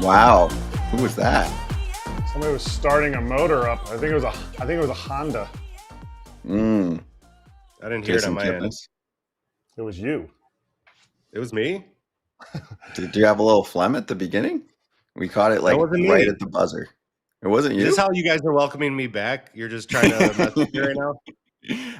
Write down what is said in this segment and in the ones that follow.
Wow, who was that? Somebody was starting a motor up. I think it was a Honda. Mm. I didn't hear Jason it on my end. Kipnis. It was you. It was me. Did you have a little phlegm at the beginning? We caught it like wasn't right me. at the buzzer. It wasn't you? Is this how you guys are welcoming me back? You're just trying to mess with me right now?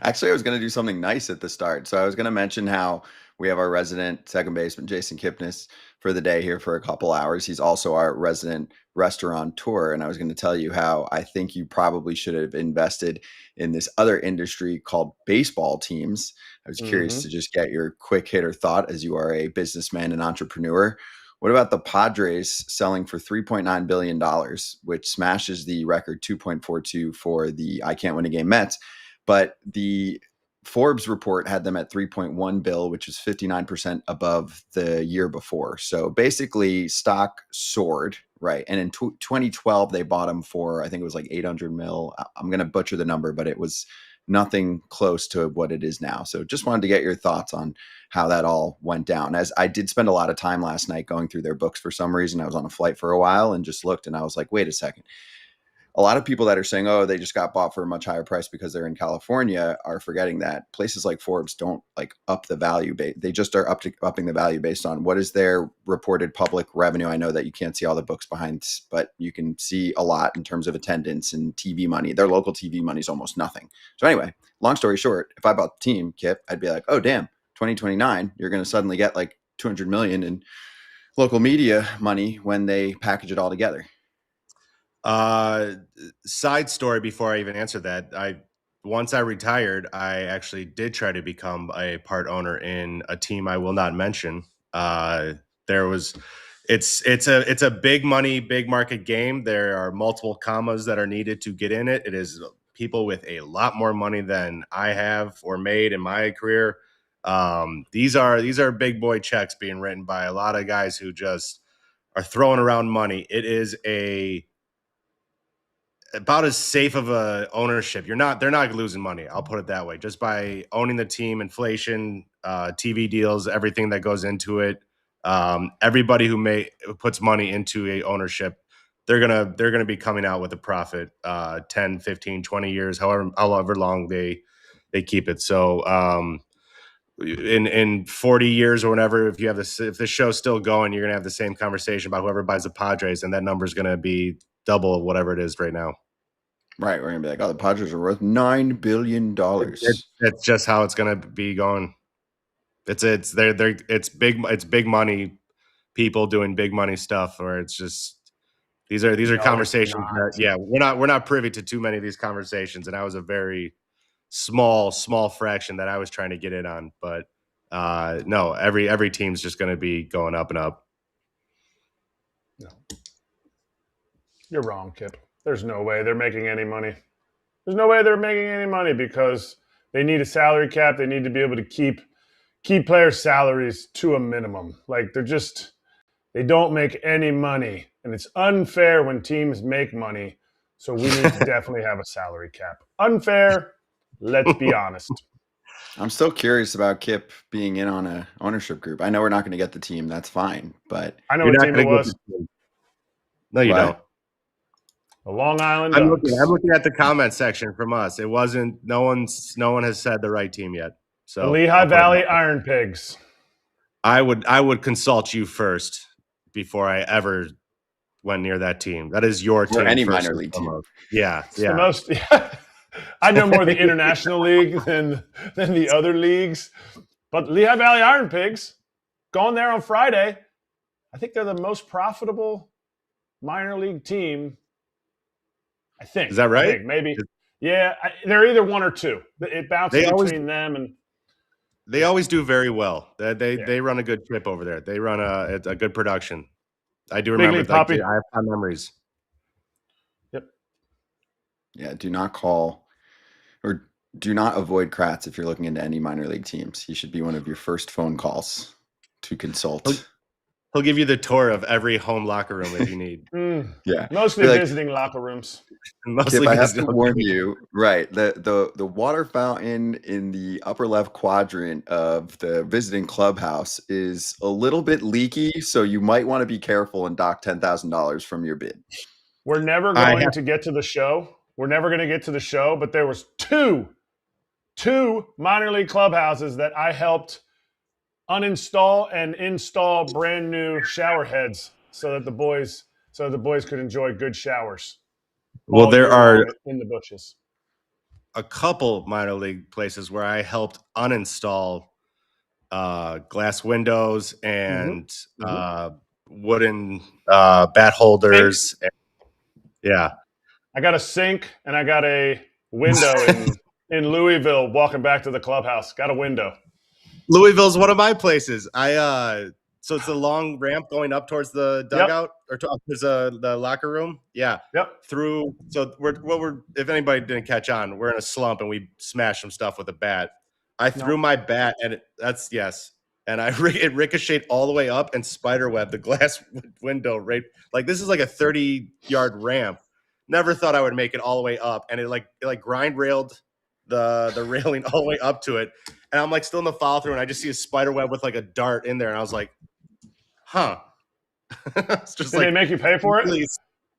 Actually, I was going to do something nice at the start. So I was going to mention how we have our resident second baseman, Jason Kipnis, for the day here for a couple hours. He's also our resident restaurateur. And I was going to tell you how I think you probably should have invested in this other industry called baseball teams. I was curious to just get your quick hitter thought as you are a businessman and entrepreneur. What about the Padres selling for $3.9 billion, which smashes the record 2.42 for the I Can't Win a Game Mets? But the Forbes report had them at 3.1 bill, which is 59% above the year before. So basically stock soared, right? And in 2012, they bought them for, I think it was like 800 mil. I'm going to butcher the number, but it was nothing close to what it is now. So just wanted to get your thoughts on how that all went down. As I did spend a lot of time last night going through their books for some reason. I was on a flight for a while and just looked and I was like, wait a second. A lot of people that are saying, oh, they just got bought for a much higher price because they're in California are forgetting that places like Forbes don't like up the value. They just are upping the value based on what is their reported public revenue. I know that you can't see all the books behind, but you can see a lot in terms of attendance and TV money. Their local TV money is almost nothing. So anyway, long story short, if I bought the team, Kip, I'd be like, oh, damn, 2029, you're going to suddenly get like 200 million in local media money when they package it all together. Side story before I even answer that. Once I retired, I actually did try to become a part owner in a team I will not mention. It's a big money, big market game. There are multiple commas that are needed to get in it. It is people with a lot more money than I have or made in my career. These are big boy checks being written by a lot of guys who just are throwing around money. It is about as safe of a ownership. They're not losing money. I'll put it that way. Just by owning the team, inflation, TV deals, everything that goes into it. Everybody who puts money into a ownership, they're gonna be coming out with a profit 10, 15, 20 years, however long they keep it. So in 40 years or whatever, if the show's still going, you're gonna have the same conversation about whoever buys the Padres, and that number's gonna be double of whatever it is right now. Right, we're gonna be like, oh, the Padres are worth $9 billion. It's just how it's gonna be going. It's big money, people doing big money stuff, or it's just these are conversations that, we're not privy to too many of these conversations, and I was a very small fraction that I was trying to get in on, but no, every team's just gonna be going up and up. No. You're wrong, Kip. There's no way they're making any money. There's no way they're making any money because they need a salary cap. They need to be able to keep players' salaries to a minimum. Like they don't make any money. And it's unfair when teams make money. So we need to definitely have a salary cap. Unfair, let's be honest. I'm still curious about Kip being in on a ownership group. I know we're not going to get the team. That's fine. But I know what team it was. No, you don't. The Long Island I'm Ducks. looking at the comment section from us. It wasn't. No one has said the right team yet. So the Lehigh Valley Iron Pigs. I would consult you first before I ever went near that team. That is your team. Or any minor league team. Yeah, it's the most. Yeah. I know more the International League than the other leagues. But Lehigh Valley Iron Pigs going there on Friday. I think they're the most profitable minor league team. I think. Is that right? Maybe. Yeah, they're either one or two. It bounces between them and. They always do very well. They run a good trip over there. They run a good production. I do remember. I have fond memories. Yep. Yeah. Do not call or do not avoid Kratz if you're looking into any minor league teams. He should be one of your first phone calls to consult. He'll give you the tour of every home locker room if you need. Yeah. Mostly visiting locker rooms. Kip, I have to warn you, right? The water fountain in the upper left quadrant of the visiting clubhouse is a little bit leaky, so you might want to be careful and dock $10,000 from your bid. We're never going to get to the show. We're never going to get to the show, but there was two minor league clubhouses that I helped uninstall and install brand new shower heads so that the boys could enjoy good showers. Well, there are in the bushes a couple minor league places where I helped uninstall glass windows and wooden bat holders. Yeah. I got a sink and I got a window in Louisville walking back to the clubhouse. Got a window. Louisville's one of my places. So it's a long ramp going up towards the dugout or towards the locker room. Yeah. Yep. So if anybody didn't catch on, we're in a slump and we smashed some stuff with a bat. I threw my bat and and it ricocheted all the way up and spiderwebbed the glass window. Right, like this is like a 30-yard ramp. Never thought I would make it all the way up, and it grind railed the railing all the way up to it. And I'm like still in the follow through, and I just see a spider web with like a dart in there, and I was like, "Huh." It's just Did they make you pay for it?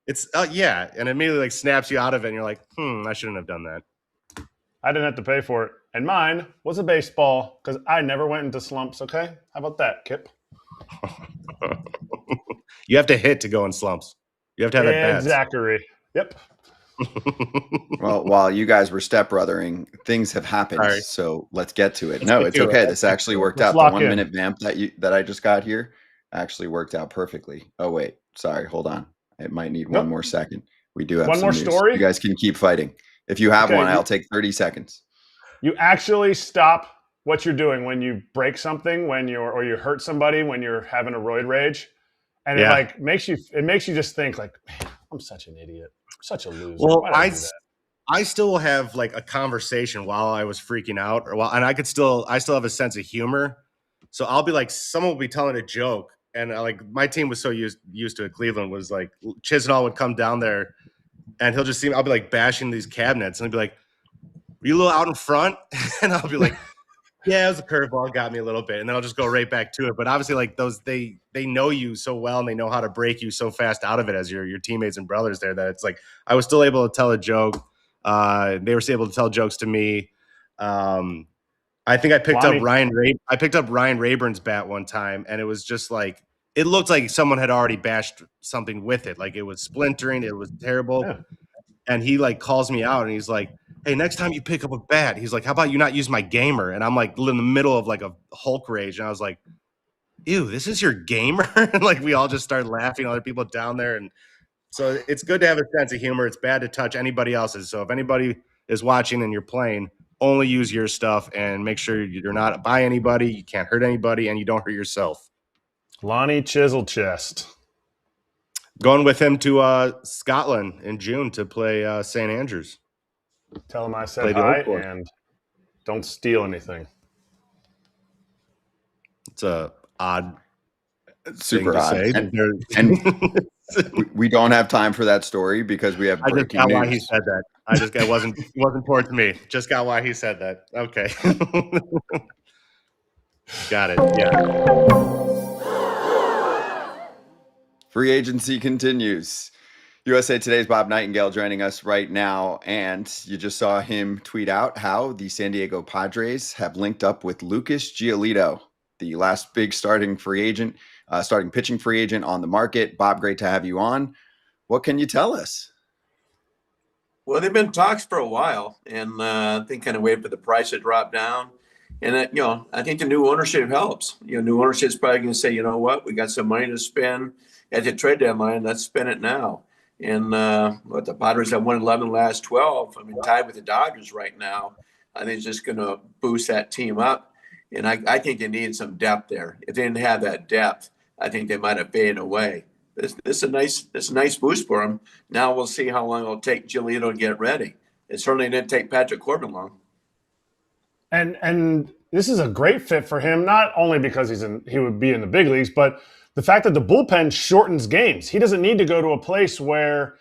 It's yeah, and immediately like snaps you out of it, and you're like, I shouldn't have done that. I didn't have to pay for it, and mine was a baseball because I never went into slumps. Okay, how about that, Kip? You have to hit to go in slumps. You have to have at bats. Zachary. Yep. Well, while you guys were stepbrothering, things have happened. Sorry. So let's get to it. No, it's okay. This actually worked out. The 1-minute vamp that I just got here actually worked out perfectly. Oh wait, sorry. Hold on. It might need one more second. We do have one some more news. story. You guys can keep fighting. If you have one, I'll take 30 seconds. You actually stop what you're doing when you break something, or you hurt somebody when you're having a roid rage, and it makes you just think like, man, I'm such an idiot. Such a loser. Well, I still have like a conversation while I was freaking out, and I still have a sense of humor. So I'll be like, someone will be telling a joke, and like my team was so used to it. Cleveland was like Chisenhall would come down there, and he'll just see me. I'll be like bashing these cabinets, and he'll be like, "Were you a little out in front?" And I'll be like, "Yeah, it was a curveball, got me a little bit," and then I'll just go right back to it. But obviously, like they know you so well, and they know how to break you so fast out of it as your teammates and brothers there, that it's like I was still able to tell a joke. They were able to tell jokes to me. I think I picked up Ryan Rayburn's bat one time, and it was just like it looked like someone had already bashed something with it, like it was splintering, it was terrible. Yeah. And he like calls me out, and he's like, "Hey, next time you pick up a bat," he's like, "how about you not use my gamer?" And I'm like in the middle of like a Hulk rage, and I was like, "Ew, this is your gamer?" And like we all just started laughing, other people down there, and so it's good to have a sense of humor. It's bad to touch anybody else's. So if anybody is watching and you're playing, only use your stuff and make sure you're not by anybody, you can't hurt anybody, and you don't hurt yourself. Lonnie Chiselchest. Going with him to Scotland in June to play St. Andrews. Tell him I said hi and don't steal anything. It's a odd, super odd, and we don't have time for that story because we have breaking news. Why he said that. It wasn't towards me. Just got why he said that. Okay, got it. Yeah. Free agency continues. USA Today's Bob Nightengale joining us right now, and you just saw him tweet out how the San Diego Padres have linked up with Lucas Giolito, the last big starting pitching free agent on the market. Bob, great to have you on. What can you tell us? Well, they've been talks for a while, and I think kind of wait for the price to drop down. And I think the new ownership helps. New ownership is probably going to say, you know what, we got some money to spend at the trade deadline. Let's spend it now. And the Padres have won 11 last 12. I mean, tied with the Dodgers right now. I think it's just going to boost that team up. And I think they need some depth there. If they didn't have that depth, I think they might have faded away. This is a nice boost for them. Now we'll see how long it'll take Giolito to get ready. It certainly didn't take Patrick Corbin long. And this is a great fit for him, not only because he would be in the big leagues, but the fact that the bullpen shortens games. He doesn't need to go to a place where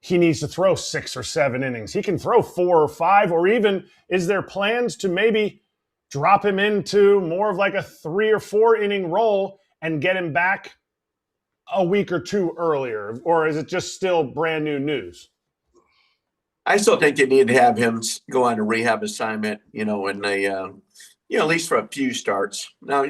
he needs to throw 6 or 7 innings. He can throw 4 or 5, or even is there plans to maybe drop him into more of like a 3 or 4 inning role and get him back a week or 2 earlier? Or is it just still brand new news? I still think they need to have him go on a rehab assignment, when they, at least for a few starts. Now,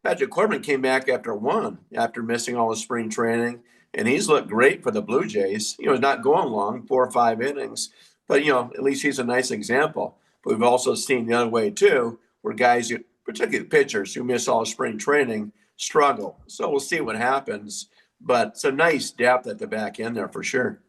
Patrick Corbin came back after missing all the spring training, and he's looked great for the Blue Jays. He's not going long, 4 or 5 innings, but, at least he's a nice example. But we've also seen the other way, too, where guys, particularly pitchers who miss all spring training, struggle. So we'll see what happens. But it's a nice depth at the back end there for sure.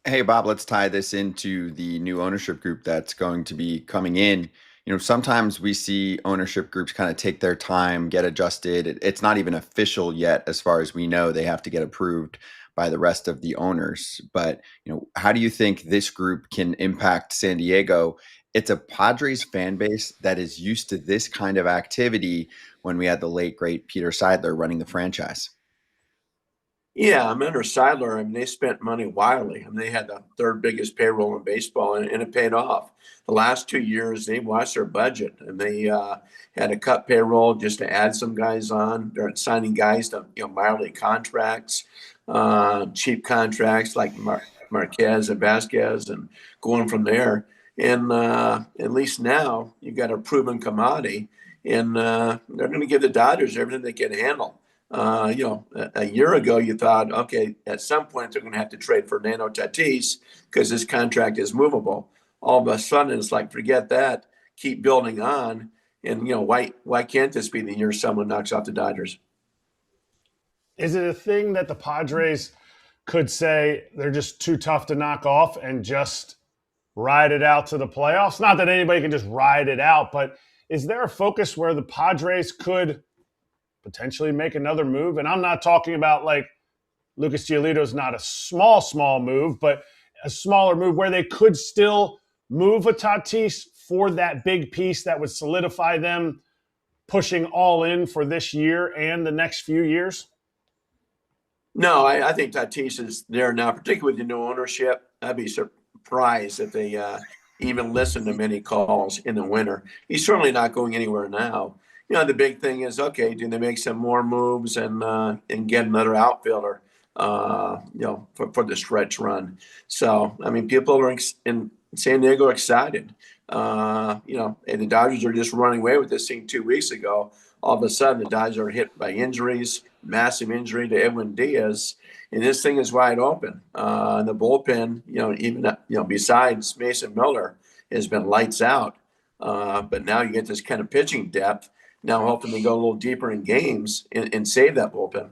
Hey, Bob, let's tie this into the new ownership group that's going to be coming in. Sometimes we see ownership groups kind of take their time, get adjusted. It's not even official yet, as far as we know. They have to get approved by the rest of the owners. But, how do you think this group can impact San Diego? It's a Padres fan base that is used to this kind of activity when we had the late, great Peter Seidler running the franchise. Yeah, under Seidler, they spent money wildly. They had the 3rd biggest payroll in baseball, and it paid off. The last 2 years, they watched their budget, and they had to cut payroll just to add some guys on. They're signing guys to minor league contracts, cheap contracts like Marquez and Vasquez, and going from there. And at least now you got a proven commodity, and they're going to give the Dodgers everything they can handle. A year ago, you thought, okay, at some point they're going to have to trade Fernando Tatis because his contract is movable. All of a sudden, it's like, forget that, keep building on. And, why can't this be the year someone knocks off the Dodgers? Is it a thing that the Padres could say they're just too tough to knock off and just ride it out to the playoffs? Not that anybody can just ride it out, but is there a focus where the Padres could potentially make another move? And I'm not talking about like Lucas Giolito's not a small move, but a smaller move where they could still move a Tatis for that big piece that would solidify them pushing all in for this year and the next few years? No, I think Tatis is there now, particularly with the new ownership. I'd be surprised if they even listen to many calls in the winter. He's certainly not going anywhere now. The big thing is, okay, do they make some more moves and get another outfielder, for the stretch run? So, people are in San Diego excited. And the Dodgers are just running away with this thing 2 weeks ago. All of a sudden, the Dodgers are hit by injuries, massive injury to Edwin Diaz, and this thing is wide open. And the bullpen, even besides Mason Miller, has been lights out. But now you get this kind of pitching depth. Now hoping to go a little deeper in games and save that bullpen.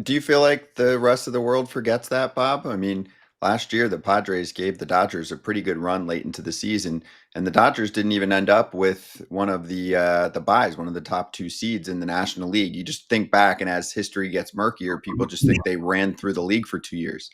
Do you feel like the rest of the world forgets that, Bob? Last year the Padres gave the Dodgers a pretty good run late into the season, and the Dodgers didn't even end up with one of the buys, one of the top 2 seeds in the National League. You just think back, and as history gets murkier, people just think they ran through the league for 2 years.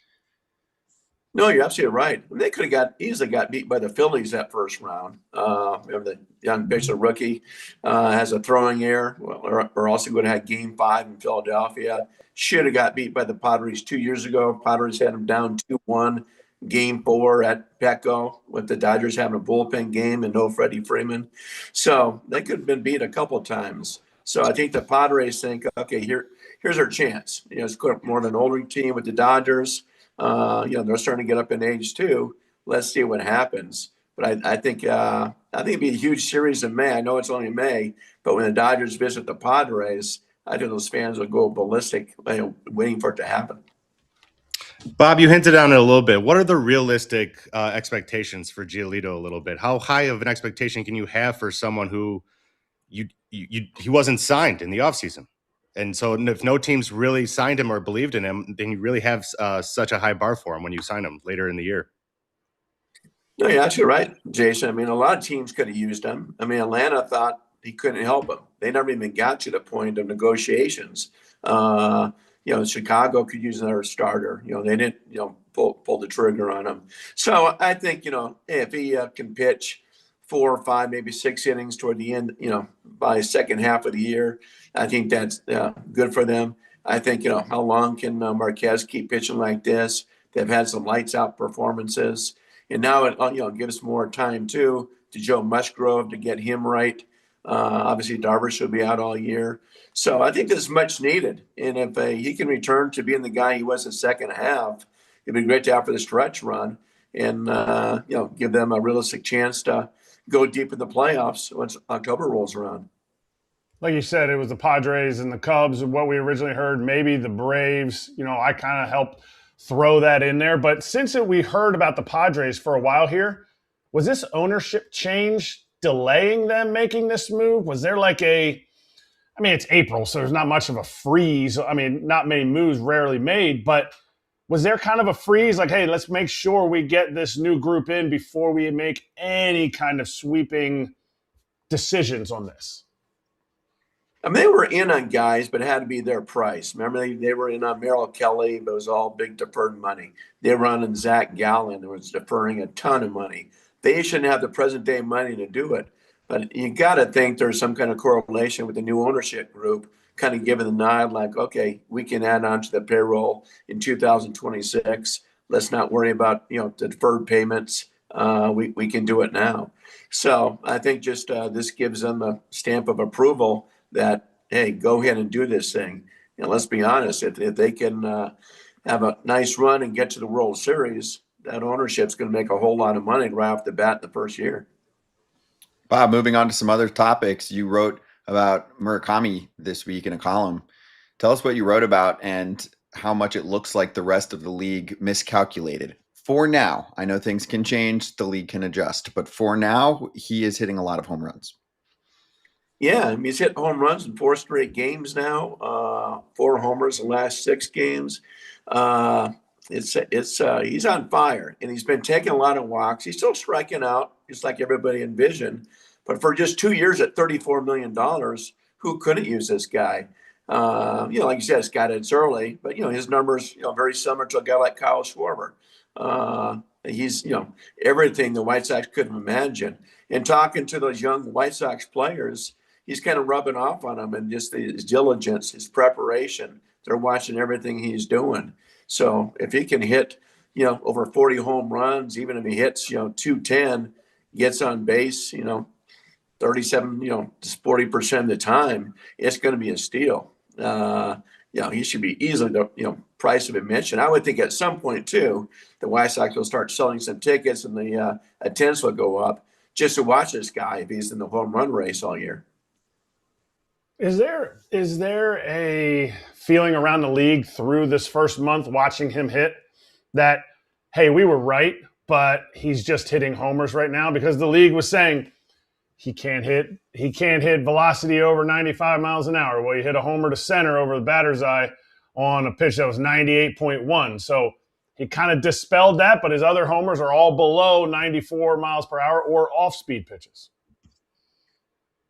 No, you're absolutely right. They could have easily got beat by the Phillies that first round. Remember the young pitcher rookie has a throwing error. Or also going to have Game 5 in Philadelphia. Should have got beat by the Padres 2 years ago. Padres had them down 2-1. Game 4 at Petco, with the Dodgers having a bullpen game and no Freddie Freeman. So they could have been beat a couple of times. So I think the Padres think, okay, here's our chance. It's more of an older team with the Dodgers. They're starting to get up in age too. Let's see what happens. But I think it'd be a huge series in May. I know it's only May, but when the Dodgers visit the Padres, I think those fans will go ballistic, waiting for it to happen. Bob, you hinted on it a little bit. What are the realistic expectations for Giolito a little bit? How high of an expectation can you have for someone who he wasn't signed in the offseason? And so if no teams really signed him or believed in him, then you really have such a high bar for him when you sign him later in the year. No, you're actually right, Jason. A lot of teams could have used him. Atlanta thought he couldn't help him. They never even got to the point of negotiations. Chicago could use another starter. They didn't, pull the trigger on him. So I think, if he can pitch 4 or 5, maybe 6 innings toward the end, by second half of the year. I think that's good for them. I think, how long can Marquez keep pitching like this? They've had some lights out performances. And now it gives more time, too, to Joe Musgrove to get him right. Obviously, Darvish will be out all year. So I think this is much needed. And if he can return to being the guy he was in the second half, it'd be great to have for the stretch run and, give them a realistic chance to go deep in the playoffs once October rolls around. Like you said, it was the Padres and the Cubs, what we originally heard, maybe the Braves. I kind of helped throw that in there. But since we heard about the Padres for a while here, was this ownership change delaying them making this move? Was there it's April, so there's not much of a freeze. Not many moves rarely made, but was there kind of a freeze? Like, hey, let's make sure we get this new group in before we make any kind of sweeping decisions on this? They were in on guys, but it had to be their price. Remember, they were in on Merrill Kelly, but it was all big deferred money. They were on Zach Gallen, who was deferring a ton of money. They shouldn't have the present day money to do it. But you got to think there's some kind of correlation with the new ownership group, kind of giving the nod like, okay, we can add on to the payroll in 2026. Let's not worry about, the deferred payments. We can do it now. So I think just this gives them a stamp of approval that, hey, go ahead and do this thing. Let's be honest, if they can have a nice run and get to the World Series, that ownership's going to make a whole lot of money right off the bat in the first year. Bob, moving on to some other topics, you wrote about Murakami this week in a column. Tell us what you wrote about and how much it looks like the rest of the league miscalculated. For now, I know things can change, the league can adjust, but for now, he is hitting a lot of home runs. Yeah, he's hit home runs in 4 straight games now. 4 homers in the last 6 games. He's on fire, and he's been taking a lot of walks. He's still striking out, just like everybody envisioned. But for just 2 years at $34 million, who couldn't use this guy? Like you said, it's early, but his numbers, very similar to a guy like Kyle Schwarber. He's, everything the White Sox couldn't imagine. And talking to those young White Sox players, he's kind of rubbing off on them and just his diligence, his preparation. They're watching everything he's doing. So if he can hit, over 40 home runs, even if he hits, 210, gets on base, 37, just 40% of the time, it's going to be a steal. He should be easily the, price of admission. I would think at some point too, the White Sox will start selling some tickets and the attendance will go up just to watch this guy if he's in the home run race all year. Is there a feeling around the league through this first month watching him hit that, hey, we were right, but he's just hitting homers right now? Because the league was saying he can't hit velocity over 95 miles an hour. Well, he hit a homer to center over the batter's eye on a pitch that was 98.1. So he kind of dispelled that, but his other homers are all below 94 miles per hour or off-speed pitches.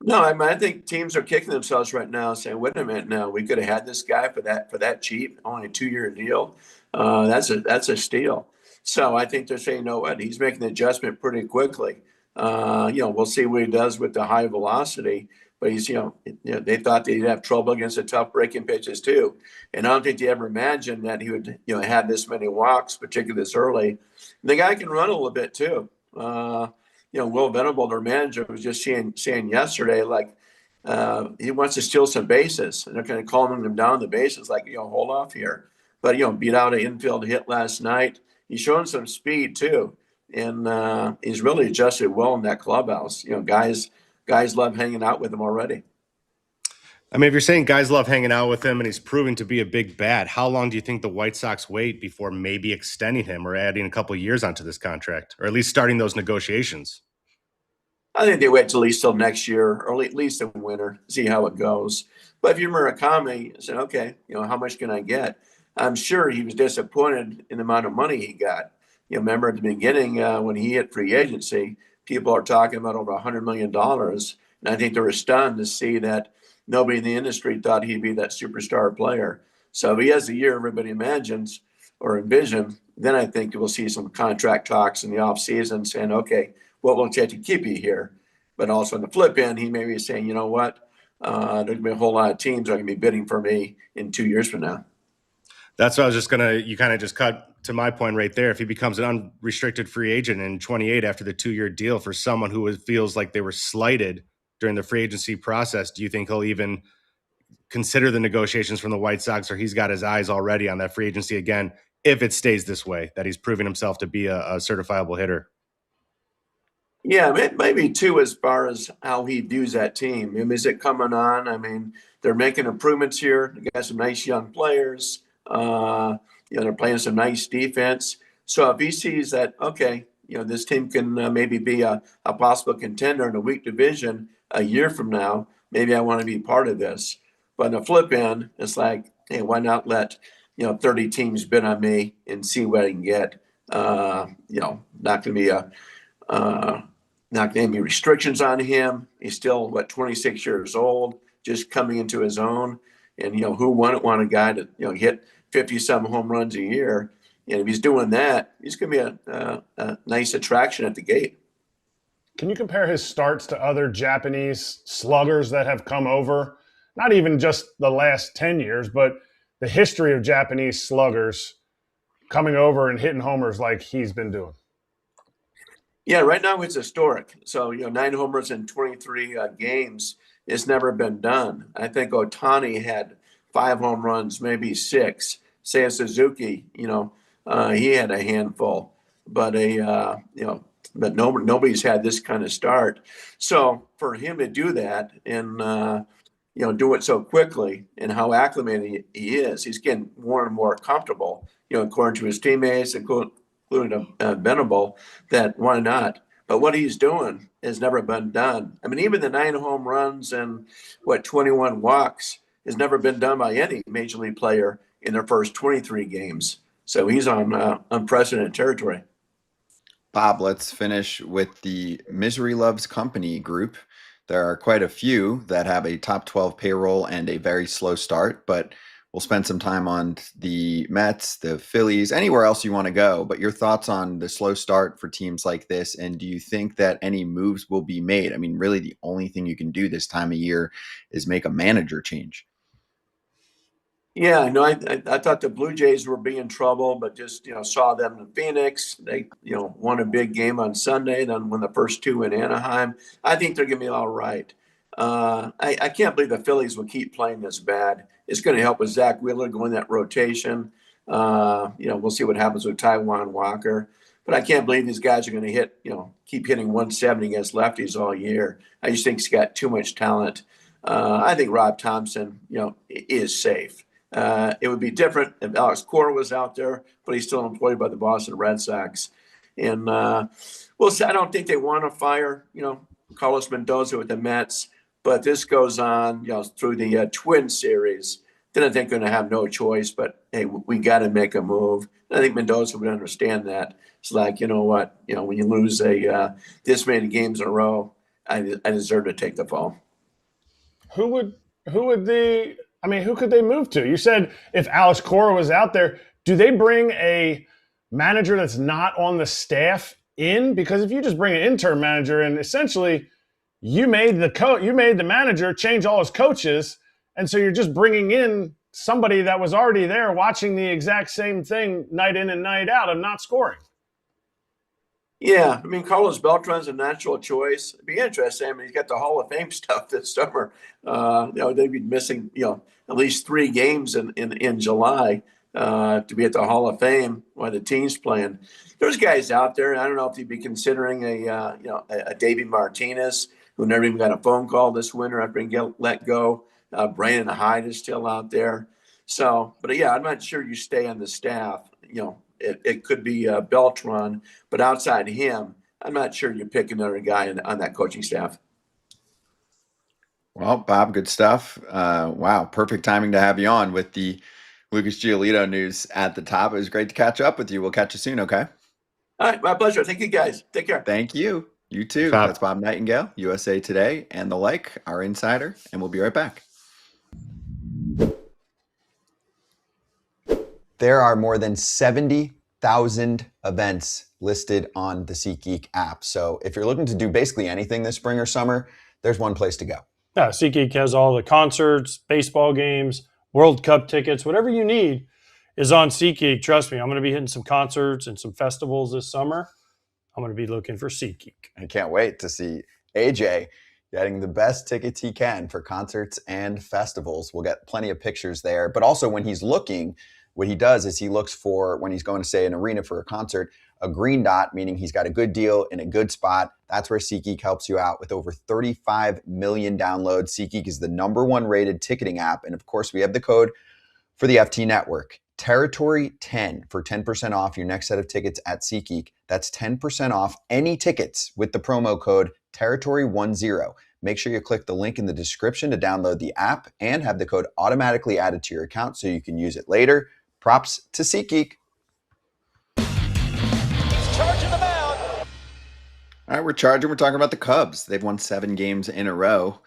No, I think teams are kicking themselves right now, saying, "Wait a minute, now we could have had this guy for that cheap, only a 2-year deal. That's a steal." So I think they're saying, "No, what? He's making the adjustment pretty quickly." We'll see what he does with the high velocity, but he's, they thought they'd have trouble against the tough breaking pitches too, and I don't think they ever imagined that he would, have this many walks, particularly this early. And the guy can run a little bit too. Will Venable, their manager, was just saying yesterday, like, he wants to steal some bases, and they're kind of calming him down the bases, like, hold off here. But, beat out an infield hit last night. He's showing some speed too, and he's really adjusted well in that clubhouse. Guys love hanging out with him already. If you're saying guys love hanging out with him and he's proving to be a big bat, how long do you think the White Sox wait before maybe extending him or adding a couple of years onto this contract, or at least starting those negotiations? I think they wait till at least till next year, or at least in winter, see how it goes. But if you're Murakami, say, okay, how much can I get? I'm sure he was disappointed in the amount of money he got. Remember at the beginning when he hit free agency, people are talking about over $100 million. And I think they were stunned to see that nobody in the industry thought he'd be that superstar player. So if he has the year everybody imagines or envisioned, then I think we'll see some contract talks in the offseason saying, okay, what will it take to keep you here? But also on the flip end, he may be saying, you know what, there's going to be a whole lot of teams that are going to be bidding for me in 2 years from now. That's what I was just going to – you kind of just cut to my point right there. If he becomes an unrestricted free agent in 28 after the 2-year deal for someone who feels like they were slighted during the free agency process, do you think he'll even consider the negotiations from the White Sox, or he's got his eyes already on that free agency again if it stays this way, that he's proven himself to be a certifiable hitter? Yeah, maybe too, as far as how he views that team. I mean, is it coming on? I mean, they're making improvements here. They got some nice young players. They're playing some nice defense. So if he sees that, okay, this team can maybe be a possible contender in a weak division a year from now, maybe I want to be part of this. But on the flip end, it's like, hey, why not let 30 teams bid on me and see what I can get? Not going to be not going to be restrictions on him. He's still 26 years old, just coming into his own. And who wouldn't want a guy to hit 50-some home runs a year? And if he's doing that, he's going to be a nice attraction at the gate. Can you compare his starts to other Japanese sluggers that have come over? Not even just the last 10 years, but the history of Japanese sluggers coming over and hitting homers like he's been doing. Yeah, right now it's historic. So, 9 homers in 23 games. It's never been done. I think Ohtani had 5 home runs, maybe 6. Seiya Suzuki, he had a handful, but but nobody's had this kind of start. So for him to do that and do it so quickly, and how acclimated he is, he's getting more and more comfortable. According to his teammates, including Venable, that why not? But what he's doing has never been done. I mean, even the 9 home runs and 21 walks has never been done by any major league player in their first 23 games. So he's on unprecedented territory. Bob, let's finish with the Misery Loves Company group. There are quite a few that have a top 12 payroll and a very slow start, but we'll spend some time on the Mets, the Phillies, anywhere else you want to go. But your thoughts on the slow start for teams like this, and do you think that any moves will be made? I mean, really the only thing you can do this time of year is make a manager change. Yeah, I thought the Blue Jays were being in trouble, but just, saw them in Phoenix. They, won a big game on Sunday, then won the first 2 in Anaheim. I think they're going to be all right. I can't believe the Phillies will keep playing this bad. It's going to help with Zach Wheeler going that rotation. We'll see what happens with Taijuan Walker. But I can't believe these guys are going to keep hitting 170 against lefties all year. I just think he's got too much talent. I think Rob Thompson, is safe. It would be different if Alex Cora was out there, but he's still employed by the Boston Red Sox. And we'll see. I don't think they want to fire, Carlos Mendoza with the Mets, but this goes on, through the Twin Series. Then I think they're going to have no choice, but hey, we got to make a move. And I think Mendoza would understand that. It's like, when you lose this many games in a row, I deserve to take the fall. Who could they move to? You said if Alex Cora was out there, do they bring a manager that's not on the staff in? Because if you just bring an intern manager in, essentially you made the manager change all his coaches, and so you're just bringing in somebody that was already there watching the exact same thing night in and night out and not scoring. Yeah, I mean, Carlos Beltran's a natural choice. It'd be interesting. I mean, he's got the Hall of Fame stuff this summer. They'd be missing, at least 3 games in July to be at the Hall of Fame while the team's playing. There's guys out there. I don't know if you'd be considering a Davey Martinez, who never even got a phone call this winter after he let go. Brandon Hyde is still out there. So, but yeah, I'm not sure you stay on the staff. It could be Beltran, but outside him, I'm not sure you pick another guy on that coaching staff. Well, Bob, good stuff. Wow, perfect timing to have you on with the Lucas Giolito news at the top. It was great to catch up with you. We'll catch you soon, okay? All right, my pleasure. Thank you, guys. Take care. Thank you. You too. Bob. That's Bob Nightengale, USA Today, and the like, our insider, and we'll be right back. There are more than 70 4,000 events listed on the SeatGeek app. So if you're looking to do basically anything this spring or summer, there's one place to go. Yeah, SeatGeek has all the concerts, baseball games, World Cup tickets, whatever you need is on SeatGeek. Trust me, I'm going to be hitting some concerts and some festivals this summer. I'm going to be looking for SeatGeek. I can't wait to see AJ getting the best tickets he can for concerts and festivals. We'll get plenty of pictures there. But also when he's looking, what he does is he looks for, when he's going to, say, an arena for a concert, a green dot, meaning he's got a good deal in a good spot. That's where SeatGeek helps you out. With over 35 million downloads, SeatGeek is the #1 rated ticketing app. And of course, we have the code for the FT Network, Territory10, for 10% off your next set of tickets at SeatGeek. That's 10% off any tickets with the promo code Territory10. Make sure you click the link in the description to download the app and have the code automatically added to your account so you can use it later. Props to SeatGeek. Charging the mound. All right, we're charging. We're talking about the Cubs. They've won 7 games in a row.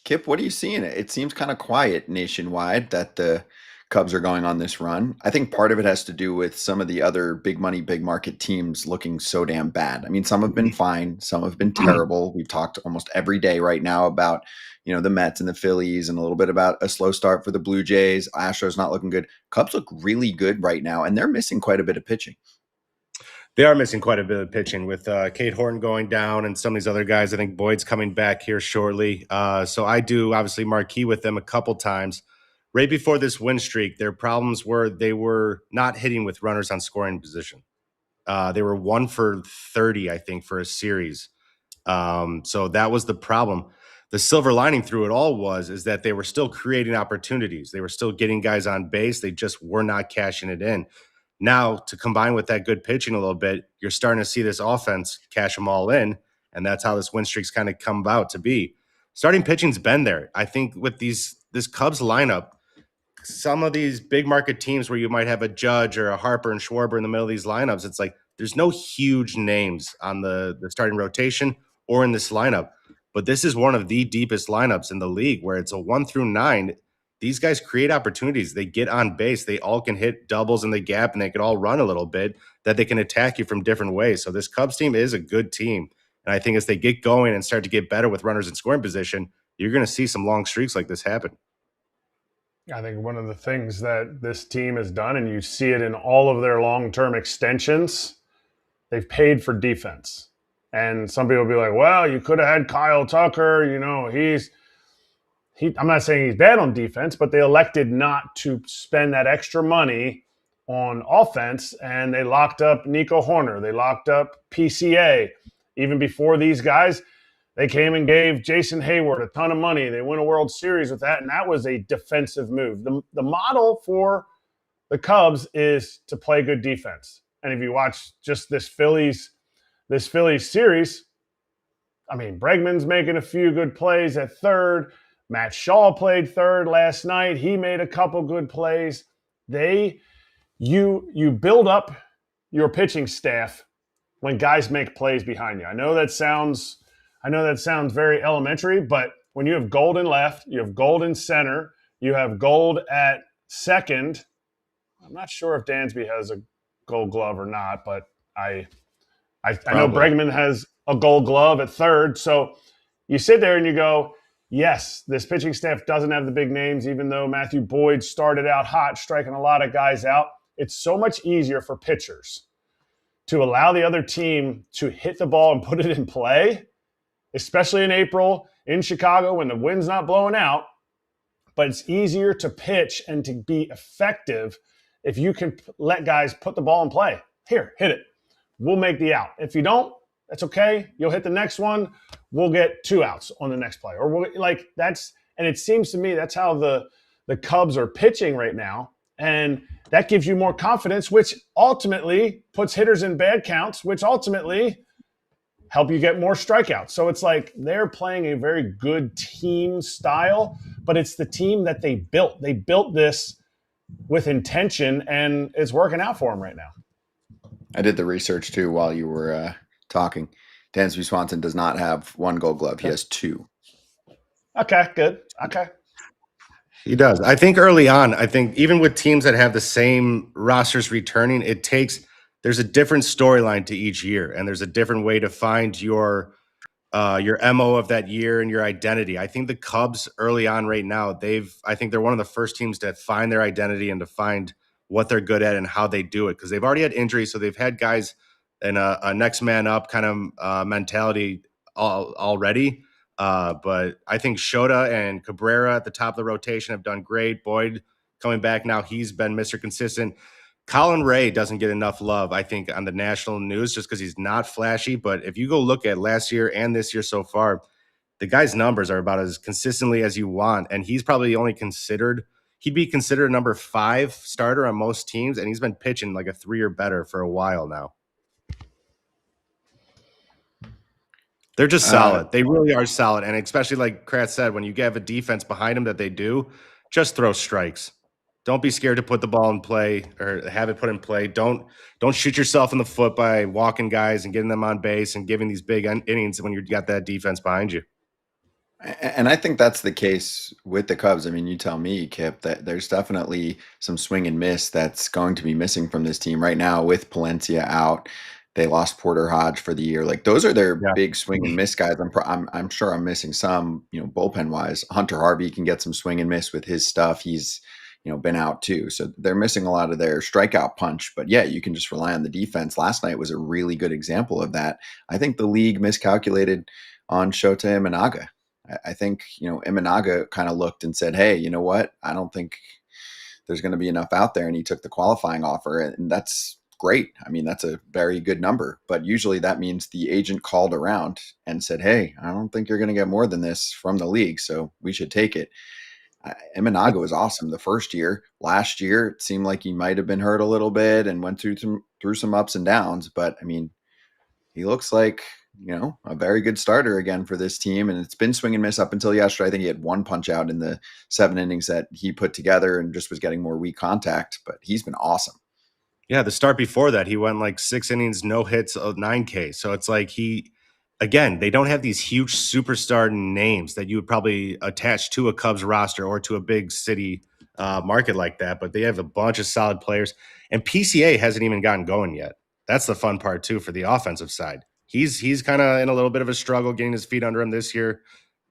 Kip, what are you seeing? It seems kind of quiet nationwide that the Cubs are going on this run. I think part of it has to do with some of the other big money, big market teams looking so damn bad. I mean, some have been fine, some have been terrible. We've talked almost every day right now about, the Mets and the Phillies, and a little bit about a slow start for the Blue Jays. Astros not looking good. Cubs look really good right now, and they're missing quite a bit of pitching. They are missing quite a bit of pitching with Kate Horton going down and some of these other guys. I think Boyd's coming back here shortly. So I do obviously marquee with them a couple times. Right before this win streak, their problems were they were not hitting with runners on scoring position. They were 1 for 30, I think, for a series. So that was the problem. The silver lining through it all is that they were still creating opportunities. They were still getting guys on base. They just were not cashing it in. Now, to combine with that good pitching a little bit, you're starting to see this offense cash them all in, and that's how this win streak's kind of come about to be. Starting pitching's been there. I think with this Cubs lineup, some of these big market teams where you might have a Judge or a Harper and Schwarber in the middle of these lineups, it's like there's no huge names on the starting rotation or in this lineup. But this is one of the deepest lineups in the league where it's a 1 through 9. These guys create opportunities. They get on base. They all can hit doubles in the gap, and they can all run a little bit that they can attack you from different ways. So this Cubs team is a good team. And I think as they get going and start to get better with runners in scoring position, you're going to see some long streaks like this happen. I think one of the things that this team has done, and you see it in all of their long-term extensions, they've paid for defense. And some people will be like, well, you could have had Kyle Tucker. I'm not saying he's bad on defense, but they elected not to spend that extra money on offense, and they locked up Nico Horner. They locked up PCA. Even before these guys, they came and gave Jason Hayward a ton of money. They won a World Series with that, and that was a defensive move. The model for the Cubs is to play good defense. And if you watch just this Phillies series, I mean, Bregman's making a few good plays at third. Matt Shaw played third last night. He made a couple good plays. You build up your pitching staff when guys make plays behind you. I know that sounds very elementary, but when you have Gold in left, you have Gold in center, you have Gold at second. I'm not sure if Dansby has a Gold Glove or not, but I know Bregman has a Gold Glove at third. So you sit there and you go, yes, this pitching staff doesn't have the big names, even though Matthew Boyd started out hot, striking a lot of guys out. It's so much easier for pitchers to allow the other team to hit the ball and put it in play, especially in April in Chicago when the wind's not blowing out. But it's easier to pitch and to be effective if you can let guys put the ball in play. Here, hit it. We'll make the out. If you don't, that's okay. You'll hit the next one. We'll get 2 outs on the next play. And it seems to me that's how the Cubs are pitching right now. And that gives you more confidence, which ultimately puts hitters in bad counts, which ultimately help you get more strikeouts. So it's like they're playing a very good team style, but it's the team that they built. They built this with intention, and it's working out for them right now. I did the research too while you were talking. Dansby Swanson does not have 1 Gold Glove. He has 2. Okay, good. Okay. He does. I think early on, even with teams that have the same rosters returning, it takes there's a different storyline to each year, and there's a different way to find your MO of that year and your identity. I think the Cubs early on right now, I think they're one of the first teams to find their identity and to find what they're good at and how they do it, because they've already had injuries. So they've had guys in a next man up kind of mentality already. But I think Shota and Cabrera at the top of the rotation have done great. Boyd coming back now, he's been Mr. Consistent. Colin Ray doesn't get enough love, I think, on the national news just because he's not flashy. But if you go look at last year and this year so far, the guy's numbers are about as consistently as you want. And he's probably only he'd be considered a number 5 starter on most teams. And he's been pitching like a 3 or better for a while now. They're just solid. They really are solid. And especially like Kratz said, when you have a defense behind them that they do, just throw strikes. Don't be scared to put the ball in play or have it put in play. Don't shoot yourself in the foot by walking guys and getting them on base and giving these big innings when you've got that defense behind you. And I think that's the case with the Cubs. I mean, you tell me, Kip, that there's definitely some swing and miss that's going to be missing from this team right now with Palencia out. They lost Porter Hodge for the year. Like those are their big swing and miss guys. I'm sure I'm missing some, bullpen wise. Hunter Harvey can get some swing and miss with his stuff. He's been out too. So they're missing a lot of their strikeout punch, but yeah, you can just rely on the defense. Last night was a really good example of that. I think the league miscalculated on Shota Imanaga. I think, Imanaga kind of looked and said, hey, you know what? I don't think there's going to be enough out there. And he took the qualifying offer, and that's great. I mean, that's a very good number, but usually that means the agent called around and said, hey, I don't think you're going to get more than this from the league, so we should take it. Imanaga was awesome the first year. Last year, it seemed like he might have been hurt a little bit and went through some ups and downs. But I mean, he looks like a very good starter again for this team. And it's been swing and miss up until yesterday. I think he had one punch out in the 7 innings that he put together and just was getting more weak contact. But he's been awesome. Yeah, the start before that, he went like 6 innings, no hits, 9K. So it's like again, they don't have these huge superstar names that you would probably attach to a Cubs roster or to a big city market like that, but they have a bunch of solid players. And PCA hasn't even gotten going yet. That's the fun part too for the offensive side. He's kind of in a little bit of a struggle getting his feet under him this year.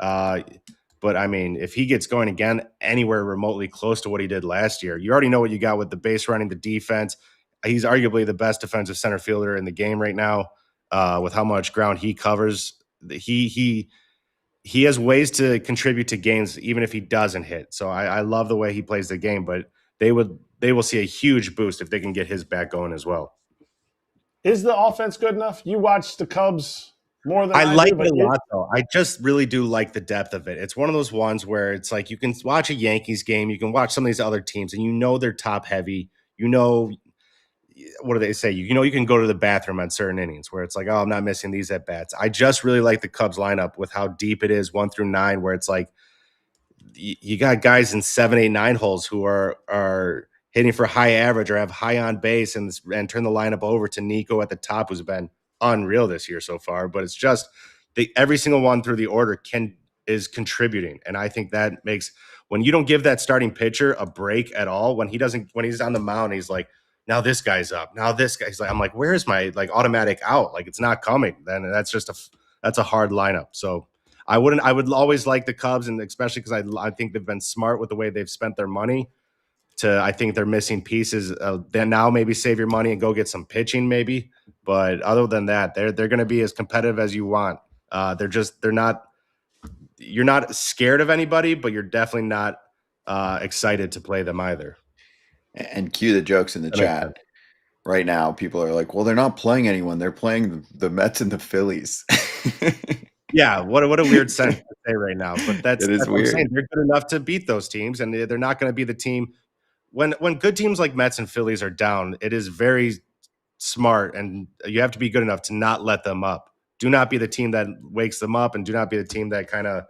But I mean, if he gets going again anywhere remotely close to what he did last year, you already know what you got with the base running, the defense. He's arguably the best defensive center fielder in the game right now. With how much ground he covers, he has ways to contribute to games even if he doesn't hit. So I love the way he plays the game, but they will see a huge boost if they can get his back going as well. Is the offense good enough? You watch the Cubs more than I like do, it a lot, though. I just really do like the depth of it. It's one of those ones where it's like you can watch a Yankees game, you can watch some of these other teams, and they're top heavy. What do they say? You can go to the bathroom on certain innings where it's like, oh, I'm not missing these at bats. I just really like the Cubs lineup with how deep it is, 1 through 9, where it's like you got guys in 7, 8, 9 holes who are hitting for high average or have high on base and turn the lineup over to Nico at the top, who's been unreal this year so far. But it's just every single one through the order is contributing, and I think that makes when you don't give that starting pitcher a break at all, when he's on the mound, he's like, now this guy's up. Now this guy's like, I'm like, where's my automatic out? Like it's not coming. Then that's a hard lineup. So I would always like the Cubs, and especially because I think they've been smart with the way they've spent their money. I think they're missing pieces. Then now maybe save your money and go get some pitching maybe. But other than that, they're going to be as competitive as you want. They're not. You're not scared of anybody, but you're definitely not excited to play them either. And cue the jokes in the chat. Right now, people are like, well, they're not playing anyone. They're playing the Mets and the Phillies. Yeah, what a weird sentence to say right now. But that's weird. What I'm saying. They're good enough to beat those teams, and they're not going to be the team. When good teams like Mets and Phillies are down, it is very smart, and you have to be good enough to not let them up. Do not be the team that wakes them up, and do not be the team that kind of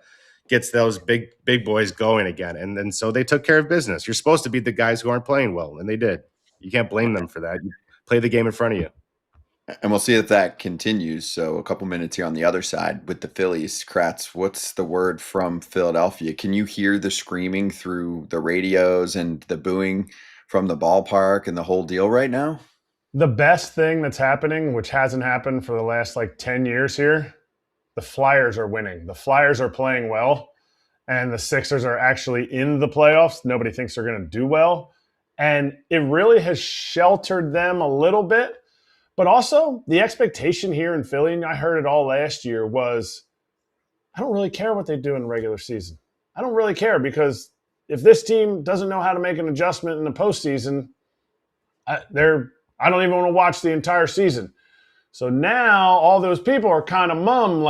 gets those big boys going again. And then so they took care of business. You're supposed to beat the guys who aren't playing well, and they did. You can't blame them for that. You play the game in front of you. And we'll see if that continues. So a couple minutes here on the other side with the Phillies. Kratz, what's the word from Philadelphia? Can you hear the screaming through the radios and the booing from the ballpark and the whole deal right now? The best thing that's happening, which hasn't happened for the last 10 years here, the Flyers are winning. The Flyers are playing well, and the Sixers are actually in the playoffs. Nobody thinks they're going to do well. And it really has sheltered them a little bit. But also, the expectation here in Philly, and I heard it all last year, was I don't really care what they do in the regular season. I don't really care because if this team doesn't know how to make an adjustment in the postseason, I don't even want to watch the entire season. So now all those people are kind of mum,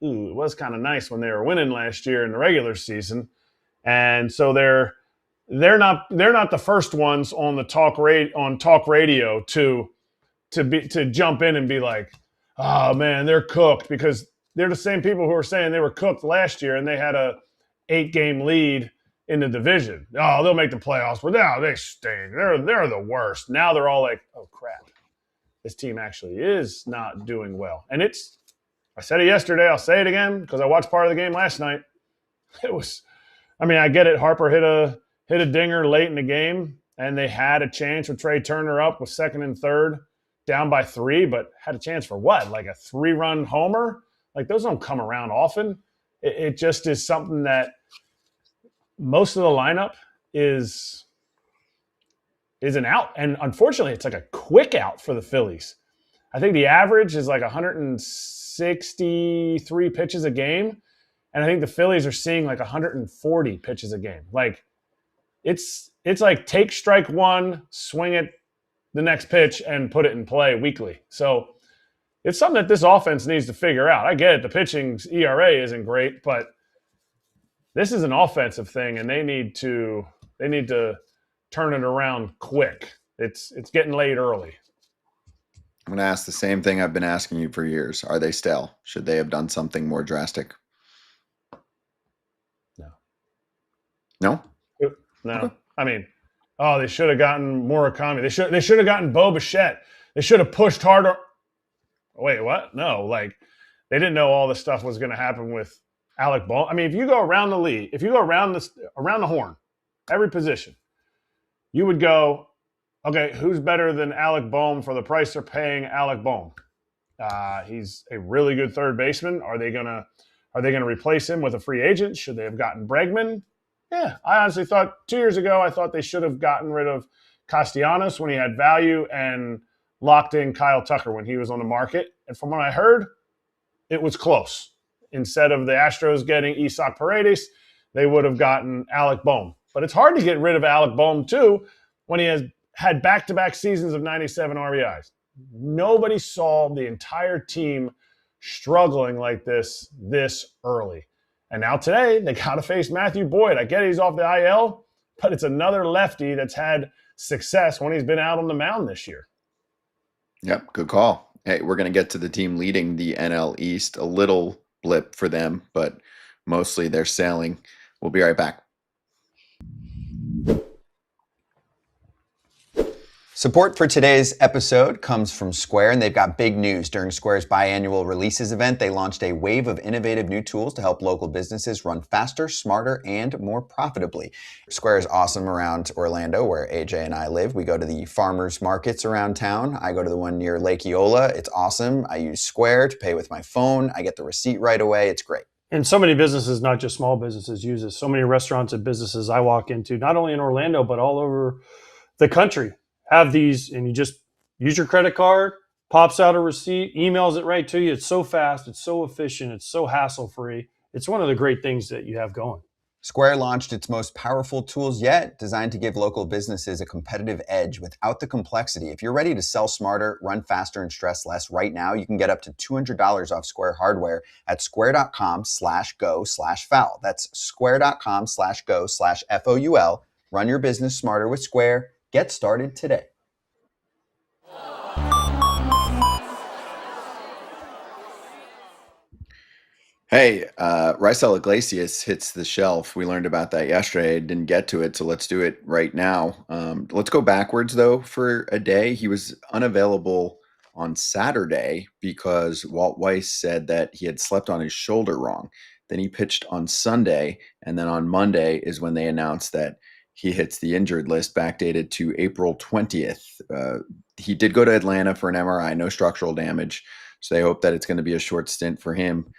ooh, it was kind of nice when they were winning last year in the regular season. And so they're not the first ones on talk radio to jump in and be like, oh man, they're cooked, because they're the same people who are saying they were cooked last year and they had a 8-game lead in the division. Oh, they'll make the playoffs, but now they stink. They're the worst. Now they're all like, oh crap, this team actually is not doing well. And I said it yesterday, I'll say it again because I watched part of the game last night. I get it. Harper hit a dinger late in the game, and they had a chance with Trey Turner up with second and third, down by 3, but had a chance for what? Like a 3-run homer? Those don't come around often. It just is something that most of the lineup is an out. And unfortunately, it's like a quick out for the Phillies. I think the average is 163 pitches a game. And I think the Phillies are seeing 140 pitches a game. It's like take strike one, swing it the next pitch, and put it in play weekly. So it's something that this offense needs to figure out. I get it. The pitching's ERA isn't great, but this is an offensive thing, and they need to turn it around quick. It's getting late early. I'm going to ask the same thing I've been asking you for years. Are they stale? Should they have done something more drastic? No? No. Okay. They should have gotten Murakami. They should have gotten Bo Bichette. They should have pushed harder. Wait, what? No, they didn't know all this stuff was going to happen with Alec Bohm. If you go around the league, if you go around the horn, every position, you would go, okay, who's better than Alec Bohm for the price they're paying Alec Bohm? He's a really good third baseman. Are they gonna replace him with a free agent? Should they have gotten Bregman? Yeah, I honestly thought 2 years ago, I thought they should have gotten rid of Castellanos when he had value and locked in Kyle Tucker when he was on the market. And from what I heard, it was close. Instead of the Astros getting Isaac Paredes, they would have gotten Alec Bohm. But it's hard to get rid of Alec Bohm, too, when he has had back-to-back seasons of 97 RBIs. Nobody saw the entire team struggling like this early. And now today, they got to face Matthew Boyd. I get he's off the IL, but it's another lefty that's had success when he's been out on the mound this year. Yep, good call. Hey, we're going to get to the team leading the NL East. A little blip for them, but mostly they're sailing. We'll be right back. Support for today's episode comes from Square, and they've got big news. During Square's biannual releases event, they launched a wave of innovative new tools to help local businesses run faster, smarter, and more profitably. Square is awesome around Orlando, where AJ and I live. We go to the farmers markets around town. I go to the one near Lake Eola. It's awesome. I use Square to pay with my phone. I get the receipt right away. It's great. And so many businesses, not just small businesses, use this. So many restaurants and businesses I walk into, not only in Orlando, but all over the country, have these, and you just use your credit card, pops out a receipt, emails it right to you. It's so fast. It's so efficient. It's so hassle-free. It's one of the great things that you have going. Square launched its most powerful tools yet, designed to give local businesses a competitive edge without the complexity. If you're ready to sell smarter, run faster, and stress less right now, you can get up to $200 off Square hardware at square.com/go/foul. That's square.com/go/FOUL. Run your business smarter with Square. Get started today. Hey, Raisel Iglesias hits the shelf. We learned about that yesterday. Didn't get to it, so let's do it right now. Let's go backwards, though, for a day. He was unavailable on Saturday because Walt Weiss said that he had slept on his shoulder wrong. Then he pitched on Sunday, and then on Monday is when they announced that he hits the injured list, backdated to April 20th. he did go to Atlanta for an MRI, no structural damage. So they hope that it's going to be a short stint for him.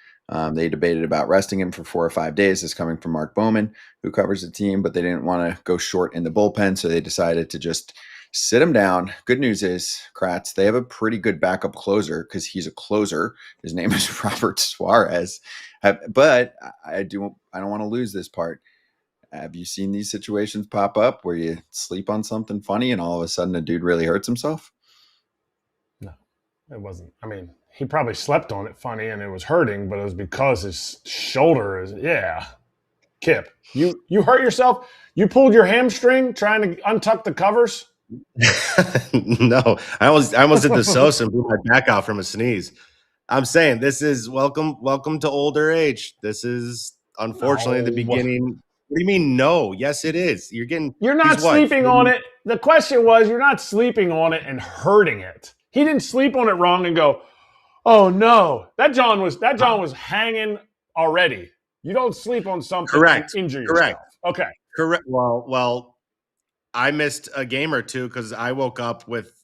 They debated about resting him for 4 or 5 days. This coming from Mark Bowman, who covers the team, but they didn't want to go short in the bullpen. So they decided to just sit him down. Good news is, Kratz, they have a pretty good backup closer because he's a closer. His name is Robert Suarez. But I don't want to lose this part. Have you seen these situations pop up where you sleep on something funny and all of a sudden a dude really hurts himself? No, it wasn't. I mean, he probably slept on it funny and it was hurting, but it was because his shoulder is, yeah. Kip, you hurt yourself? You pulled your hamstring trying to untuck the covers? No, I almost did the Sosa and blew my back out from a sneeze. I'm saying this is welcome to older age. This is unfortunately the beginning. What do you mean no? Yes, it is. You're not sleeping on it. The question was, you're not sleeping on it and hurting it. He didn't sleep on it wrong and go, oh no. That John was hanging already. You don't sleep on something and injure yourself. Correct. Okay. Correct. Well, I missed a game or two because I woke up with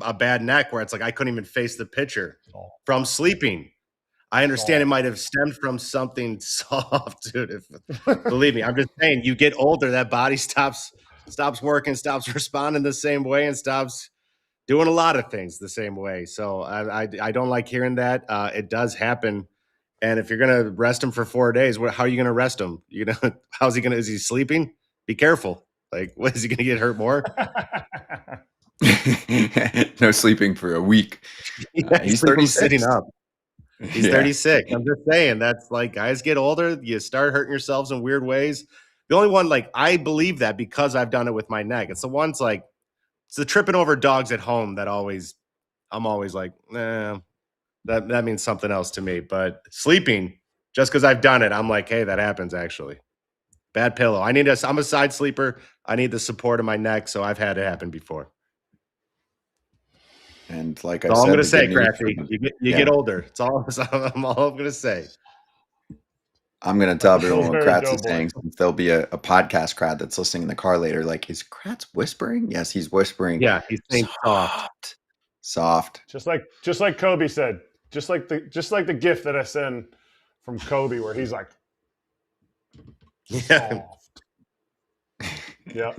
a bad neck where it's like I couldn't even face the pitcher from sleeping. I understand it might have stemmed from something soft, dude. Believe me, I'm just saying, you get older, that body stops working, stops responding the same way, and stops doing a lot of things the same way. So I don't like hearing that. It does happen. And if you're gonna rest him for 4 days, how are you gonna rest him? Is he sleeping? Be careful. Like, what is he gonna get hurt more? No sleeping for a week. He's 36. Sitting up. He's 36. I'm just saying, that's like, guys get older, you start hurting yourselves in weird ways. The only one, like, I believe that because I've done it with my neck. It's the ones like, it's the tripping over dogs at home that I'm always like, nah, that means something else to me. But sleeping, just because I've done it, I'm like, hey, that happens actually. Bad pillow. I'm a side sleeper. I need the support of my neck, so I've had it happen before. And like That's all I'm going to say, Crafty. You get older. It's all I'm going to say. I'm going to tell everyone what Kratz is saying, since there'll be a podcast crowd that's listening in the car later. Like, is Kratz whispering? Yes, he's whispering. Yeah, he's saying soft. Just like Kobe said. Just like the gift that I send from Kobe, where he's like, soft. Yeah.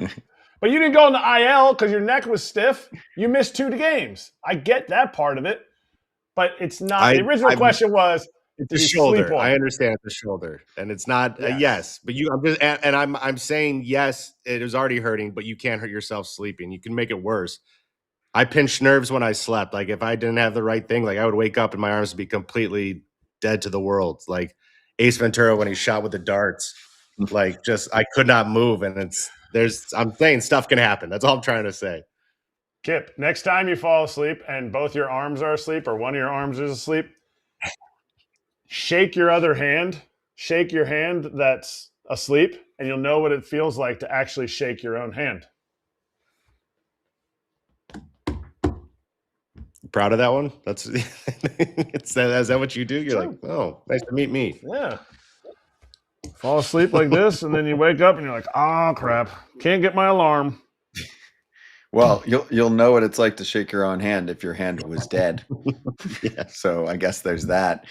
But you didn't go on the IL because your neck was stiff. You missed 2 games. I get that part of it, but it's not. The original question was, it's the shoulder. I understand the shoulder, and it's not a yes. But I'm saying yes. It was already hurting, but you can't hurt yourself sleeping. You can make it worse. I pinched nerves when I slept. Like, if I didn't have the right thing, like, I would wake up and my arms would be completely dead to the world. Like Ace Ventura when he shot with the darts. Like, just I could not move, and I'm saying stuff can happen. That's all I'm trying to say. Kip, next time you fall asleep and both your arms are asleep or one of your arms is asleep, shake your other hand. Shake your hand that's asleep, and you'll know what it feels like to actually shake your own hand. Proud of that one? Is that what you do? You're like, oh, nice to meet me. Yeah. Fall asleep like this, and then you wake up and you're like, oh, crap. Can't get my alarm. Well, you'll know what it's like to shake your own hand if your hand was dead. Yeah. So I guess there's that.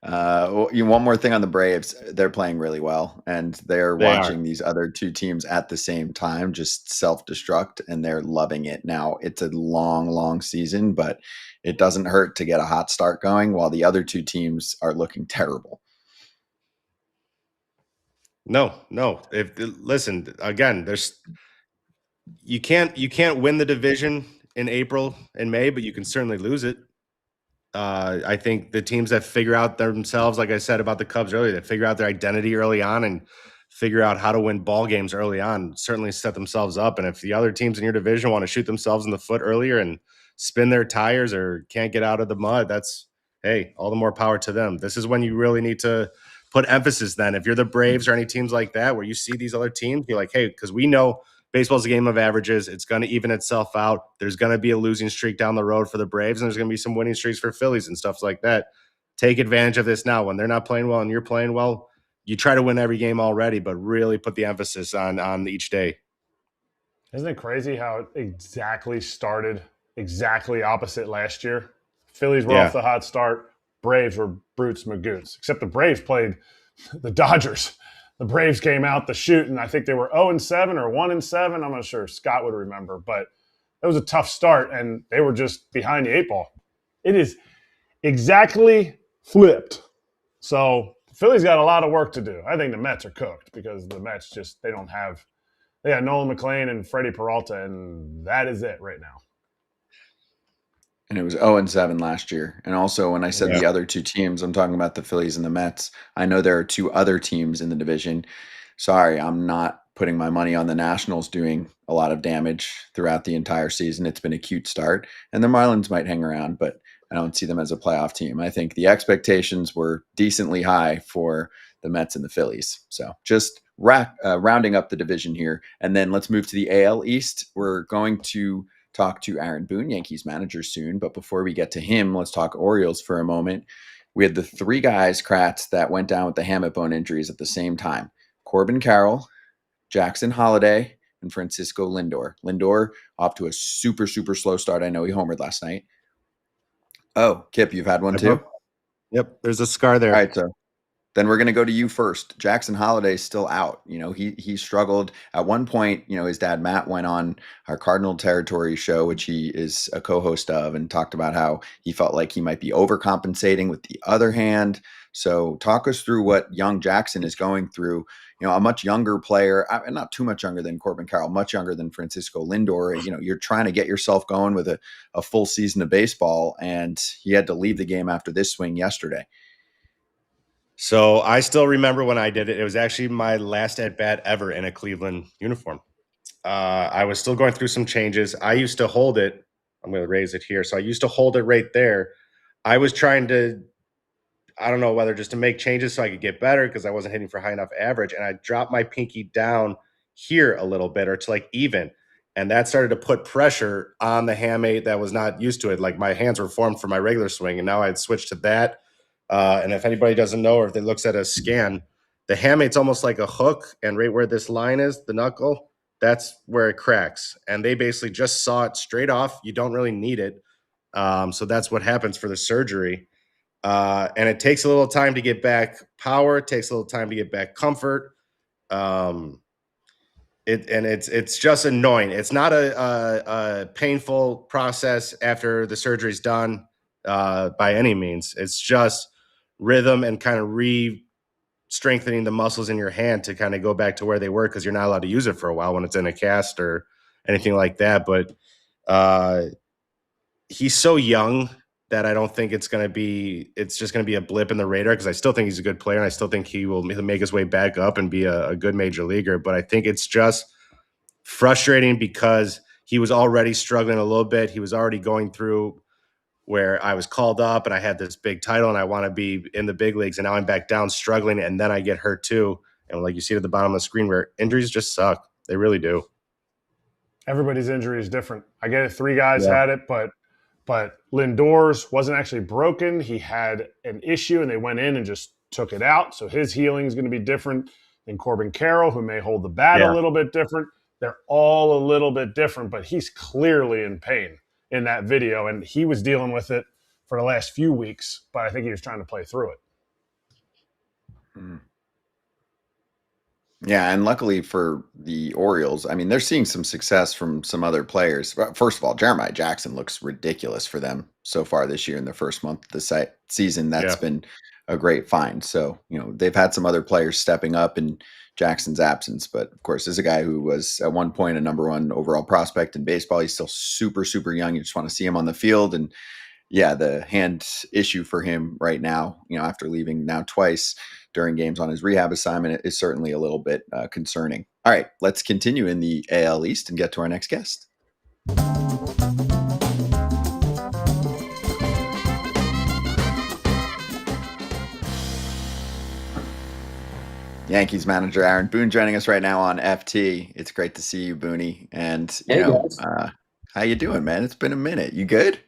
One more thing on the Braves. They're playing really well, and they're watching these other 2 teams at the same time just self-destruct, and they're loving it. Now, it's a long, long season, but it doesn't hurt to get a hot start going while the other 2 teams are looking terrible. No. Listen, again, you can't win the division in April and May, but you can certainly lose it. I think the teams that figure out themselves, like I said about the Cubs earlier, that figure out their identity early on and figure out how to win ball games early on, certainly set themselves up. And if the other teams in your division want to shoot themselves in the foot earlier and spin their tires or can't get out of the mud, hey, all the more power to them. This is when you really need to put emphasis then. If you're the Braves or any teams like that, where you see these other teams, you're like, hey, because we know baseball's a game of averages. It's going to even itself out. There's going to be a losing streak down the road for the Braves, and there's going to be some winning streaks for Phillies and stuff like that. Take advantage of this now. When they're not playing well and you're playing well, you try to win every game already, but really put the emphasis on each day. Isn't it crazy how it exactly started exactly opposite last year. Phillies were Yeah. off the hot start. Braves were Brutes Magoots, except the Braves played the Dodgers. The Braves came out the chute, and I think they were 0-7 or 1-7. I'm not sure. Scott would remember, but it was a tough start, and they were just behind the 8 ball. It is exactly flipped. So Philly's got a lot of work to do. I think the Mets are cooked because the Mets they got Nolan McClain and Freddie Peralta, and that is it right now. And it was 0-7 last year. And also, when I said the other two teams, I'm talking about the Phillies and the Mets. I know there are two other teams in the division. Sorry, I'm not putting my money on the Nationals doing a lot of damage throughout the entire season. It's been a cute start. And the Marlins might hang around, but I don't see them as a playoff team. I think the expectations were decently high for the Mets and the Phillies. So just rounding up the division here. And then let's move to the AL East. We're going to talk to Aaron Boone, Yankees manager, soon. But before we get to him, let's talk Orioles for a moment. We had the three guys, Kratz, that went down with the hamate bone injuries at the same time. Corbin Carroll, Jackson Holliday, and Francisco Lindor. Lindor off to a super, super slow start. I know he homered last night. Oh, Kip, you've had one too? Yep, there's a scar there. All right, so then we're going to go to you first. Jackson Holliday's still out. You know, he struggled at one point. You know, his dad Matt went on our Cardinal Territory show, which he is a co-host of, and talked about how he felt like he might be overcompensating with the other hand. So talk us through what young Jackson is going through. You know, a much younger player, not too much younger than Corbin Carroll, much younger than Francisco Lindor. You know, you're trying to get yourself going with a full season of baseball, and he had to leave the game after this swing yesterday. So I still remember when I did it. It was actually my last at bat ever in a Cleveland uniform. I was still going through some changes. I used to hold it. I'm going to raise it here. So I used to hold it right there. I was trying to, I don't know whether just to make changes so I could get better because I wasn't hitting for high enough average. And I dropped my pinky down here a little bit or to like even. And that started to put pressure on the hamate that was not used to it. Like my hands were formed for my regular swing. And now I had switched to that. And if anybody doesn't know, or if they looks at a scan, the hamate's almost like a hook, and right where this line is, the knuckle, that's where it cracks. And they basically just saw it straight off. You don't really need it. So that's what happens for the surgery. And it takes a little time to get back power. It takes a little time to get back comfort. It's just annoying. It's not a painful process after the surgery's done by any means. It's just rhythm and kind of strengthening the muscles in your hand to kind of go back to where they were because you're not allowed to use it for a while when it's in a cast or anything like that. But he's so young that I don't think it's just going to be a blip in the radar because I still think he's a good player and I still think he'll make his way back up and be a good major leaguer. But I think it's just frustrating because he was already struggling a little bit. He was already going through where I was called up and I had this big title and I want to be in the big leagues. And now I'm back down struggling and then I get hurt too. And like you see at the bottom of the screen where injuries just suck. They really do. Everybody's injury is different. I get it. 3 guys had it, but Lindor's wasn't actually broken. He had an issue and they went in and just took it out. So his healing is going to be different than Corbin Carroll, who may hold the bat a little bit different. They're all a little bit different, but he's clearly in pain in that video, and he was dealing with it for the last few weeks, but I think he was trying to play through it. Yeah, and luckily for the Orioles, I mean, they're seeing some success from some other players. First of all, Jeremiah Jackson looks ridiculous for them so far this year in the first month of the season. That's been a great find. So, you know, they've had some other players stepping up in Jackson's absence. But, of course, this is a guy who was at one point a number 1 overall prospect in baseball. He's still super, super young. You just want to see him on the field. And, yeah, the hand issue for him right now, you know, after leaving now twice during games on his rehab assignment is certainly a little bit concerning. All right, let's continue in the AL East and get to our next guest. Yankees manager Aaron Boone joining us right now on FT. It's great to see you, Booney. And you know, how you doing, man? It's been a minute. You good?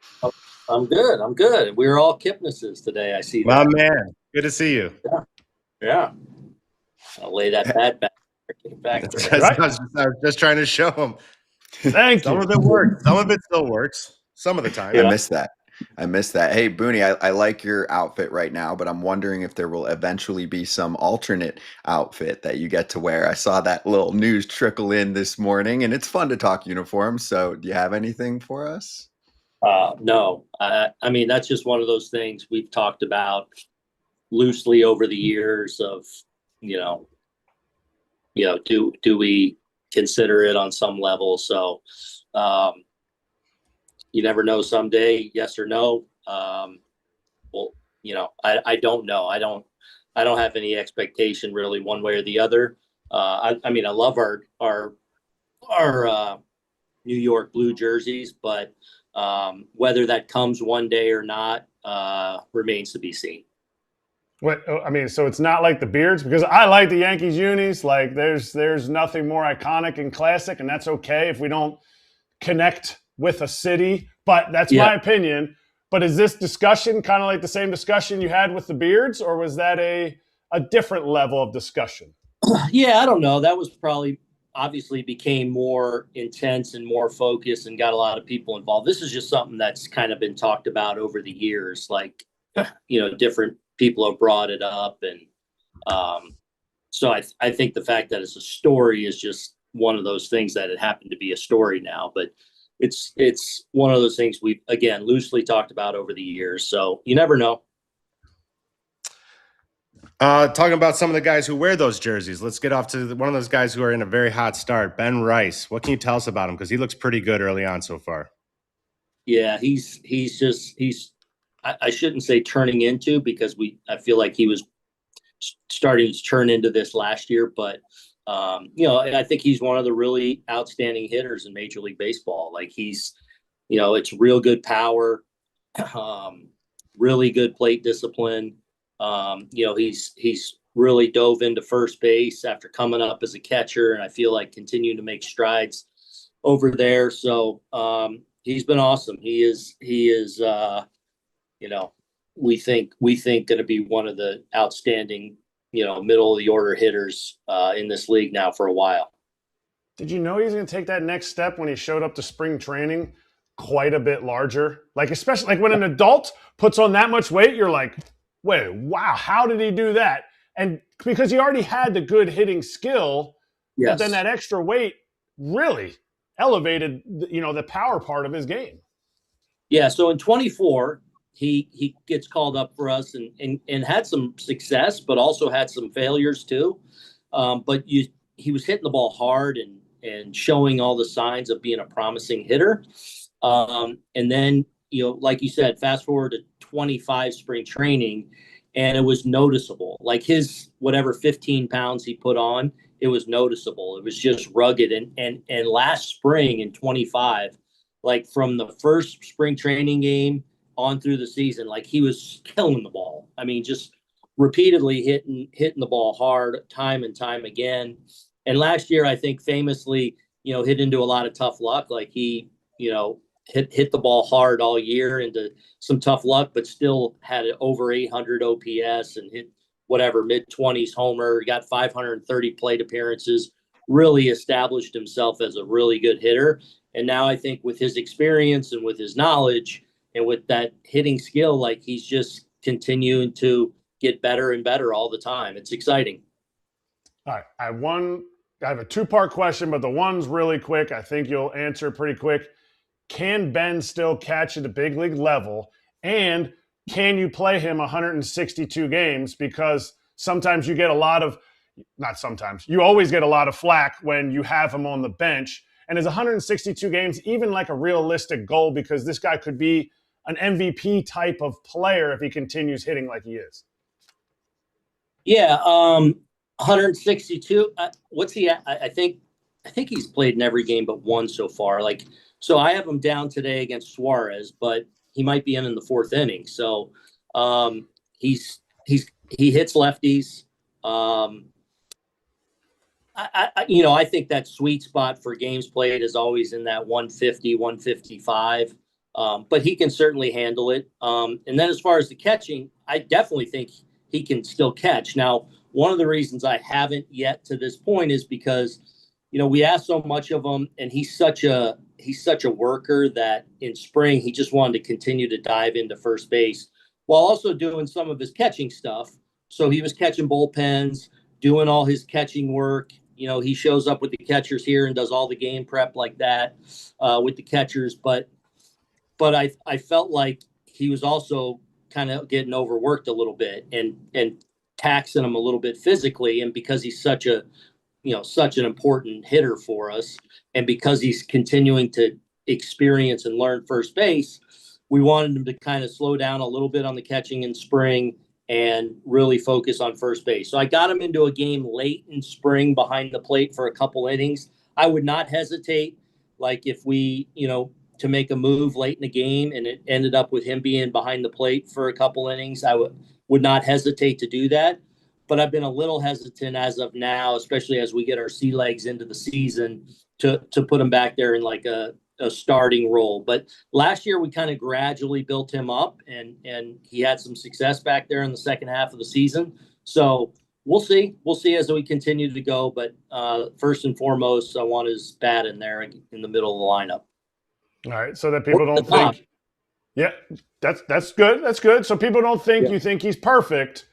I'm good. We're all Kipnises today. I see that. Well, man, good to see you. Yeah. I'll lay that bat back. Back I was just trying to show him. Thank Some you. of it works. Some of it still works. some of the time. I missed that. Hey, Booney, I like your outfit right now, but I'm wondering if there will eventually be some alternate outfit that you get to wear. I saw that little news trickle in this morning, and it's fun to talk uniforms. So do you have anything for us? No, I mean, that's just one of those things we've talked about loosely over the years of, do we consider it on some level? So, you never know someday, yes or no. Well, I don't know. I don't have any expectation really one way or the other. I mean, I love our New York blue jerseys, but whether that comes one day or not remains to be seen. I mean, so it's not like the beards, because I like the Yankees unis. Like there's nothing more iconic and classic, and that's okay if we don't connect with a city, but that's my opinion. But is this discussion kind of like the same discussion you had with the beards, or was that a different level of discussion? Yeah, I don't know. That was probably obviously became more intense and more focused and got a lot of people involved. This is just something that's kind of been talked about over the years. Like, different people have brought it up. And so I think the fact that it's a story is just one of those things that it happened to be a story now. But it's one of those things we've, again, loosely talked about over the years. So you never know. Talking about some of the guys who wear those jerseys, let's get off to one of those guys who are in a very hot start, Ben Rice. What can you tell us about him? Because he looks pretty good early on so far. Yeah, he's I shouldn't say turning into, because I feel like he was starting to turn into this last year, but I think he's one of the really outstanding hitters in Major League Baseball. Like he's, it's real good power, really good plate discipline. He's really dove into first base after coming up as a catcher, and I feel like continuing to make strides over there. So he's been awesome. He is we think going to be one of the outstanding, middle of the order hitters in this league now for a while. Did you know he's going to take that next step when he showed up to spring training quite a bit larger? Like, especially like when an adult puts on that much weight, you're like, wait, wow, how did he do that? And because he already had the good hitting skill, but then that extra weight really elevated, the power part of his game. Yeah. So in 24, he gets called up for us and had some success, but also had some failures too. But he was hitting the ball hard and showing all the signs of being a promising hitter. And then, like you said, fast forward to 25 spring training, and it was noticeable. Like his whatever 15 pounds he put on, it was noticeable. It was just rugged. And last spring in 25, like from the first spring training game on through the season, like he was killing the ball. I mean, just repeatedly hitting the ball hard time and time again. And last year, I think famously, hit into a lot of tough luck. Like he, hit the ball hard all year into some tough luck, but still had an over 800 OPS and hit whatever mid-20s homer, got 530 plate appearances, really established himself as a really good hitter. And now I think with his experience and with his knowledge and with that hitting skill, like he's just continuing to get better and better all the time. It's exciting. All right. I have a two-part question, but the one's really quick. I think you'll answer pretty quick. Can Ben still catch at the big league level? And can you play him 162 games? Because sometimes you get you always get a lot of flack when you have him on the bench. And is 162 games even like a realistic goal? Because this guy could be an MVP type of player if he continues hitting like he is. Yeah, 162. What's he at? I think he's played in every game but one so far. So I have him down today against Suarez, but he might be in the fourth inning. So he hits lefties. I think that sweet spot for games played is always in that 150, 155. But he can certainly handle it. And then as far as the catching, I definitely think he can still catch. Now, one of the reasons I haven't yet to this point is because, we ask so much of him, and he's such a he's such a worker that in spring he just wanted to continue to dive into first base while also doing some of his catching stuff. So he was catching bullpens, doing all his catching work. He shows up with the catchers here and does all the game prep like that with the catchers. But I felt like he was also kind of getting overworked a little bit and taxing him a little bit physically. And because he's such an important hitter for us, and because he's continuing to experience and learn first base, we wanted him to kind of slow down a little bit on the catching in spring and really focus on first base. So I got him into a game late in spring behind the plate for a couple innings. I would not hesitate, like if we, to make a move late in the game and it ended up with him being behind the plate for a couple innings, I would not hesitate to do that. But I've been a little hesitant as of now, especially as we get our sea legs into the season, to put him back there in like a starting role. But last year we kind of gradually built him up, and he had some success back there in the second half of the season. So we'll see as we continue to go. But first and foremost, I want his bat in there in the middle of the lineup. All right, so that people don't think. Yeah, that's good. That's good. So people don't think you think he's perfect.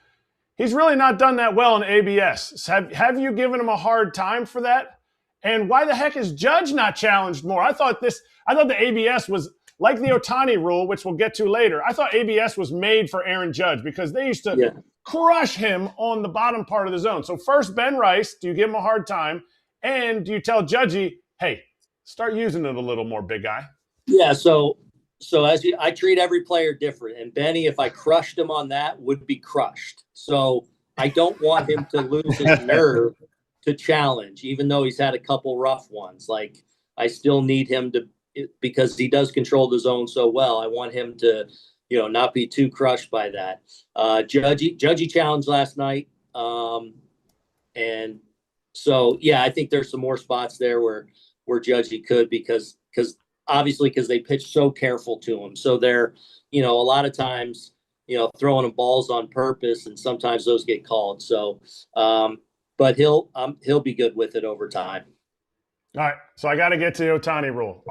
He's really not done that well in ABS. Have you given him a hard time for that? And why the heck is Judge not challenged more? I thought the ABS was like the Ohtani rule, which we'll get to later. I thought ABS was made for Aaron Judge because they used to crush him on the bottom part of the zone. So first, Ben Rice, do you give him a hard time? And do you tell Judgy, hey, start using it a little more, big guy? Yeah, so I treat every player different. And Benny, if I crushed him on that, would be crushed. So I don't want him to lose his nerve to challenge, even though he's had a couple rough ones. Like, I still need him to, because he does control the zone so well. I want him to, not be too crushed by that. Judgy challenged last night. And so, I think there's some more spots there where Judgy could, because obviously they pitch so careful to him. So they're, a lot of times, throwing him balls on purpose, and sometimes those get called. So, but he'll be good with it over time. All right. So I got to get to the Ohtani rule.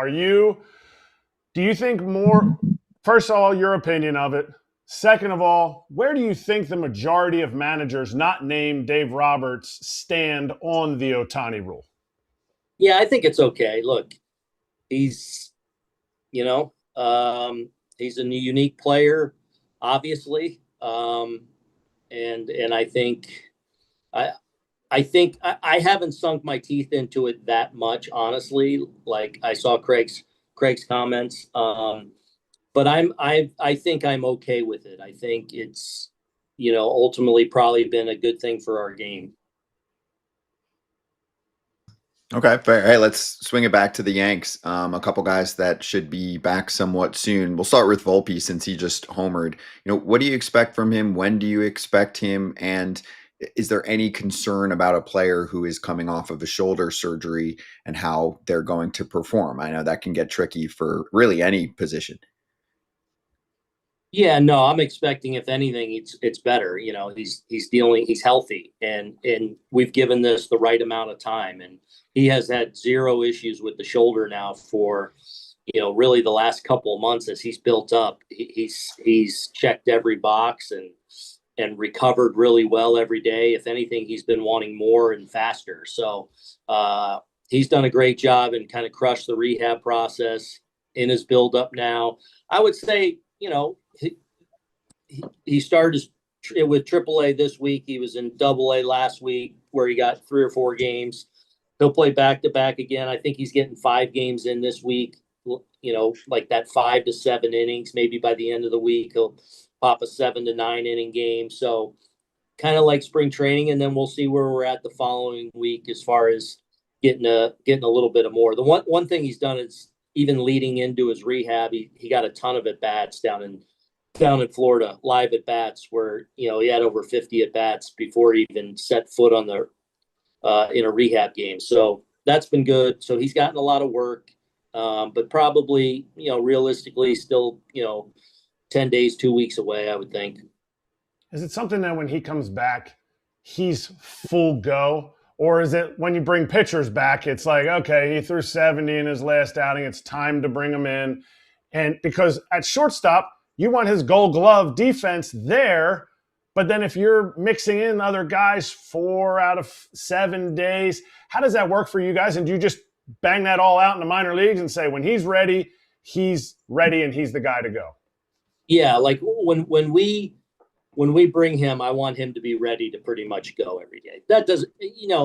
Do you think more, first of all, your opinion of it? Second of all, where do you think the majority of managers not named Dave Roberts stand on the Ohtani rule? Yeah, I think it's okay. Look, he's a unique player, obviously. And I think I haven't sunk my teeth into it that much, honestly. Like, I saw Craig's comments. But I think I'm okay with it. I think it's, ultimately probably been a good thing for our game. Okay, fair. Hey, let's swing it back to the Yanks. A couple guys that should be back somewhat soon. We'll start with Volpe since he just homered. What do you expect from him? When do you expect him? And is there any concern about a player who is coming off of a shoulder surgery and how they're going to perform? I know that can get tricky for really any position. Yeah, no, I'm expecting, if anything, it's better. He's healthy, and we've given this the right amount of time, and he has had zero issues with the shoulder now for, really the last couple of months as he's built up. He's checked every box and recovered really well every day. If anything, he's been wanting more and faster. So he's done a great job and kind of crushed the rehab process in his build up now. I would say, he started with AAA this week. He was in AA last week, where he got 3 or 4 games. He'll play back-to-back again. I think he's getting 5 games in this week, like that 5 to 7 innings. Maybe by the end of the week, he'll pop a 7 to 9 inning game. So kind of like spring training, and then we'll see where we're at the following week as far as getting a little bit of more. The one thing he's done is, even leading into his rehab, he got a ton of at-bats down in Florida, live at-bats, where, he had over 50 at-bats before he even set foot on the in a rehab game. So that's been good. So he's gotten a lot of work, but probably, realistically still, 10 days, 2 weeks away, I would think. Is it something that when he comes back, he's full go? Or is it when you bring pitchers back, it's like, okay, he threw 70 in his last outing. It's time to bring him in. And because at shortstop, you want his Gold Glove defense there. But then if you're mixing in other guys 4 out of 7 days, how does that work for you guys? And do you just bang that all out in the minor leagues and say when he's ready and he's the guy to go? Yeah, like when we bring him, I want him to be ready to pretty much go every day. That doesn't,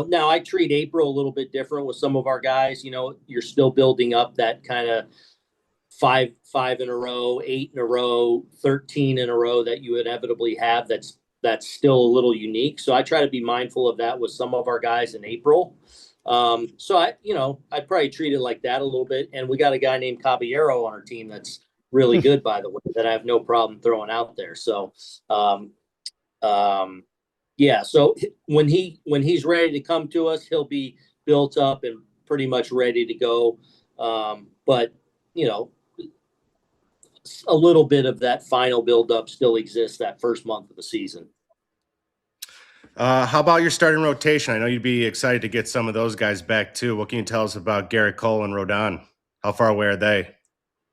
now I treat April a little bit different with some of our guys. You're still building up that kind of five in a row, 8 in a row, 13 in a row that you inevitably have. That's still a little unique. So I try to be mindful of that with some of our guys in April. So I'd probably treat it like that a little bit. And we got a guy named Caballero on our team that's really good, by the way, that I have no problem throwing out there. So, yeah. So when he's ready to come to us, he'll be built up and pretty much ready to go. But a little bit of that final buildup still exists that first month of the season. How about your starting rotation? I know you'd be excited to get some of those guys back too. What can you tell us about Gerrit Cole and Rodon? How far away are they?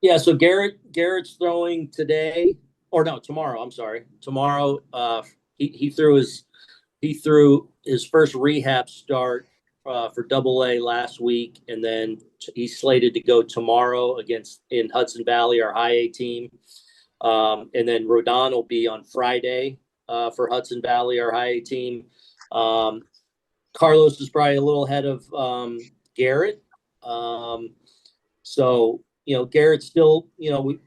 Yeah, so Garrett's throwing tomorrow. I'm sorry. Tomorrow, he threw his first rehab start for AA last week, and then he's slated to go tomorrow in Hudson Valley, our high A team. And then Rodon will be on Friday for Hudson Valley, our high A team. Carlos is probably a little ahead of Gerrit. So, Garrett's still, a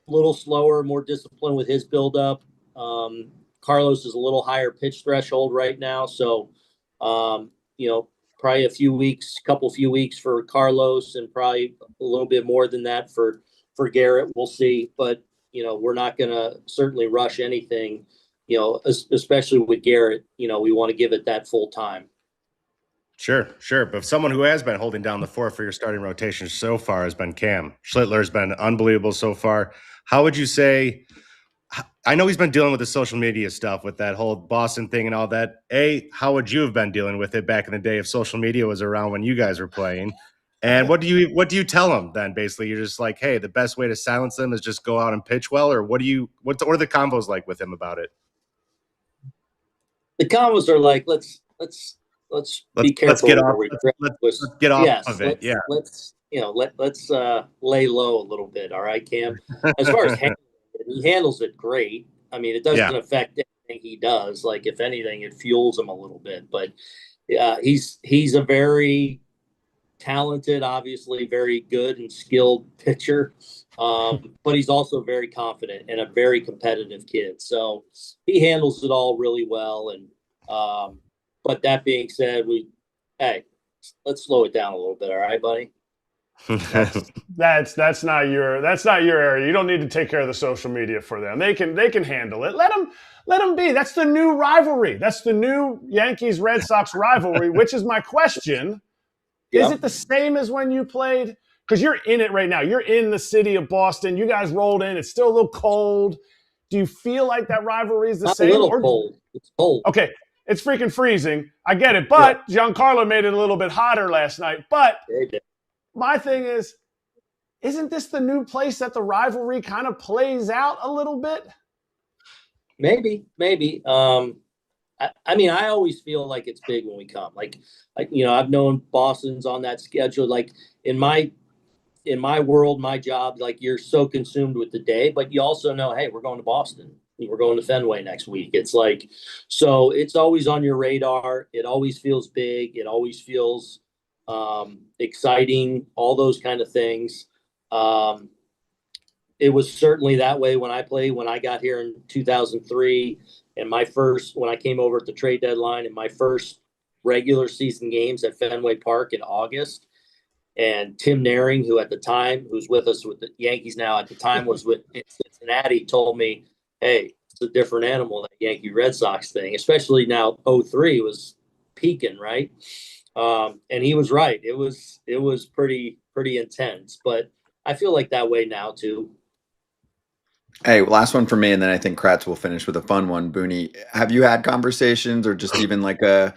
little slower, more disciplined with his buildup. Carlos is a little higher pitch threshold right now. So, probably a few weeks for Carlos and probably a little bit more than that for Gerrit. We'll see. But, we're not going to certainly rush anything, especially with Gerrit. We want to give it that full time. Sure. But someone who has been holding down the fort for your starting rotation so far has been Cam. Schlittler's been unbelievable so far. How would you say, I know he's been dealing with the social media stuff with that whole Boston thing and all that. How would you have been dealing with it back in the day if social media was around when you guys were playing? And what do you tell him then? Basically, you're just like, hey, the best way to silence them is just go out and pitch well, or what are the combos like with him about it? The combos are like, let's be careful. Let's get off of it. Let's lay low a little bit. All right, Cam. As far as he handles it great. I mean, it doesn't affect anything he does. Like, if anything, it fuels him a little bit. But he's a very talented, obviously very good and skilled pitcher. But he's also very confident and a very competitive kid. So he handles it all really well. And but that being said, let's slow it down a little bit. All right, buddy. That's not your area. You don't need to take care of the social media for them. They can handle it. Let them be. That's the new rivalry. That's the new Yankees Red Sox rivalry. Which is my question. Is it the same as when you played? Because you're in it right now. You're in the city of Boston. You guys rolled in. It's still a little cold. Do you feel like that rivalry is the same? A little cold. It's cold. Okay. It's freaking freezing. I get it. But Giancarlo made it a little bit hotter last night. But my thing is, isn't this the new place that the rivalry kind of plays out a little bit? Maybe. I mean, I always feel like it's big when we come. Like I've known Boston's on that schedule. Like in my world, my job, like you're so consumed with the day, but you also know, hey, we're going to Boston. We're going to Fenway next week. It's like, so it's always on your radar. It always feels big. It always feels exciting, all those kind of things. It was certainly that way when I got here in 2003 and when I came over at the trade deadline and my first regular season games at Fenway Park in August. And Tim Naring, who's with us with the Yankees now, at the time was with Cincinnati, told me, hey, it's a different animal, that Yankee Red Sox thing, especially now 2003 was peaking, right? And he was right. It was pretty intense, but I feel like that way now too. Hey, last one for me, and then I think Kratz will finish with a fun one. Booney, have you had conversations or just even like a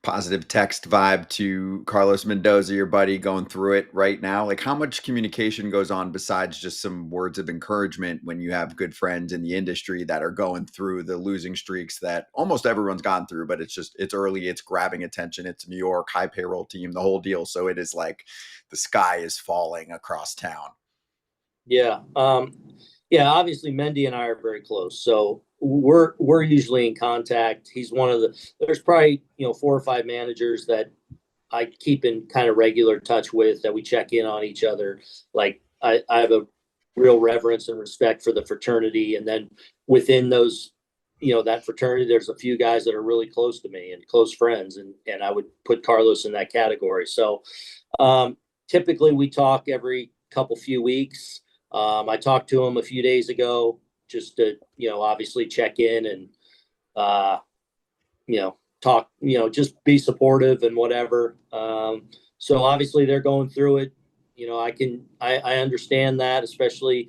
positive text vibe to Carlos Mendoza, your buddy, going through it right now? Like, how much communication goes on besides just some words of encouragement when you have good friends in the industry that are going through the losing streaks that almost everyone's gone through, but it's early, it's grabbing attention, it's New York, high payroll team, the whole deal. So it is like the sky is falling across town. Yeah. Yeah, obviously Mendy and I are very close. So we're usually in contact. He's one of there's probably, 4 or 5 managers that I keep in kind of regular touch with, that we check in on each other. Like I have a real reverence and respect for the fraternity. And then within those, that fraternity, there's a few guys that are really close to me and close friends. And I would put Carlos in that category. So typically we talk every few weeks. I talked to him a few days ago just to, obviously check in and, talk, just be supportive and whatever. So obviously they're going through it. I understand that, especially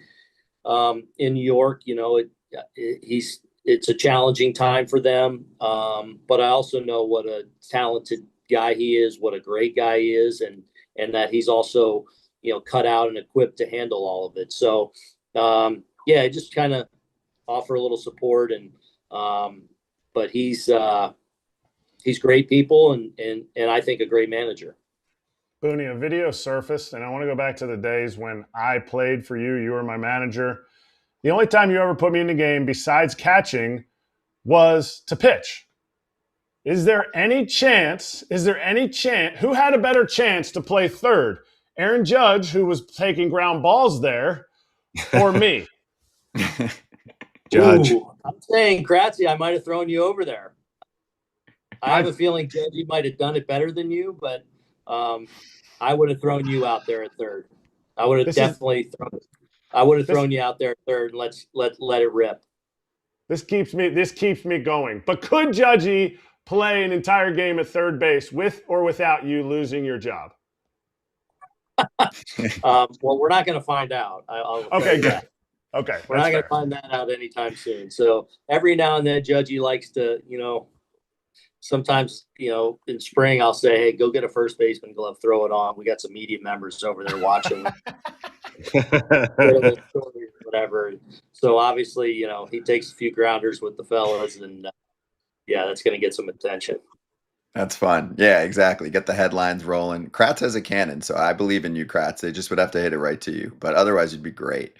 in New York, it's a challenging time for them. But I also know what a talented guy he is, what a great guy he is, and that he's also, cut out and equipped to handle all of it. So, just kind of offer a little support but he's great people and I think a great manager. Booney, a video surfaced, and I want to go back to the days when I played for you. You were my manager. The only time you ever put me in the game besides catching was to pitch. Is there any chance, who had a better chance to play third? Aaron Judge, who was taking ground balls there, or me? Judge. Ooh, I'm saying, Kratzy, I might have thrown you over there. I have a feeling Judge might have done it better than you, but I would have thrown you out there at third. I would have thrown you out there at third and let it rip. This keeps me going. But could Judgy play an entire game at third base with or without you losing your job? Well, we're not going to find out. Okay, good. Okay, we're not going to find that out anytime soon. So every now and then, Judgy likes to, sometimes, in spring, I'll say, hey, go get a first baseman glove, throw it on. We got some media members over there watching. Whatever. So obviously, he takes a few grounders with the fellas, and that's going to get some attention. That's fun. Yeah, exactly. Get the headlines rolling. Kratz has a cannon, so I believe in you, Kratz. They just would have to hit it right to you, but otherwise you'd be great.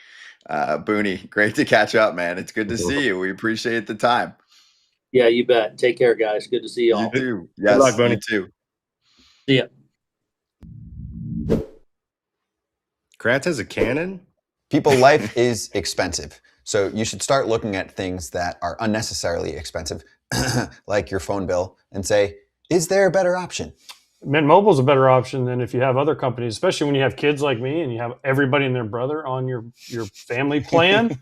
Booney, great to catch up, man. It's good to see you. We appreciate the time. Yeah, you bet. Take care, guys. Good to see you all. You too. Yes, good luck, Booney. You too. See ya. Kratz has a cannon? People, life is expensive. So you should start looking at things that are unnecessarily expensive, like your phone bill, and say, is there a better option? Mint Mobile is a better option than if you have other companies, especially when you have kids like me and you have everybody and their brother on your family plan.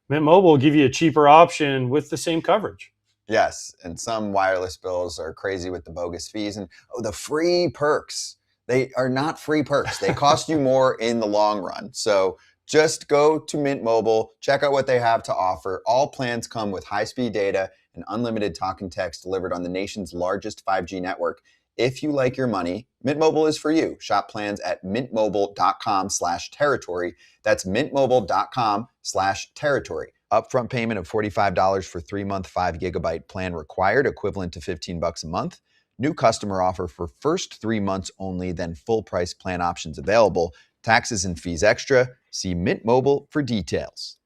Mint Mobile will give you a cheaper option with the same coverage. Yes, and some wireless bills are crazy with the bogus fees and the free perks. They are not free perks. They cost you more in the long run. So just go to Mint Mobile, check out what they have to offer. All plans come with high-speed data and unlimited talk and text delivered on the nation's largest 5G network. If you like your money, Mint Mobile is for you. Shop plans at mintmobile.com/territory. That's mintmobile.com/territory. Upfront payment of $45 for 3-month 5GB plan required, equivalent to $15 a month. New customer offer for first 3 months only, then full price plan options available. Taxes and fees extra. See Mint Mobile for details.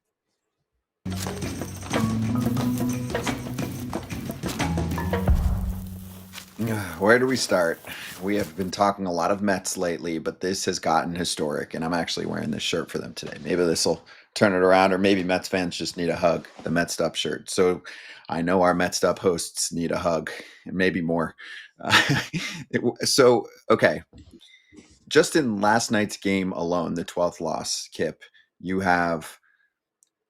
Where do we start? We have been talking a lot of Mets lately, but this has gotten historic, and I'm actually wearing this shirt for them today. Maybe this will turn it around, or maybe Mets fans just need a hug, the Metsed Up shirt. So I know our Metsed Up hosts need a hug, and maybe more. Okay. Just in last night's game alone, the 12th loss, Kip, you have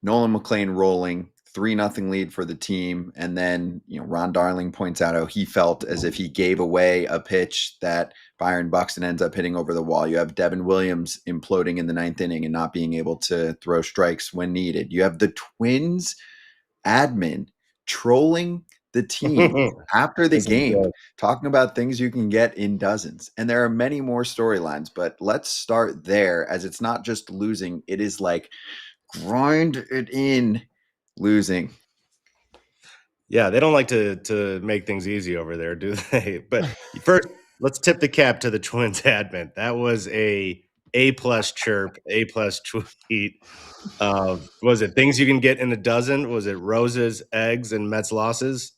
Nolan McLean rolling, 3-0 lead for the team. And then, Ron Darling points out how he felt as if he gave away a pitch that Byron Buxton ends up hitting over the wall. You have Devin Williams imploding in the 9th inning and not being able to throw strikes when needed. You have the Twins admin trolling the team after the This is game, good. talking about things you can get in dozens. And there are many more storylines, but let's start there, as it's not just losing, it is like grind it in losing. Yeah, they don't like to make things easy over there, do they? But first, let's tip the cap to the Twins admin. That was a plus chirp, A plus tweet. Was it things you can get in a dozen? Was it roses, eggs, and Mets losses?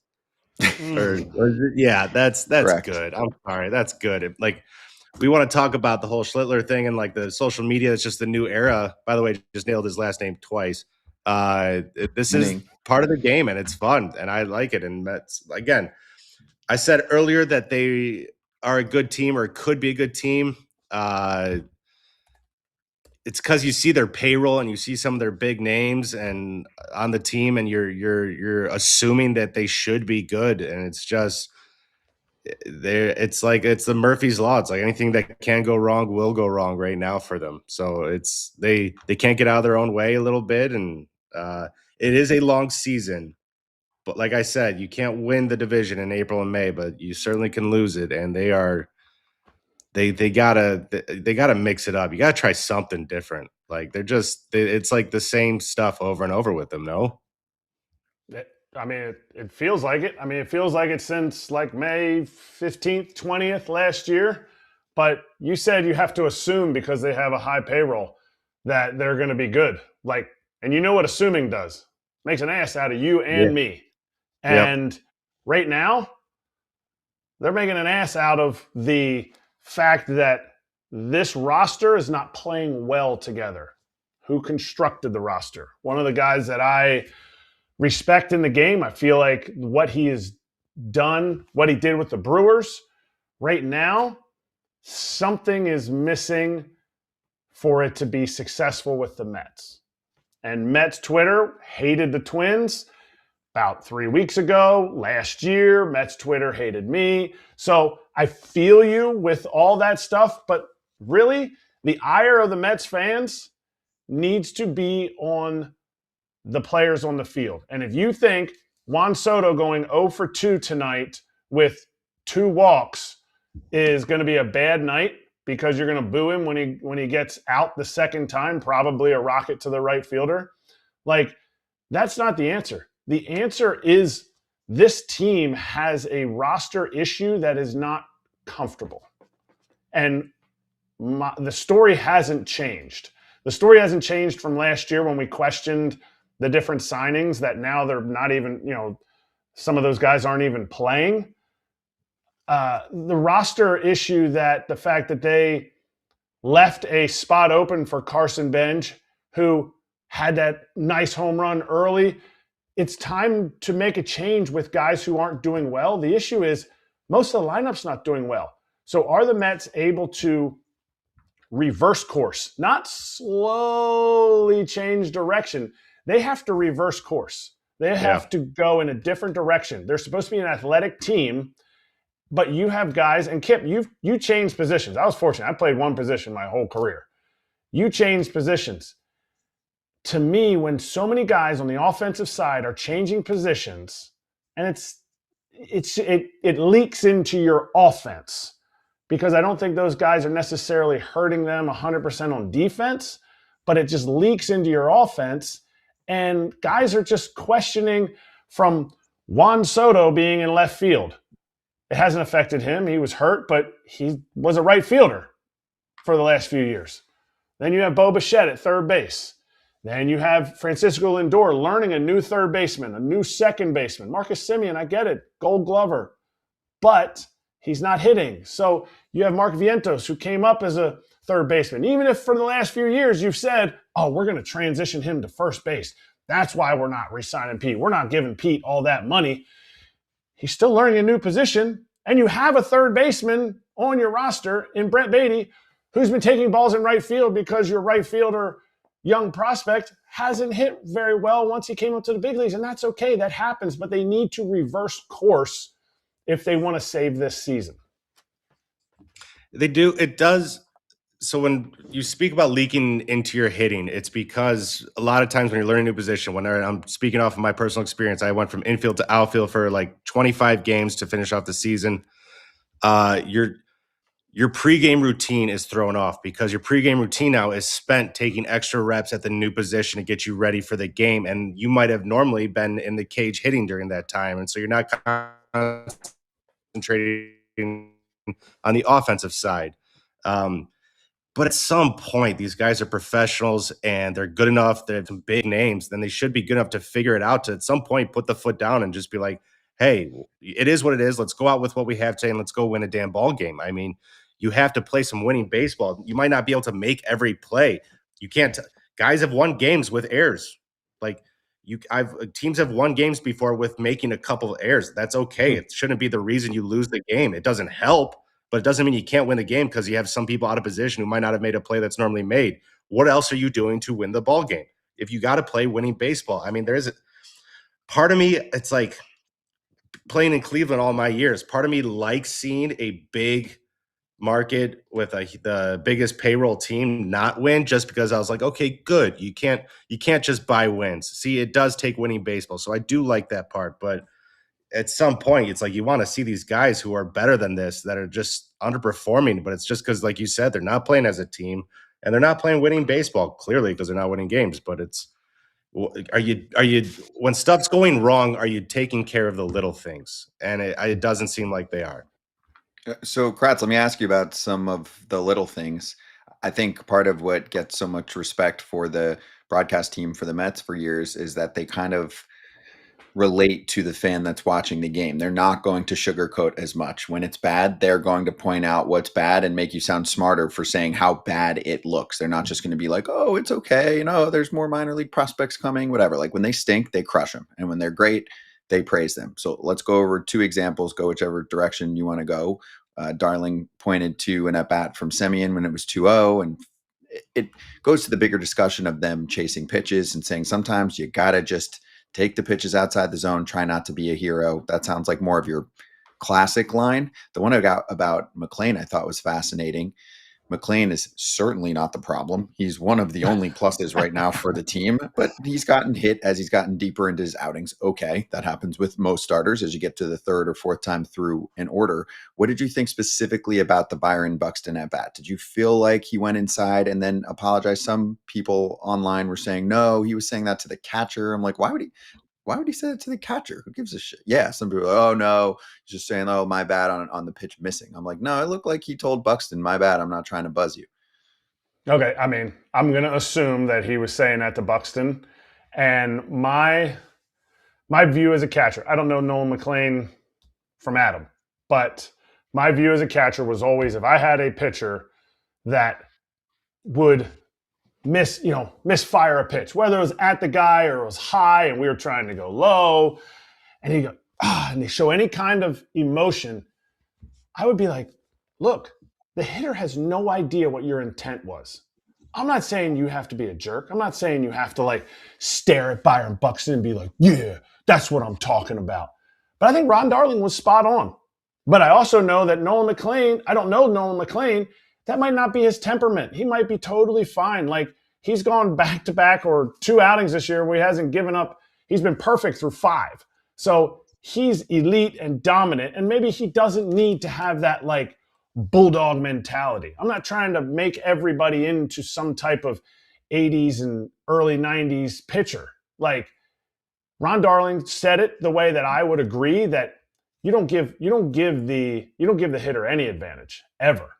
Or was it, yeah, that's Correct. good. I'm sorry, that's good. Like, we want to talk about the whole Schlittler thing and like the social media. It's just the new era. By the way, just nailed his last name twice. This is Winning. part of the game, and it's fun, and I like it. And Mets, again, I said earlier that they are a good team or could be a good team. It's because you see their payroll and you see some of their big names and on the team, and you're assuming that they should be good, and it's just it's like it's the Murphy's Law. It's like anything that can go wrong will go wrong right now for them. So it's they can't get out of their own way a little bit, and it is a long season. But like I said, you can't win the division in April and May, but you certainly can lose it, and they gotta mix it up. You gotta try something different. Like it's like the same stuff over and over with them. No, I mean, it feels like it. I mean, it feels like it since like May 15th, 20th last year. But you said you have to assume because they have a high payroll that they're going to be good. Like, and you know what assuming does? Makes an ass out of you and me. And right now, they're making an ass out of the fact that this roster is not playing well together. Who constructed the roster? One of the guys that I respect in the game. I feel like what he has done, what he did with the Brewers, right now, something is missing for it to be successful with the Mets. And Mets Twitter hated the Twins about 3 weeks ago. Last year, Mets Twitter hated me. So I feel you with all that stuff, but really, the ire of the Mets fans needs to be on the players on the field. And if you think Juan Soto going 0 for 2 tonight with 2 walks is going to be a bad night because you're going to boo him when he gets out the second time, probably a rocket to the right fielder, like, that's not the answer. The answer is this team has a roster issue that is not comfortable. And the story hasn't changed. The story hasn't changed from last year when we questioned the different signings that now they're not even, some of those guys aren't even playing. The roster issue, that the fact that they left a spot open for Carson Bench, who had that nice home run early. It's time to make a change with guys who aren't doing well. The issue is most of the lineup's not doing well. So are the Mets able to reverse course, not slowly change direction? They have to reverse course. They have to go in a different direction. They're supposed to be an athletic team, but you have guys, and Kip, you changed positions. I was fortunate. I played one position my whole career. You changed positions. To me, when so many guys on the offensive side are changing positions, and it leaks into your offense, because I don't think those guys are necessarily hurting them 100% on defense, but it just leaks into your offense. And guys are just questioning, from Juan Soto being in left field. It hasn't affected him. He was hurt, but he was a right fielder for the last few years. Then you have Bo Bichette at third base. Then you have Francisco Lindor learning a new third baseman, a new second baseman. Marcus Semien, I get it, Gold Glover. But he's not hitting. So you have Mark Vientos, who came up as a third baseman. Even if for the last few years you've said, oh, we're going to transition him to first base. That's why we're not re-signing Pete. We're not giving Pete all that money. He's still learning a new position. And you have a third baseman on your roster in Brett Beatty, who's been taking balls in right field because your right fielder, young prospect, hasn't hit very well once he came up to the big leagues. And that's okay. That happens. But they need to reverse course if they want to save this season. They do. It does So when you speak about leaking into your hitting, it's because a lot of times when you're learning a new position, when I'm speaking off of my personal experience, I went from infield to outfield for like 25 games to finish off the season. Your pregame routine is thrown off because your pregame routine now is spent taking extra reps at the new position to get you ready for the game. And you might have normally been in the cage hitting during that time. And so you're not concentrating on the offensive side. But at some point, these guys are professionals and they're good enough. They have some big names. Then they should be good enough to figure it out to at some point put the foot down and just be like, hey, it is what it is. Let's go out with what we have today and let's go win a damn ball game. I mean, you have to play some winning baseball. You might not be able to make every play. You can't. Guys have won games with errors. Like teams have won games before with making a couple of errors. That's okay. It shouldn't be the reason you lose the game. It doesn't help. But it doesn't mean you can't win the game because you have some people out of position who might not have made a play that's normally made. What else are you doing to win the ball game? If you got to play winning baseball, I mean, there's a part of me, it's like playing in Cleveland all my years. Part of me likes seeing a big market with the biggest payroll team not win just because I was like, okay, good. You can't just buy wins. See, it does take winning baseball. So I do like that part, but at some point, it's like you want to see these guys who are better than this that are just underperforming, but it's just because, like you said, they're not playing as a team and they're not playing winning baseball, clearly, because they're not winning games. But are you when stuff's going wrong, are you taking care of the little things? And it doesn't seem like they are. So, Kratz, let me ask you about some of the little things. I think part of what gets so much respect for the broadcast team for the Mets for years is that they kind of relate to the fan that's watching the game. They're not going to sugarcoat as much. When it's bad, they're going to point out what's bad and make you sound smarter for saying how bad it looks. They're not just going to be like, oh, it's okay. You know, there's more minor league prospects coming, whatever. Like when they stink, they crush them. And when they're great, they praise them. So let's go over two examples, go whichever direction you want to go. Darling pointed to an at-bat from Semien when it was 2-0, and it goes to the bigger discussion of them chasing pitches and saying sometimes you got to just take the pitches outside the zone, try not to be a hero. That sounds like more of your classic line. The one I got about McLean I thought was fascinating. McLean is certainly not the problem. He's one of the only pluses right now for the team, but he's gotten hit as he's gotten deeper into his outings. Okay, that happens with most starters as you get to the third or fourth time through an order. What did you think specifically about the Byron Buxton at bat? Did you feel like he went inside and then apologized? Some people online were saying, no, he was saying that to the catcher. I'm like, why would he say it to the catcher? Who gives a shit? Yeah, some people are like, oh, no, he's just saying, oh, my bad on the pitch missing. I'm like, no, it looked like he told Buxton, my bad, I'm not trying to buzz you. Okay, I mean, I'm going to assume that he was saying that to Buxton. And my view as a catcher, I don't know Nolan McLean from Adam, but my view as a catcher was always if I had a pitcher that would misfire a pitch, whether it was at the guy or it was high and we were trying to go low, and he go, and they show any kind of emotion, I would be like, look, the hitter has no idea what your intent was. I'm not saying you have to be a jerk. I'm not saying you have to like stare at Byron Buxton and be like, yeah, that's what I'm talking about. But I think Ron Darling was spot on. But I also know that Nolan McLean, I don't know Nolan McLean, that might not be his temperament. He might be totally fine. Like he's gone back to back or 2 outings this year where he hasn't given up. He's been perfect through 5. So he's elite and dominant. And maybe he doesn't need to have that like bulldog mentality. I'm not trying to make everybody into some type of 80s and early 90s pitcher. Like Ron Darling said it the way that I would agree that you don't give the hitter any advantage ever.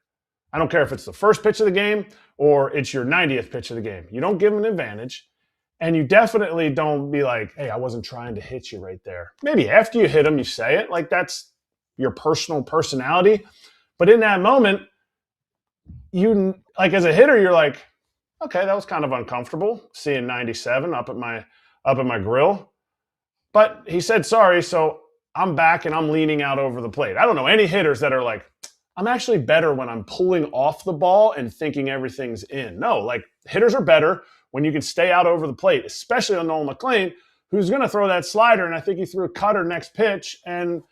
I don't care if it's the first pitch of the game or it's your 90th pitch of the game. You don't give them an advantage, and you definitely don't be like, hey, I wasn't trying to hit you right there. Maybe after you hit them, you say it. Like that's your personal personality. But in that moment, you like as a hitter, you're like, okay, that was kind of uncomfortable seeing 97 up at my grill. But he said sorry, so I'm back and I'm leaning out over the plate. I don't know any hitters that are like, I'm actually better when I'm pulling off the ball and thinking everything's in. No, like hitters are better when you can stay out over the plate, especially on Nolan McLean, who's going to throw that slider. And I think he threw a cutter next pitch. And,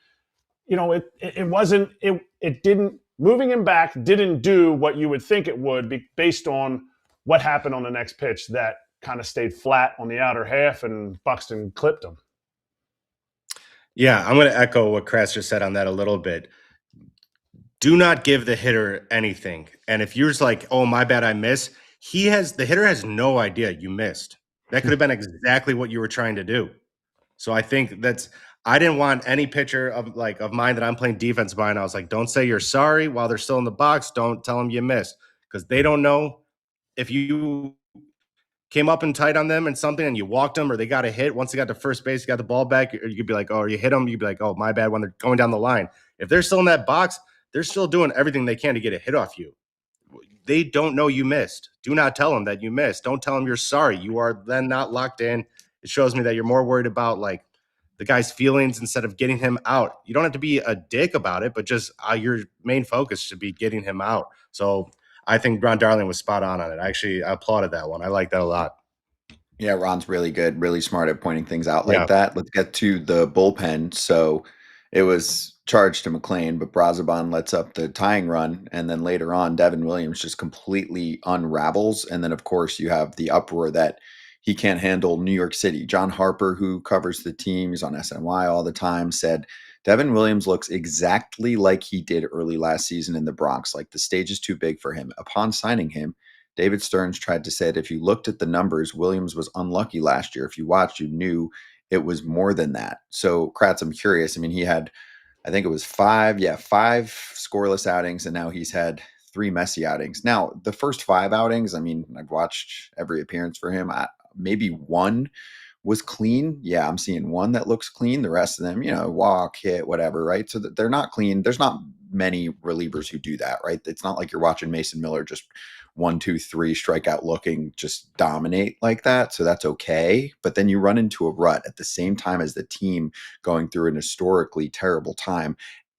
you know, it didn't moving him back didn't do what you would think it would based on what happened on the next pitch that kind of stayed flat on the outer half and Buxton clipped him. Yeah, I'm going to echo what Kratz just said on that a little bit. Do not give the hitter anything. And if you're just like, oh, my bad, I missed, the hitter has no idea you missed. That could have been exactly what you were trying to do. So I think I didn't want any pitcher of mine that I'm playing defense behind. I was like, don't say you're sorry while they're still in the box. Don't tell them you missed, because they don't know if you came up and tight on them and something and you walked them or they got a hit. Once they got to first base, you got the ball back, or you could be like, oh, you hit them. You'd be like, oh, my bad, when they're going down the line. If they're still in that box, they're still doing everything they can to get a hit off you. They don't know you missed. Do not tell them that you missed. Don't tell them you're sorry. You are then not locked in. It shows me that you're more worried about the guy's feelings instead of getting him out. You don't have to be a dick about it, but just your main focus should be getting him out. So I think Ron Darling was spot on it. Actually, I applauded that one. I like that a lot. Yeah, Ron's really good, really smart at pointing things out like that. Let's get to the bullpen. So it was charged to McLean, but Brazoban lets up the tying run. And then later on, Devin Williams just completely unravels. And then, of course, you have the uproar that he can't handle New York City. John Harper, who covers the team, he's on SNY all the time, said Devin Williams looks exactly like he did early last season in the Bronx. Like the stage is too big for him. Upon signing him, David Stearns tried to say that if you looked at the numbers, Williams was unlucky last year. If you watched, you knew it was more than that. So Kratz, I'm curious. I mean, he had, I think it was five scoreless outings, and now he's had 3 messy outings. Now, the first 5 outings, I mean, I've watched every appearance for him. Maybe 1 was clean. Yeah, I'm seeing 1 that looks clean. The rest of them, walk, hit, whatever, right? So that they're not clean. There's not many relievers who do that, right? It's not like you're watching Mason Miller just 1, 2, 3 strikeout looking, just dominate like that. So that's okay. But then you run into a rut at the same time as the team going through an historically terrible time.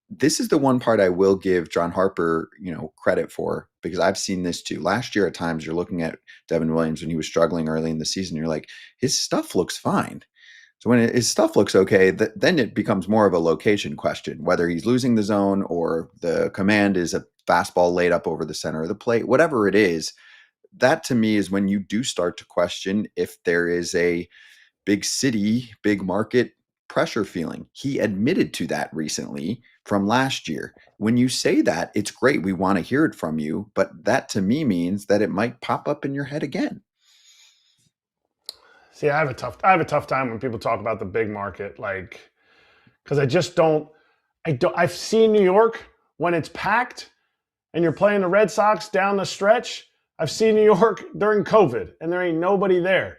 This is the one part I will give John Harper, credit for, because I've seen this too. Last year, at times, you're looking at Devin Williams when he was struggling early in the season. You're like, his stuff looks fine. So when his stuff looks okay, then it becomes more of a location question, whether he's losing the zone or the command is a fastball laid up over the center of the plate, whatever it is. That to me is when you do start to question if there is a big city, big market pressure feeling. He admitted to that recently from last year. When you say that, it's great. We want to hear it from you, but that to me means that it might pop up in your head again. See, I have a tough time when people talk about the big market, because I've seen New York when it's packed and you're playing the Red Sox down the stretch. I've seen New York during COVID and there ain't nobody there.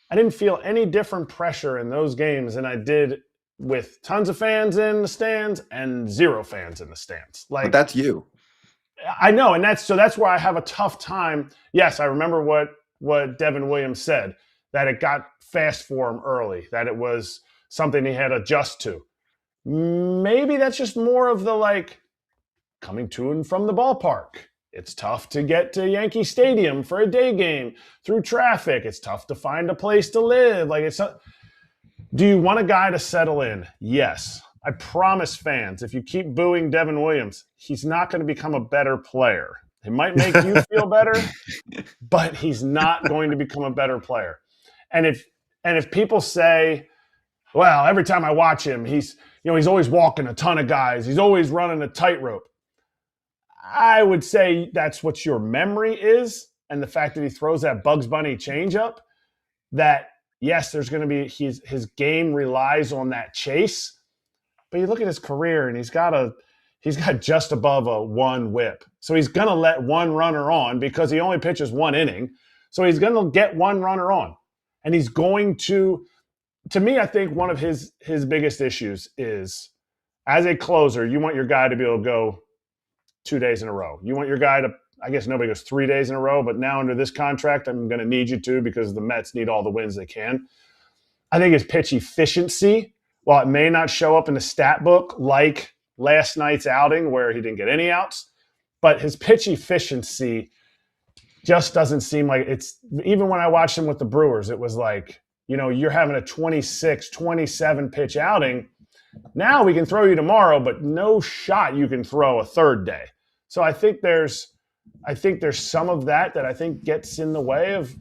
I didn't feel any different pressure in those games than I did with tons of fans in the stands and 0 fans in the stands. But that's you. I know, and that's where I have a tough time. Yes, I remember what Devin Williams said, that it got fast for him early, that it was something he had to adjust to. Maybe that's just more of the coming to and from the ballpark. It's tough to get to Yankee Stadium for a day game through traffic. It's tough to find a place to live. Do you want a guy to settle in? Yes. I promise fans, if you keep booing Devin Williams, he's not going to become a better player. It might make you feel better, but he's not going to become a better player. And if people say, well, every time I watch him, he's always walking a ton of guys. He's always running a tightrope. I would say that's what your memory is. And the fact that he throws that Bugs Bunny changeup, that yes, there's going to be, his game relies on that chase. But you look at his career and he's got just above a 1 whip. So he's going to let 1 runner on because he only pitches 1 inning. So he's going to get 1 runner on. And he's going to me, I think one of his biggest issues is, as a closer, you want your guy to be able to go 2 days in a row. You want your guy to, I guess nobody goes 3 days in a row, but now under this contract, I'm going to need you to, because the Mets need all the wins they can. I think his pitch efficiency, while it may not show up in the stat book like last night's outing where he didn't get any outs, but his pitch efficiency just doesn't seem like it's, even when I watched him with the Brewers, it was like, you're having a 26, 27 pitch outing. Now we can throw you tomorrow, but no shot you can throw a third day. So I think there's some of that I think gets in the way of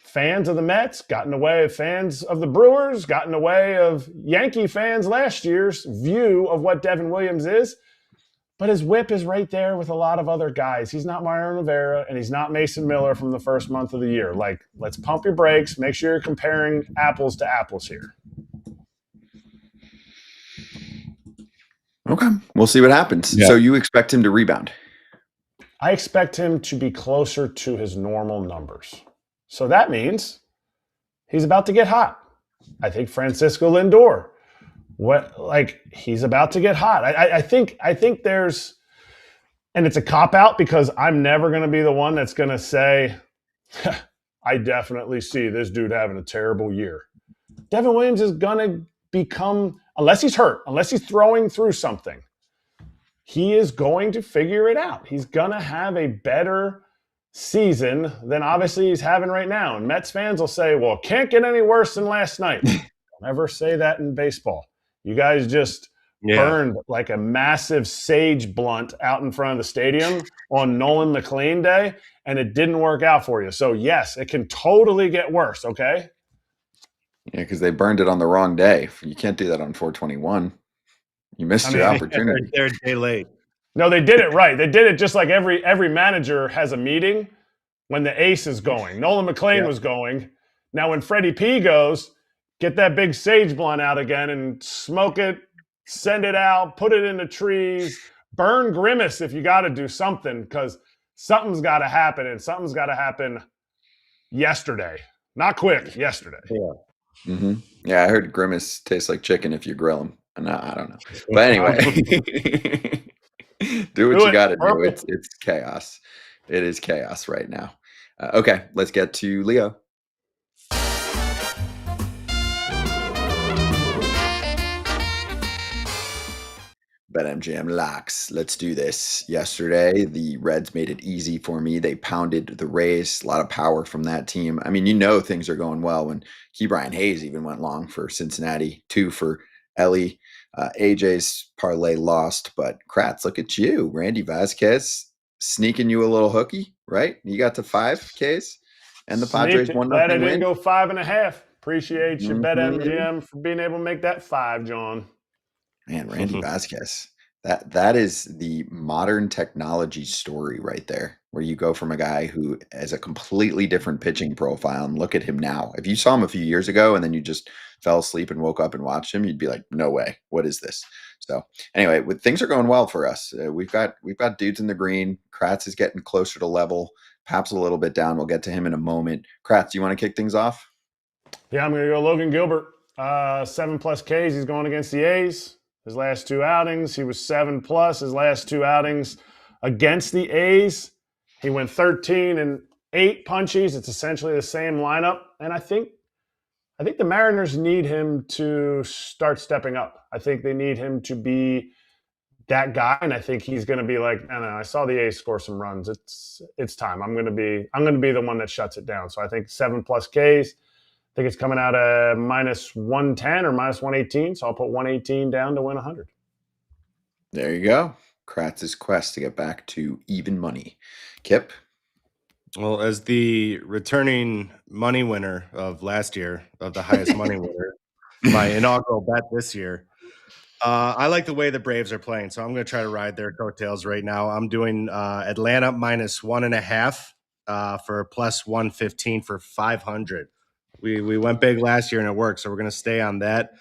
fans of the Mets, got in the way of fans of the Brewers, got in the way of Yankee fans last year's view of what Devin Williams is. But his whip is right there with a lot of other guys. He's not Mariano Rivera, and he's not Mason Miller from the first month of the year. Like, let's pump your brakes. Make sure you're comparing apples to apples here. Okay. We'll see what happens. Yeah. So you expect him to rebound? I expect him to be closer to his normal numbers. So that means he's about to get hot. I think Francisco Lindor, he's about to get hot. I think there's, and it's a cop-out because I'm never going to be the one that's going to say, I definitely see this dude having a terrible year. Devin Williams is going to become, unless he's hurt, unless he's throwing through something, he is going to figure it out. He's going to have a better season than obviously he's having right now. And Mets fans will say, well, it can't get any worse than last night. Don't ever say that in baseball. You guys just burned like a massive sage blunt out in front of the stadium on Nolan McLean Day, and it didn't work out for you. So, yes, it can totally get worse, okay? Yeah, because they burned it on the wrong day. You can't do that on 421. You missed your opportunity. They're a day late. No, they did it right. They did it just like every manager has a meeting when the ace is going. Nolan McLean was going. Now when Freddie P goes, get that big sage blunt out again and smoke it, send it out, put it in the trees, burn Grimace if you got to do something, because something's got to happen, and something's got to happen yesterday. Not quick, yesterday. Yeah. Mm-hmm. Yeah, I heard Grimace tastes like chicken if you grill him. No, I don't know. But anyway. Do what you got to do. It's chaos. It is chaos right now. Okay, let's get to Leo. BetMGM Locks. Let's do this. Yesterday, the Reds made it easy for me. They pounded the Rays. A lot of power from that team. I mean, things are going well when Ke'Bryan Hayes even went long for Cincinnati, 2 for Ellie. AJ's parlay lost, but Kratz, look at you. Randy Vasquez sneaking you a little hooky, right? You got to 5Ks, and the Padres won Glad I nothing didn't win. go 5.5. Appreciate you, BetMGM, for being able to make that 5, John. Man, Randy Vasquez. That is the modern technology story right there, where you go from a guy who has a completely different pitching profile and look at him now. If you saw him a few years ago and then you just fell asleep and woke up and watched him, you'd be like, no way. What is this? So anyway, things are going well for us. We've got dudes in the green. Kratz is getting closer to level. Pap's a little bit down. We'll get to him in a moment. Kratz, do you want to kick things off? Yeah, I'm going to go Logan Gilbert. 7+ Ks. He's going against the A's. His last 2 outings, he was 7+. His last 2 outings against the A's, he went 13 and 8 punchies. It's essentially the same lineup. And I think the Mariners need him to start stepping up. I think they need him to be that guy. And I think he's going to be like, no, I saw the A's score some runs. It's time. I'm going to be the one that shuts it down. So I think 7+ Ks. I think it's coming out at -110 or -118, so I'll put 118 down to win 100. There you go. Kratz's quest to get back to even money. Kip? Well, as the returning money winner of last year, of the highest money winner, my inaugural bet this year, I like the way the Braves are playing, so I'm going to try to ride their coattails right now. I'm doing Atlanta -1.5 for +115 for 500. We went big last year and it worked, so we're going to stay on that.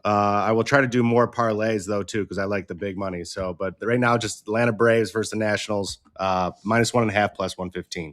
I will try to do more parlays though too, because I like the big money. So, but right now, just Atlanta Braves versus the Nationals, -1.5 +115.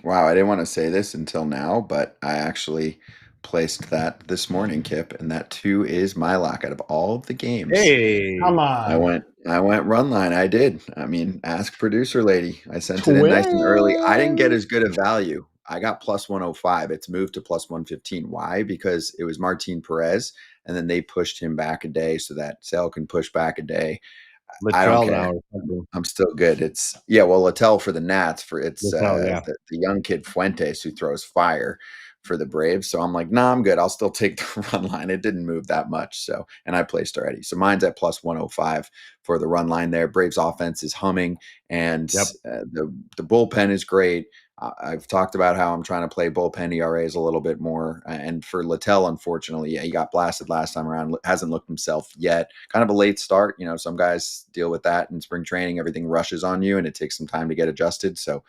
Wow, I didn't want to say this until now, but I actually placed that this morning, Kip, and that too is my lock out of all of the games. Hey, come on! I went run line. I did. I mean, ask producer lady. I sent it in nice and early. I didn't get as good a value. I got +105. It's moved to +115. Why? Because it was Martin Perez, and then they pushed him back a day so that Sale can push back a day. I don't care. I'm still good. Littell for the Nats. The young kid Fuentes who throws fire. for the Braves. So I'm like, nah, I'm good. I'll still take the run line. It didn't move that much. So, and I placed already. So mine's at plus 105 for the run line there. Braves offense is humming, and the bullpen is great. I've talked about how I'm trying to play bullpen ERAs a little bit more. And for Littell, unfortunately, he got blasted last time around. Hasn't looked himself yet. Kind of a late start. Some guys deal with that in spring training. Everything rushes on you, and it takes some time to get adjusted. So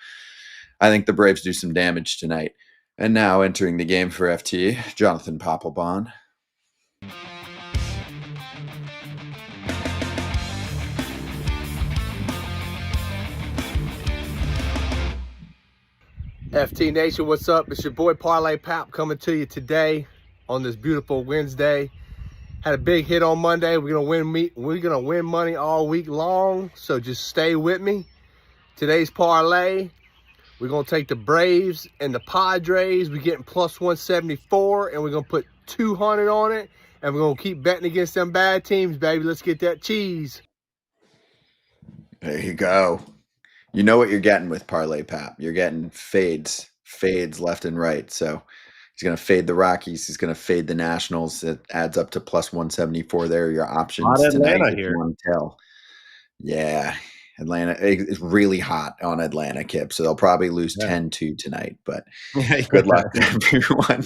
I think the Braves do some damage tonight. And now entering the game for FT, Jonathan Papelbon. FT Nation, what's up? It's your boy Parlay Pap coming to you today on this beautiful Wednesday. Had a big hit on Monday. We're gonna win money all week long, so just stay with me. Today's parlay, we're gonna take the Braves and the Padres. We're getting plus 174, and we're gonna put 200 on it, and we're gonna keep betting against them bad teams, baby. Let's get that cheese. There you go. You know what you're getting with Parlay Pap. You're getting fades left and right. So he's going to fade the Rockies. He's going to fade the Nationals. It adds up to plus 174 there. Your options Hot tonight. Atlanta If here. you want to tell. Yeah. Atlanta is really hot on Atlanta, Kip. So they'll probably lose 10-2 tonight. But good luck to everyone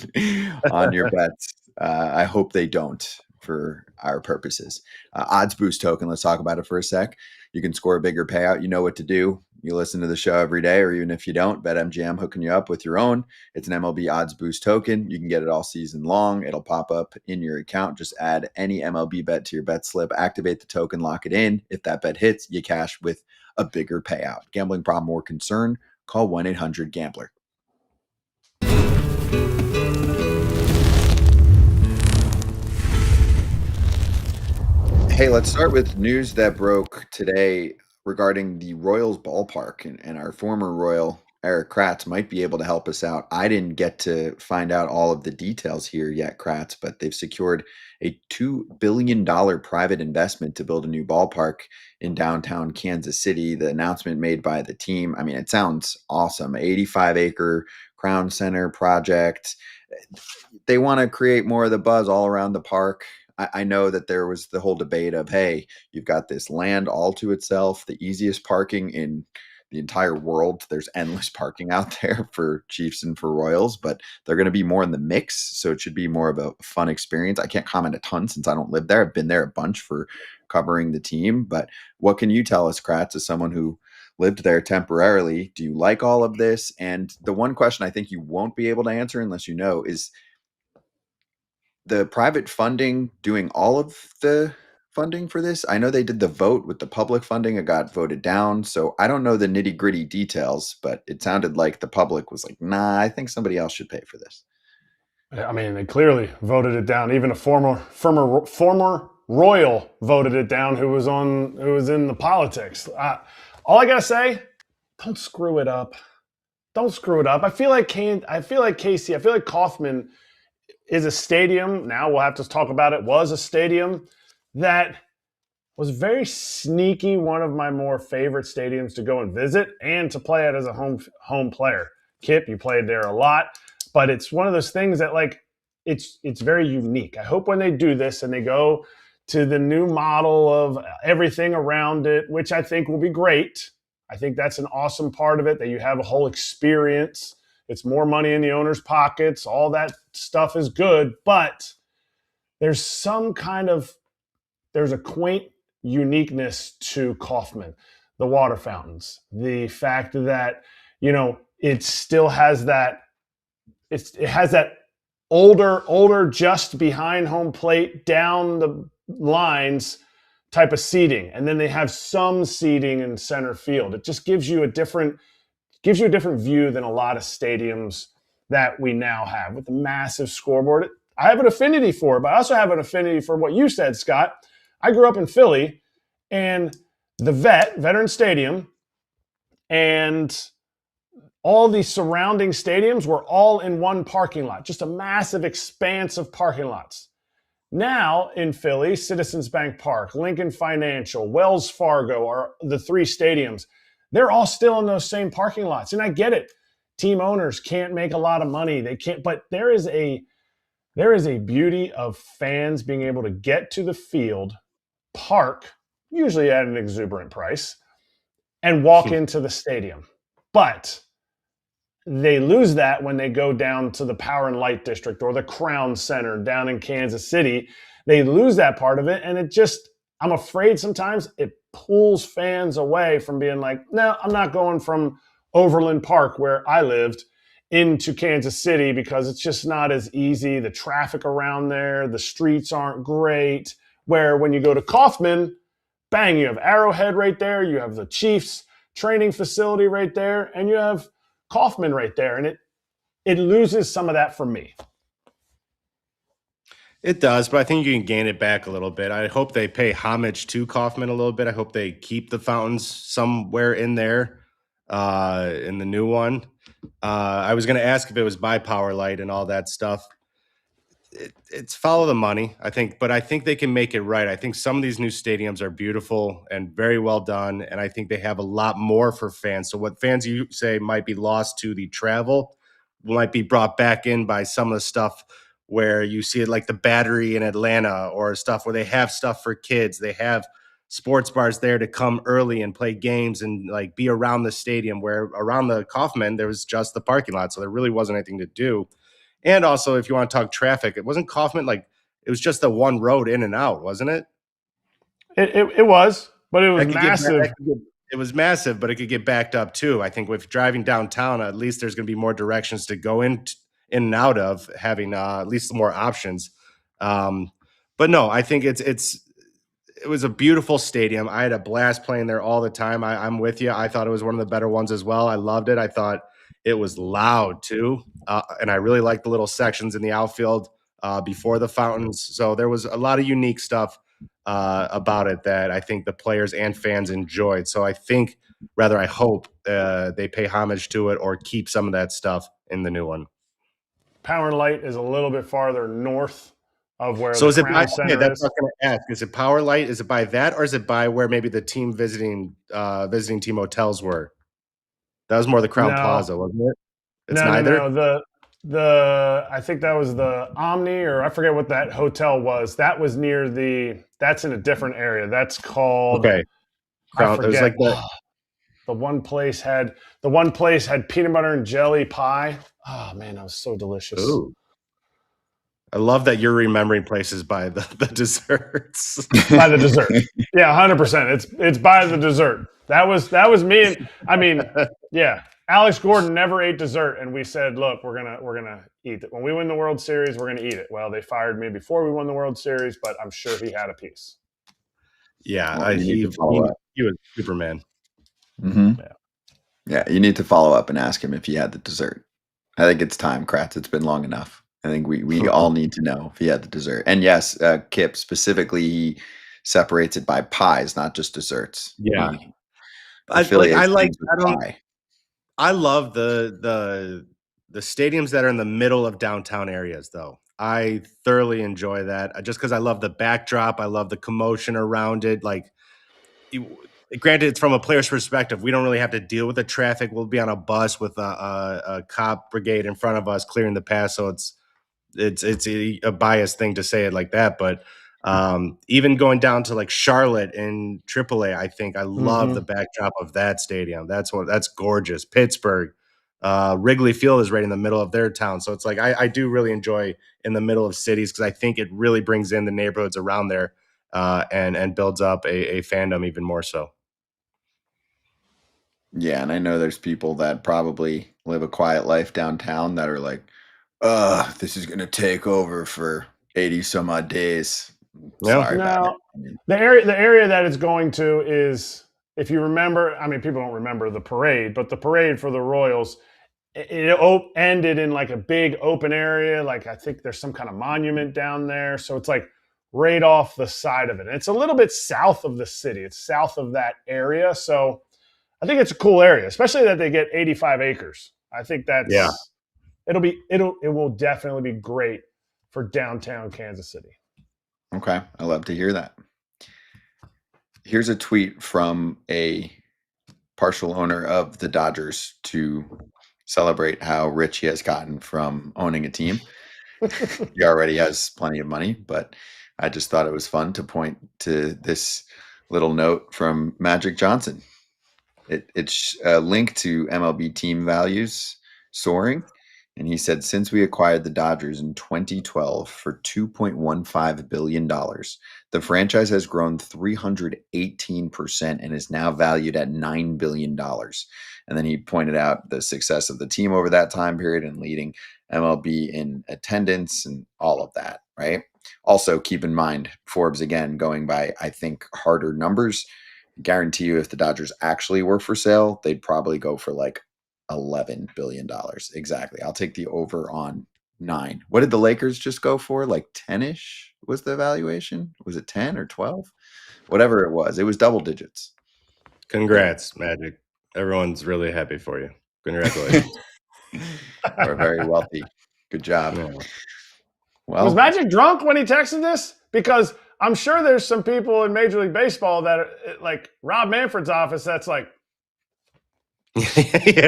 on your bets. I hope they don't for our purposes. Odds boost token. Let's talk about it for a sec. You can score a bigger payout. You know what to do. You listen to the show every day, or even if you don't, BetMGM hooking you up with your own. It's an MLB odds boost token. You can get it all season long. It'll pop up in your account. Just add any MLB bet to your bet slip, activate the token, lock it in. If that bet hits, you cash with a bigger payout. Gambling problem or concern? Call 1-800-GAMBLER. Hey, let's start with news that broke today regarding the Royals ballpark, and our former Royal, Erik Kratz, might be able to help us out. I didn't get to find out all of the details here yet, Kratz, but they've secured a $2 billion private investment to build a new ballpark in downtown Kansas City. The announcement made by the team, I mean, it sounds awesome. 85-acre Crown Center project. They want to create more of the buzz all around the park. I know that there was the whole debate of, hey, you've got this land all to itself, the easiest parking in the entire world. There's endless parking out there for Chiefs and for Royals, but they're going to be more in the mix. So it should be more of a fun experience. I can't comment a ton since I don't live there. I've been there a bunch for covering the team. But what can you tell us, Kratz, as someone who lived there temporarily? Do you like all of this? And the one question I think you won't be able to answer unless you know is, the private funding doing all of the funding for this? I know they did the vote with the public funding. It got voted down. So I don't know the nitty gritty details, but it sounded like the public was like, nah, I think somebody else should pay for this. I mean, they clearly voted it down. Even a former Royal voted it down who was in the politics. All I got to say, don't screw it up. Don't screw it up. I feel like Casey, I feel like Kauffman is a stadium, now we'll have to talk about it, was a stadium that was very sneaky, one of my more favorite stadiums to go and visit and to play at as a home player. Kip, you played there a lot, but it's one of those things that, like, it's very unique. I hope when they do this and they go to the new model of everything around it, which I think will be great. I think that's an awesome part of it, that you have a whole experience. It's more money in the owner's pockets. All that stuff is good, but there's a quaint uniqueness to Kauffman, the water fountains, the fact that, it still has that, it has that older, just behind home plate, down the lines type of seating. And then they have some seating in center field. It just gives you a different view than a lot of stadiums that we now have with the massive scoreboard. I have an affinity for it, but I also have an affinity for what you said, Scott. I grew up in Philly, and the Veteran Stadium, and all the surrounding stadiums were all in one parking lot, just a massive expanse of parking lots. Now in Philly, Citizens Bank Park, Lincoln Financial, Wells Fargo are the three stadiums. They're all still in those same parking lots. And I get it. team owners can't make a lot of money. They can't, but there is a beauty of fans being able to get to the field, park, usually at an exuberant price, and walk into the stadium. But they lose that when they go down to the Power and Light District or the Crown Center down in Kansas City. They lose that part of it, and it just, I'm afraid sometimes it pulls fans away from being like, no, I'm not going from Overland Park, where I lived, into Kansas City because it's just not as easy. The traffic around there, the streets aren't great. Where when you go to Kauffman, bang, you have Arrowhead right there, you have the Chiefs training facility right there, and you have Kauffman right there, and it loses some of that for me. It does, but I think you can gain it back a little bit. I hope they pay homage to Kauffman a little bit. I hope they keep the fountains somewhere in there in the new one. I was going to ask if it was by Power Light and all that stuff. It's follow the money, I think, but I think they can make it right. I think some of these new stadiums are beautiful and very well done, and I think they have a lot more for fans. So what fans you say might be lost to the travel might be brought back in by some of the stuff where you see it, like the Battery in Atlanta, or stuff where they have stuff for kids. They have sports bars there to come early and play games and like be around the stadium, where around the Kauffman, there was just the parking lot. So there really wasn't anything to do. And also, if you want to talk traffic, it wasn't Kauffman, like it was just the one road in and out, wasn't it? It was, but it was massive. It was massive, but it could get backed up too. I think with driving downtown, at least there's going to be more directions to go in and out of, having at least more options. But no, I think it was a beautiful stadium. I had a blast playing there all the time. I'm with you. I thought it was one of the better ones as well. I loved it. I thought it was loud too. And I really liked the little sections in the outfield before the fountains. So there was a lot of unique stuff about it that I think the players and fans enjoyed. So I hope they pay homage to it or keep some of that stuff in the new one. Power and Light is a little bit farther north of where so the is it Crown by, Center that's is. what I was going to ask. Is it Power Light? Is it by that, or is it by where maybe the team visiting team hotels were? That was more the Crown Plaza, wasn't it? It's neither. No. The I think that was the Omni, or I forget what that hotel was. That was near that's in a different area. That's called Crown. It was like the one place had peanut butter and jelly pie. Oh man, that was so delicious. Ooh. I love that you're remembering places by the desserts. By the dessert. Yeah, 100%. It's by the dessert. That was me. And yeah. Alex Gordon never ate dessert, and we said, "Look, we're gonna eat it when we win the World Series. We're gonna eat it." Well, they fired me before we won the World Series, but I'm sure he had a piece. Yeah, he was Superman. Mm-hmm. Yeah, you need to follow up and ask him if he had the dessert. I think it's time, Kratz. It's been long enough. I think we all need to know if he had the dessert. And yes, Kip specifically, he separates it by pies, not just desserts. Yeah, I love the stadiums that are in the middle of downtown areas, though. I thoroughly enjoy that just because I love the backdrop. I love the commotion around it. Like, granted, it's from a player's perspective. We don't really have to deal with the traffic. We'll be on a bus with a cop brigade in front of us clearing the path. So it's a biased thing to say it like that. But even going down to like Charlotte in AAA, I think I love the backdrop of that stadium. That's gorgeous. Pittsburgh, Wrigley Field is right in the middle of their town. So it's like, I do really enjoy in the middle of cities because I think it really brings in the neighborhoods around there and builds up a fandom even more so. Yeah. And I know there's people that probably live a quiet life downtown that are like, this is going to take over for 80 some odd days. Sorry about it. The area that it's going to is, if you remember, I mean, people don't remember the parade, but the parade for the Royals, it ended in like a big open area. Like, I think there's some kind of monument down there. So it's like right off the side of it. And it's a little bit south of the city. It's south of that area. So I think it's a cool area, especially that they get 85 acres. I think it will definitely be great for downtown Kansas City. Okay. I love to hear that. Here's a tweet from a partial owner of the Dodgers to celebrate how rich he has gotten from owning a team. He already has plenty of money, but I just thought it was fun to point to this little note from Magic Johnson. It's a link to MLB team values soaring. And he said, since we acquired the Dodgers in 2012 for $2.15 billion, the franchise has grown 318% and is now valued at $9 billion. And then he pointed out the success of the team over that time period and leading MLB in attendance and all of that, right? Also, keep in mind, Forbes, again, going by, I think, harder numbers, guarantee you if the Dodgers actually were for sale, they'd probably go for like $11 billion. Exactly. I'll take the over on 9. What did the Lakers just go for? Like 10-ish was the valuation? Was it 10 or 12? Whatever it was double digits. Congrats, Magic. Everyone's really happy for you. Congratulations. We're very wealthy. Good job. Yeah. Well, Was Magic drunk when he texted this? Because I'm sure there's some people in Major League Baseball that are, like Rob Manfred's office, that's like, yeah.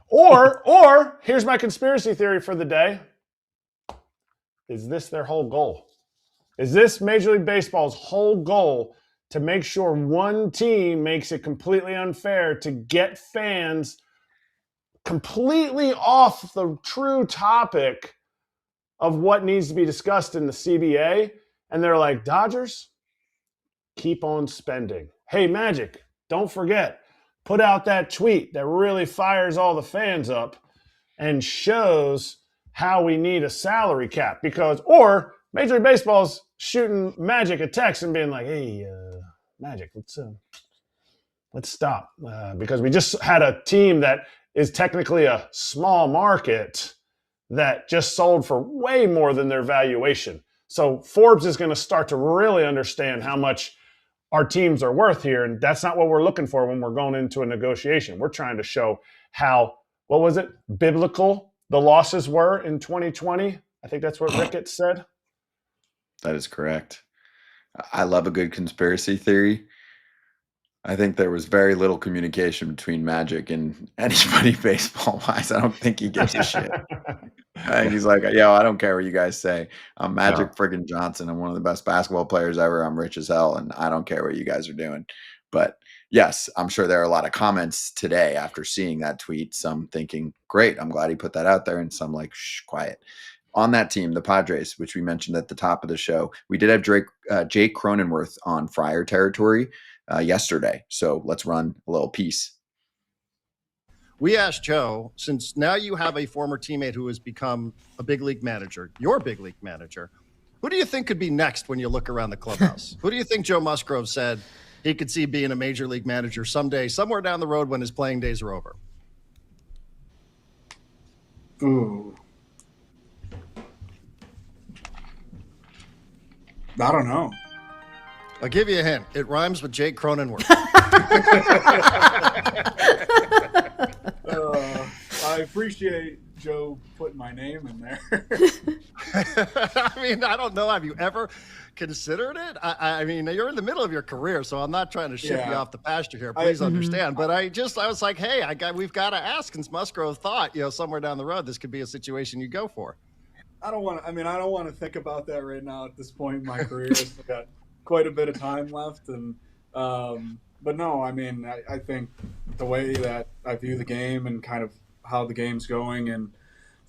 or here's my conspiracy theory for the day. Is this their whole goal? Is this Major League Baseball's whole goal to make sure one team makes it completely unfair to get fans completely off the true topic of what needs to be discussed in the CBA? And they're like, Dodgers, keep on spending. Hey, Magic, don't forget, put out that tweet that really fires all the fans up and shows how we need a salary cap. Because, or Major League Baseball's shooting Magic a text and being like, hey, Magic, let's stop. Because we just had a team that is technically a small market that just sold for way more than their valuation. So Forbes is going to start to really understand how much our teams are worth here. And that's not what we're looking for when we're going into a negotiation. We're trying to show how, what was it, biblical the losses were in 2020. I think that's what Ricketts said. that is correct. I love a good conspiracy theory. I think there was very little communication between Magic and anybody baseball-wise. I don't think he gives a shit. I think he's like, yo, I don't care what you guys say. I'm Magic friggin' Johnson. I'm one of the best basketball players ever. I'm rich as hell, and I don't care what you guys are doing. But yes, I'm sure there are a lot of comments today after seeing that tweet. Some thinking, great, I'm glad he put that out there. And some like, shh, quiet. On that team, the Padres, which we mentioned at the top of the show, we did have Jake Cronenworth on Friar territory yesterday. So let's run a little piece. We asked Joe, since now you have a former teammate who has become a big league manager, your big league manager, who do you think could be next when you look around the clubhouse? Who do you think Joe Musgrove said he could see being a major league manager someday, somewhere down the road when his playing days are over? Ooh. I don't know. I'll give you a hint. It rhymes with Jake Cronenworth. I appreciate Joe putting my name in there. I mean, I don't know. Have you ever considered it? I mean, you're in the middle of your career, so I'm not trying to ship you off the pasture here. Please understand. But I was like, hey, we've got to ask, since Musgrove thought, somewhere down the road, this could be a situation you go for. I don't want to think about that right now at this point in my career. I've got quite a bit of time left. And, but no, I mean, I think the way that I view the game and kind of how the game's going and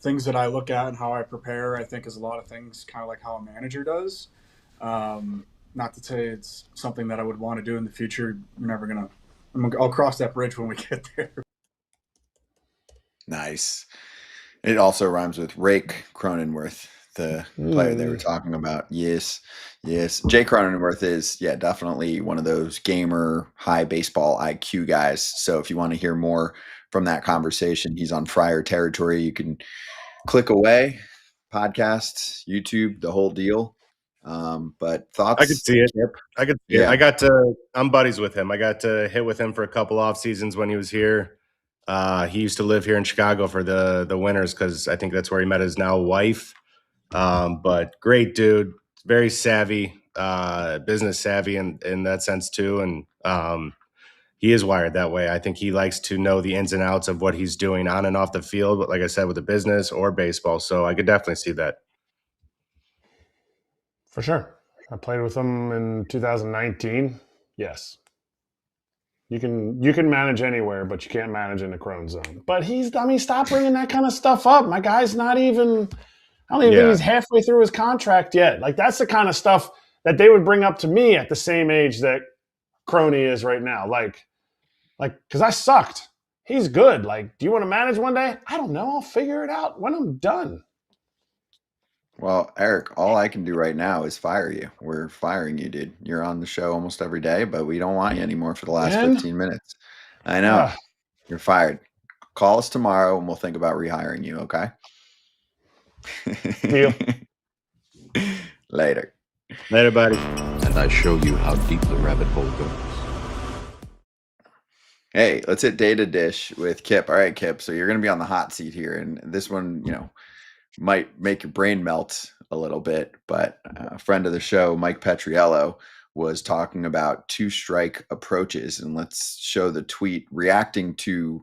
things that I look at and how I prepare, I think is a lot of things kind of like how a manager does. Not to say it's something that I would want to do in the future. I'll cross that bridge when we get there. Nice. It also rhymes with Rake Cronenworth, the player they were talking about. Yes. Jay Cronenworth is, definitely one of those gamer, high baseball IQ guys. So if you want to hear more from that conversation, he's on Friar territory. You can click away, podcasts, YouTube, the whole deal. But thoughts? I could see it. Chip? I could see it. I'm buddies with him. I got to hit with him for a couple off seasons when he was here. He used to live here in Chicago for the winters because I think that's where he met his now wife. But great dude, very savvy, business savvy in that sense too. And he is wired that way. I think he likes to know the ins and outs of what he's doing on and off the field, but like I said, with the business or baseball. So I could definitely see that. For sure. I played with him in 2019. Yes. You can manage anywhere, but you can't manage in the Crone zone. But stop bringing that kind of stuff up. My guy's not even, I don't even think he's halfway through his contract yet. Like, that's the kind of stuff that they would bring up to me at the same age that Crony is right now. Like, because I sucked. He's good. Like, do you want to manage one day? I don't know. I'll figure it out when I'm done. Well, Erik, all I can do right now is fire you. We're firing you, dude. You're on the show almost every day, but we don't want you anymore for the last 15 minutes. I know. You're fired. Call us tomorrow and we'll think about rehiring you, okay? Deal. Later. Later, buddy. And I show you how deep the rabbit hole goes. Hey, let's hit Data Dish with Kip. All right, Kip. So you're going to be on the hot seat here. And this one, might make your brain melt a little bit, but a friend of the show, Mike Petriello, was talking about two-strike approaches, and let's show the tweet reacting to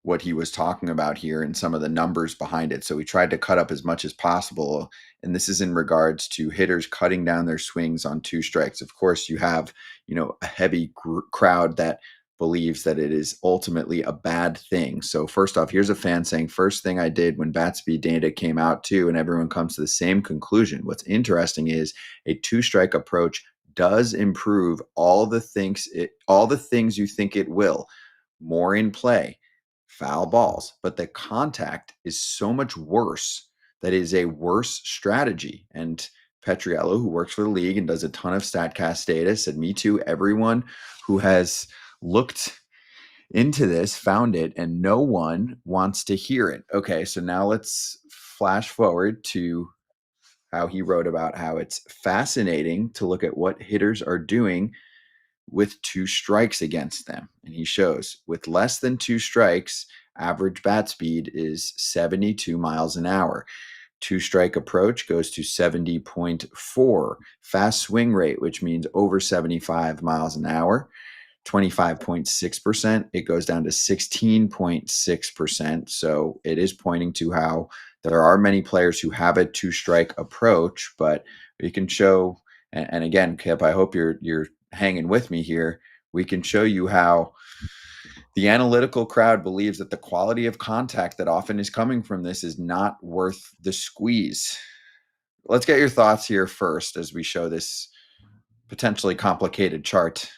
what he was talking about here and some of the numbers behind it. So we tried to cut up as much as possible, and this is in regards to hitters cutting down their swings on two strikes. Of course, you have, a heavy crowd that believes that it is ultimately a bad thing. So first off, here's a fan saying, first thing I did when bat speed data came out too, and everyone comes to the same conclusion. What's interesting is a two-strike approach does improve all the things you think it will. More in play, foul balls, but the contact is so much worse. That is a worse strategy. And Petriello, who works for the league and does a ton of StatCast data, said, me too. Everyone who has looked into this found it, and no one wants to hear it. Okay, so now let's flash forward to how he wrote about how it's fascinating to look at what hitters are doing with two strikes against them. And he shows with less than two strikes, average bat speed is 72 miles an hour. Two-strike approach goes to 70.4. Fast swing rate, which means over 75 miles an hour, 25.6%. It goes down to 16.6%. So it is pointing to how there are many players who have a two-strike approach, but we can show, and again, Kip, I hope you're hanging with me here. We can show you how the analytical crowd believes that the quality of contact that often is coming from this is not worth the squeeze. Let's get your thoughts here first as we show this potentially complicated chart.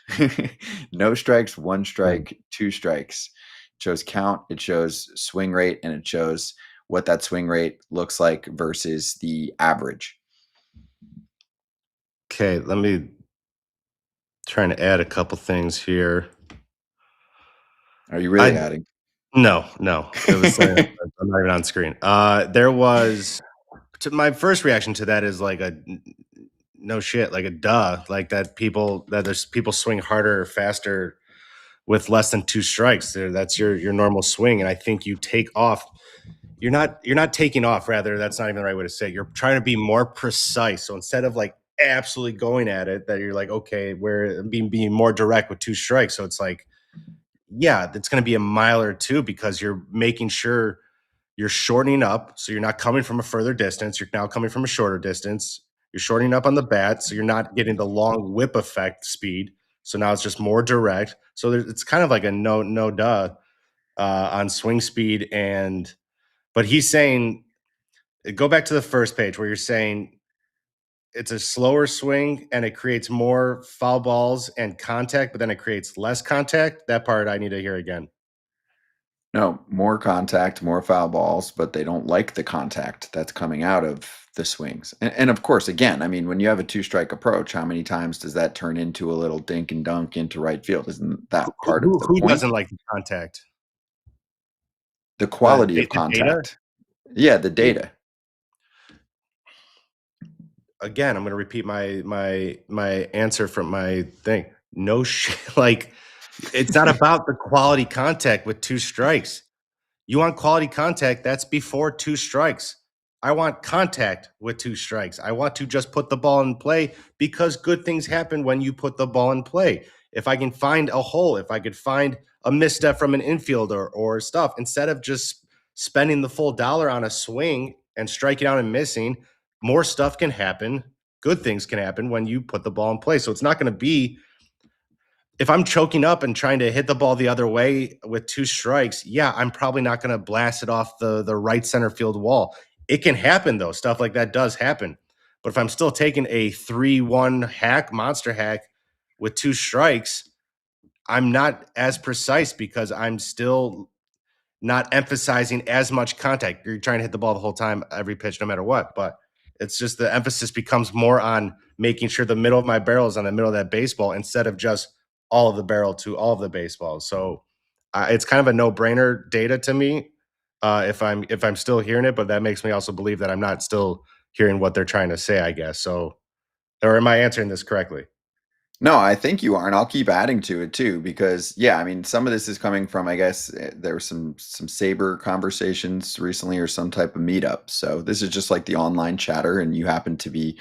No strikes, one strike, two strikes. It shows count, it shows swing rate, and it shows what that swing rate looks like versus the average. Okay, let me trying to add a couple things here. Are you really adding? No. It was I'm not even on screen. There was my first reaction to that is like a no shit, like a duh, like that there's people swing harder or faster with less than two strikes. That's your normal swing, and I think you take off. You're not taking off. Rather, that's not even the right way to say it. You're trying to be more precise. So instead of like absolutely going at it, that you're like, okay, we're being more direct with two strikes. So it's like, yeah, it's going to be a mile or two because you're making sure you're shortening up. So you're not coming from a further distance. You're now coming from a shorter distance. You're shortening up on the bat. So you're not getting the long whip effect speed. So now it's just more direct. So it's kind of like a no duh on swing speed. But he's saying, go back to the first page where you're saying it's a slower swing and it creates more foul balls and contact, but then it creates less contact. That part I need to hear again. No, more contact, more foul balls, but they don't like the contact that's coming out of the swings. And of course, again, I mean, when you have a two-strike approach, how many times does that turn into a little dink and dunk into right field? Isn't that part of the point? Who doesn't like the contact? The quality of contact. Yeah, the data. Again, I'm going to repeat my answer from my thing. No shit. Like, it's not about the quality contact with two strikes. You want quality contact, that's before two strikes. I want contact with two strikes. I want to just put the ball in play because good things happen when you put the ball in play. if I can find a hole, if I could find a misstep from an infielder or stuff, instead of just spending the full dollar on a swing and striking out and missing, more stuff can happen. Good things can happen when you put the ball in play. So it's not going to be, if I'm choking up and trying to hit the ball the other way with 2 strikes, yeah, I'm probably not going to blast it off the right center field wall. It can happen, though. Stuff like that does happen. But if I'm still taking a 3-1 hack, monster hack with 2 strikes, I'm not as precise because I'm still not emphasizing as much contact. You're trying to hit the ball the whole time, every pitch, no matter what. But it's just the emphasis becomes more on making sure the middle of my barrel is on the middle of that baseball instead of just all of the barrel to all of the baseball. So it's kind of a no-brainer data to me if I'm still hearing it, but that makes me also believe that I'm not still hearing what they're trying to say, I guess. So, or am I answering this correctly? No, I think you are, and I'll keep adding to it too, because yeah, I mean, some of this is coming from, I guess, there were some Saber conversations recently or some type of meetup. So this is just like the online chatter, and you happen to be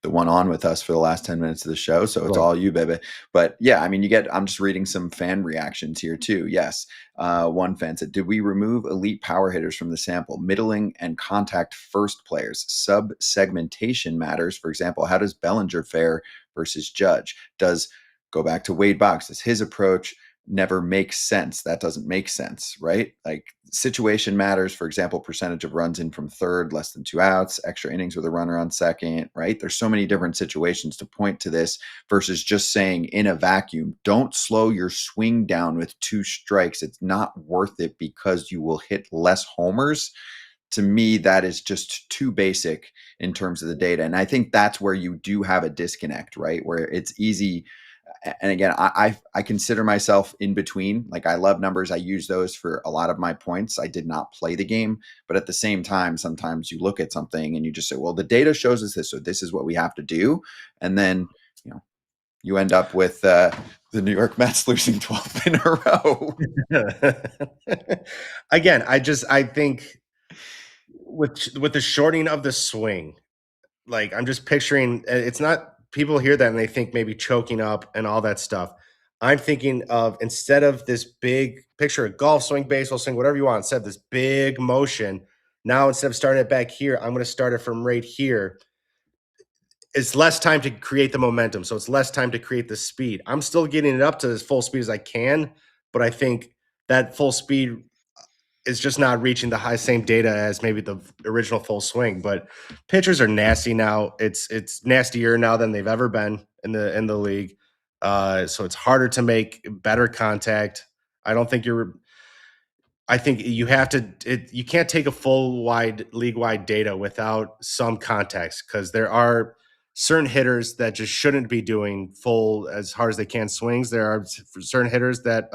the one on with us for the last 10 minutes of the show. So it's Right. all you, baby. But yeah, I mean, I'm just reading some fan reactions here too. Yes. One fan said, did we remove elite power hitters from the sample? Middling and contact first players. Sub segmentation matters. For example, how does Bellinger fare versus Judge? Does go back to Wade Boggs? Does his approach never make sense? That doesn't make sense, right? Like situation matters. For example, percentage of runs in from third, less than 2 outs, extra innings with a runner on second, right? There's so many different situations to point to this versus just saying in a vacuum, don't slow your swing down with 2 strikes. It's not worth it because you will hit less homers. To me, that is just too basic in terms of the data. And I think that's where you do have a disconnect, right? Where it's easy. And again, I consider myself in between. Like, I love numbers. I use those for a lot of my points. I did not play the game, but at the same time, sometimes you look at something and you just say, well, the data shows us this, so this is what we have to do. And then, you end up with the New York Mets losing 12 in a row. Again, I think with the shortening of the swing, like, I'm just picturing, it's not, people hear that and they think maybe choking up and all that stuff. I'm thinking of, instead of this big picture, a golf swing, baseball swing, whatever you want, instead of this big motion, now instead of starting it back here, I'm going to start it from right here. It's less time to create the momentum, so it's less time to create the speed. I'm still getting it up to as full speed as I can, but I think that full speed is just not reaching the same data as maybe the original full swing. But pitchers are nasty now. It's nastier now than they've ever been in the league. So it's harder to make better contact. I think you have to. You can't take a full league-wide data without some context, because there are certain hitters that just shouldn't be doing full as hard as they can swings. There are certain hitters that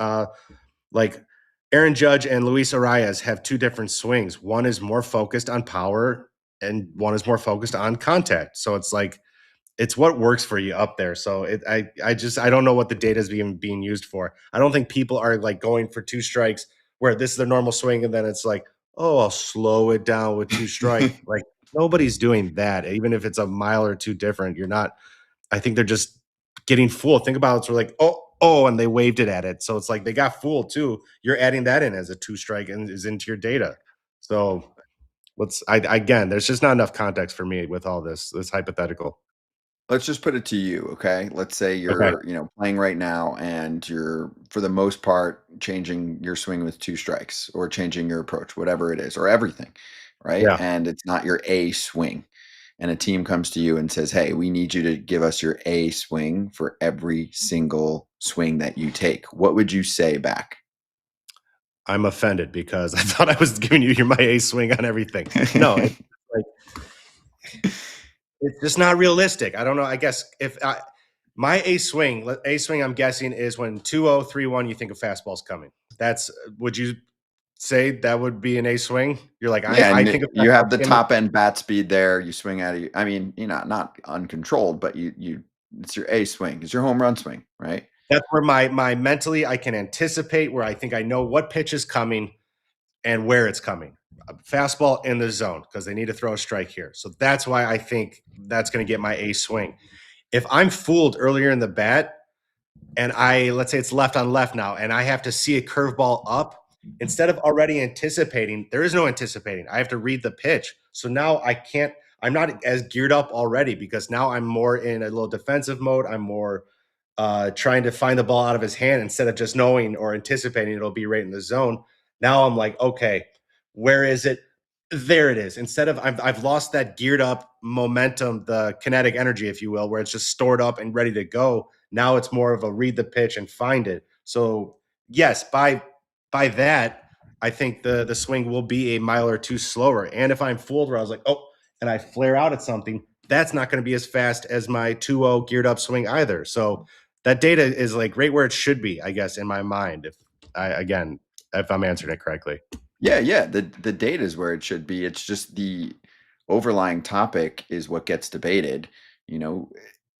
like Aaron Judge and Luis Arias have 2 different swings. One is more focused on power and one is more focused on contact. So it's like, it's what works for you up there. So I don't know what the data is being used for. I don't think people are like going for 2 strikes where this is their normal swing and then it's like, oh, I'll slow it down with 2 strikes. Like, nobody's doing that. Even if it's a mile or 2 different, you're not. I think they're just getting fooled. Think about it. So like, oh, and they waved it at it. So it's like they got fooled too. You're adding that in as a 2 strike and is into your data. So again, there's just not enough context for me with all this hypothetical. Let's just put it to you, okay? Let's say you're, playing right now and you're, for the most part, changing your swing with 2 strikes or changing your approach, whatever it is, or everything, right? Yeah. And it's not your A swing. And a team comes to you and says, hey, we need you to give us your A swing for every single swing that you take. What would you say back? I'm offended because I thought I was giving you my A swing on everything. No, it's just not realistic. I don't know. I guess if my A swing, I'm guessing, is when 2-0, 3-1, you think a fastball's coming. Would you say that would be an A swing? You're like, I think you have the top end bat speed there. You swing at it. I mean, not uncontrolled, but it's your A swing. It's your home run swing, right? That's where my mentally I can anticipate, where I think I know what pitch is coming and where it's coming. A fastball in the zone because they need to throw a strike here. So that's why I think that's going to get my A swing. If I'm fooled earlier in the bat, and let's say it's left on left now, and I have to see a curveball up, instead of already anticipating, there is no anticipating. I have to read the pitch. So now I'm not as geared up already, because now I'm more in a little defensive mode. I'm more trying to find the ball out of his hand instead of just knowing or anticipating it'll be right in the zone. Now I'm like, okay, where is it? There it is. Instead of I've lost that geared up momentum, the kinetic energy, if you will, where it's just stored up and ready to go. Now it's more of a read the pitch and find it. So yes, by that, I think the swing will be a mile or two slower. And if I'm fooled where I was like, oh, and I flare out at something, that's not going to be as fast as my 2-0 geared up swing either. So that data is like right where it should be, I guess, in my mind. If I'm answering it correctly. Yeah. The data is where it should be. It's just the overlying topic is what gets debated. You know,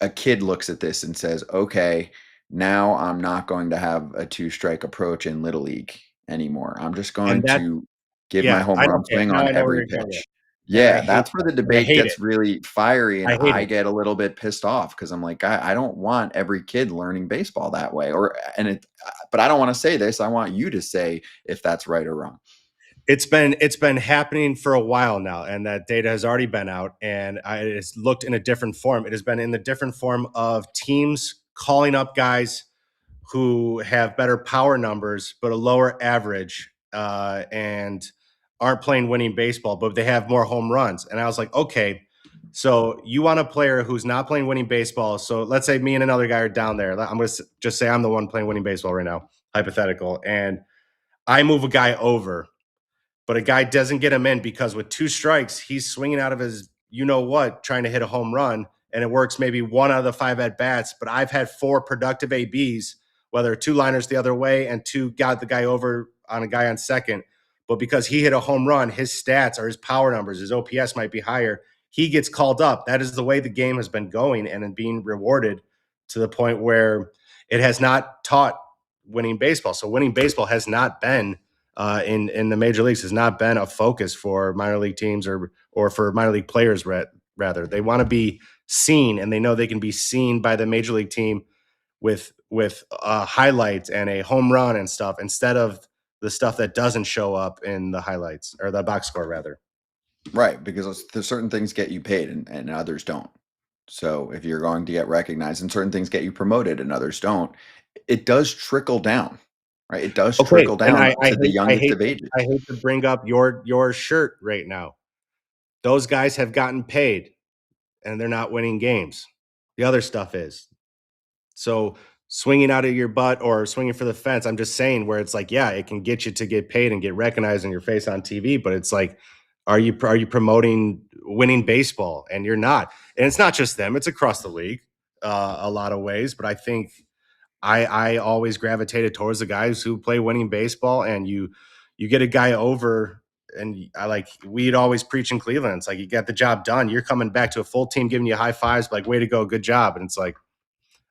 a kid looks at this and says, okay, now I'm not going to have a 2-strike approach in Little League anymore. I'm just going to give my home run swing on every pitch. Yeah, that's where the debate gets really fiery, and I get a little bit pissed off because I'm like, I don't want every kid learning baseball that way. But I don't want to say this. I want you to say if that's right or wrong. It's been happening for a while now, and that data has already been out, and it's looked in a different form. It has been in the different form of teams calling up guys who have better power numbers but a lower average, and aren't playing winning baseball, but they have more home runs. And I was like, okay, so you want a player who's not playing winning baseball. So let's say me and another guy are down there. I'm going to just say I'm the one playing winning baseball right now, hypothetical, and I move a guy over, but a guy doesn't get him in because with 2 strikes, he's swinging out of his you-know-what, trying to hit a home run, and it works maybe 1 out of the 5 at-bats, but I've had 4 productive ABs, whether 2 liners the other way and 2 got the guy over on a guy on second. But because he hit a home run, his stats or his power numbers, his OPS might be higher. He gets called up. That is the way the game has been going and being rewarded to the point where it has not taught winning baseball. So winning baseball has not been in the major leagues, has not been a focus for minor league teams or for minor league players. Rather, they want to be seen, and they know they can be seen by the major league team with highlights and a home run and stuff, instead of the stuff that doesn't show up in the highlights or the box score, rather. Right, because there's certain things get you paid and others don't. So if you're going to get recognized and certain things get you promoted and others don't, it does trickle down, right? It does trickle down to the youngest of ages. I hate to bring up your shirt right now. Those guys have gotten paid and they're not winning games. The other stuff is. So swinging out of your butt or swinging for the fence, I'm just saying where it's like, yeah, it can get you to get paid and get recognized in your face on TV, but it's like, are you promoting winning baseball? And you're not. And it's not just them, it's across the league a lot of ways. But I think I always gravitated towards the guys who play winning baseball, and you get a guy over, and we'd always preach in Cleveland. It's like, you got the job done. You're coming back to a full team, giving you high fives, like, way to go, good job. And it's like,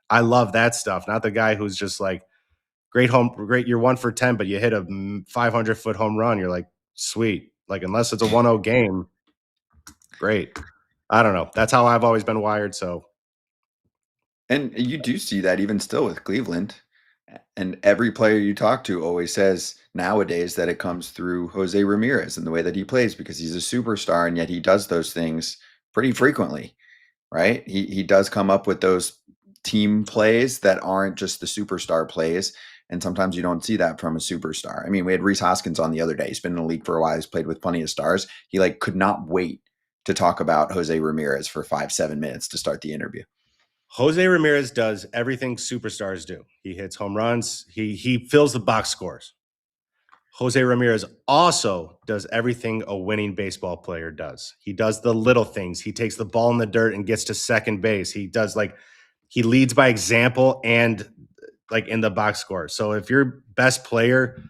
I love that stuff. Not the guy who's just like, great, you're 1 for 10, but you hit a 500-foot home run. You're like, sweet. Like, unless it's a 1-0 game, great. I don't know. That's how I've always been wired. So, and you do see that even still with Cleveland, and every player you talk to always says nowadays that it comes through Jose Ramirez and the way that he plays, because he's a superstar, and yet he does those things pretty frequently, right? He does come up with those team plays that aren't just the superstar plays. And sometimes you don't see that from a superstar. I mean, we had Rhys Hoskins on the other day. He's been in the league for a while. He's played with plenty of stars. He could not wait to talk about Jose Ramirez for 5-7 minutes to start the interview. Jose Ramirez does everything superstars do. He hits home runs. He fills the box scores. Jose Ramirez also does everything a winning baseball player does. He does the little things. He takes the ball in the dirt and gets to second base. He does he leads by example and in the box score. So if your best player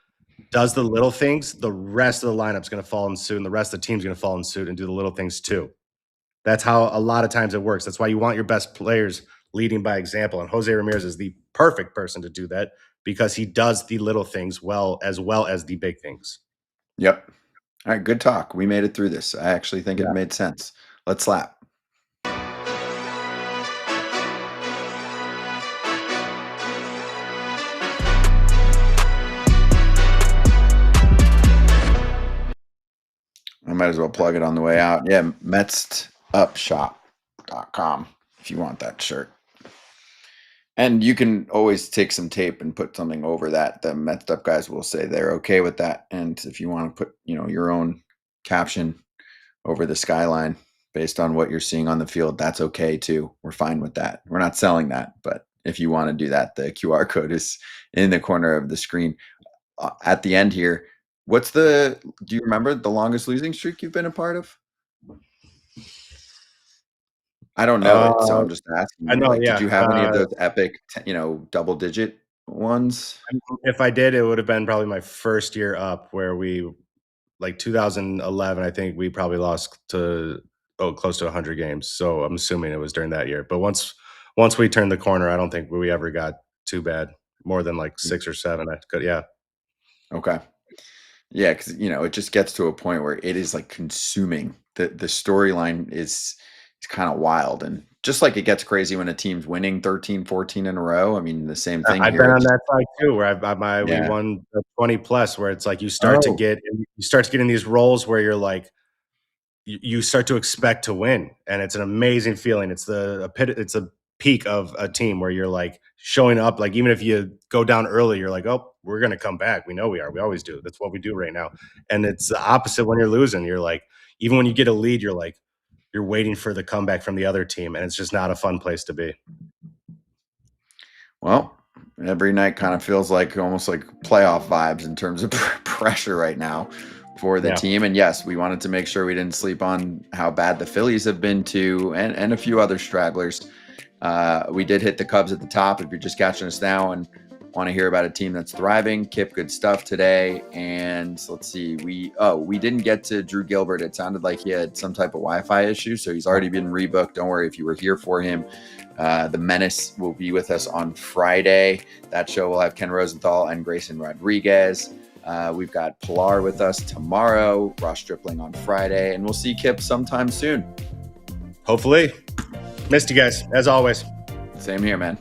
does the little things, the rest of the lineup's going to fall in suit, and the rest of the team's going to fall in suit and do the little things too. That's how a lot of times it works. That's why you want your best players leading by example. And Jose Ramirez is the perfect person to do that, because he does the little things well as the big things. Yep. All right, good talk. We made it through this. I actually think it made sense. Let's slap. might as well plug it on the way out. Yeah, metsupshop.com if you want that shirt. And you can always take some tape and put something over that. The Metsed Up guys will say they're okay with that. And if you want to put, your own caption over the skyline based on what you're seeing on the field, that's okay too. We're fine with that. We're not selling that, but if you want to do that, the QR code is in the corner of the screen. At the end here, do you remember the longest losing streak you've been a part of? I don't know it, so I'm just asking. I know, yeah. Did you have any of those epic, double-digit ones? If I did, it would have been probably my first year up, where we, 2011, I think we probably lost to close to 100 games. So I'm assuming it was during that year. But once we turned the corner, I don't think we ever got too bad. More than 6 or 7. Yeah. Okay. Yeah, because it just gets to a point where it is consuming. The storyline is kind of wild, and just like it gets crazy when a team's winning 13, 14 in a row. I mean, the same thing. I've here. been on that side too, where we won 20 plus, where it's you start to get in these roles where you're you start to expect to win, and it's an amazing feeling. It's it's a peak of a team where you're showing up, even if you go down early, you're oh, we're gonna come back. We know we are. We always do. That's what we do right now. And it's the opposite when you're losing. You're even when you get a lead, you're waiting for the comeback from the other team, and it's just not a fun place to be. Well, every night kind of feels almost like playoff vibes in terms of pressure right now for the team. And yes, we wanted to make sure we didn't sleep on how bad the Phillies have been too, and a few other stragglers. We did hit the Cubs at the top. If you're just catching us now and want to hear about a team that's thriving, Kip, good stuff today. And let's see, we didn't get to Drew Gilbert. It sounded like he had some type of Wi-Fi issue, so he's already been rebooked. Don't worry if you were here for him. The Menace will be with us on Friday. That show will have Ken Rosenthal and Grayson Rodriguez. We've got Pilar with us tomorrow, Ross Stripling on Friday, and we'll see Kip sometime soon. Hopefully. Missed you guys, as always. Same here, man.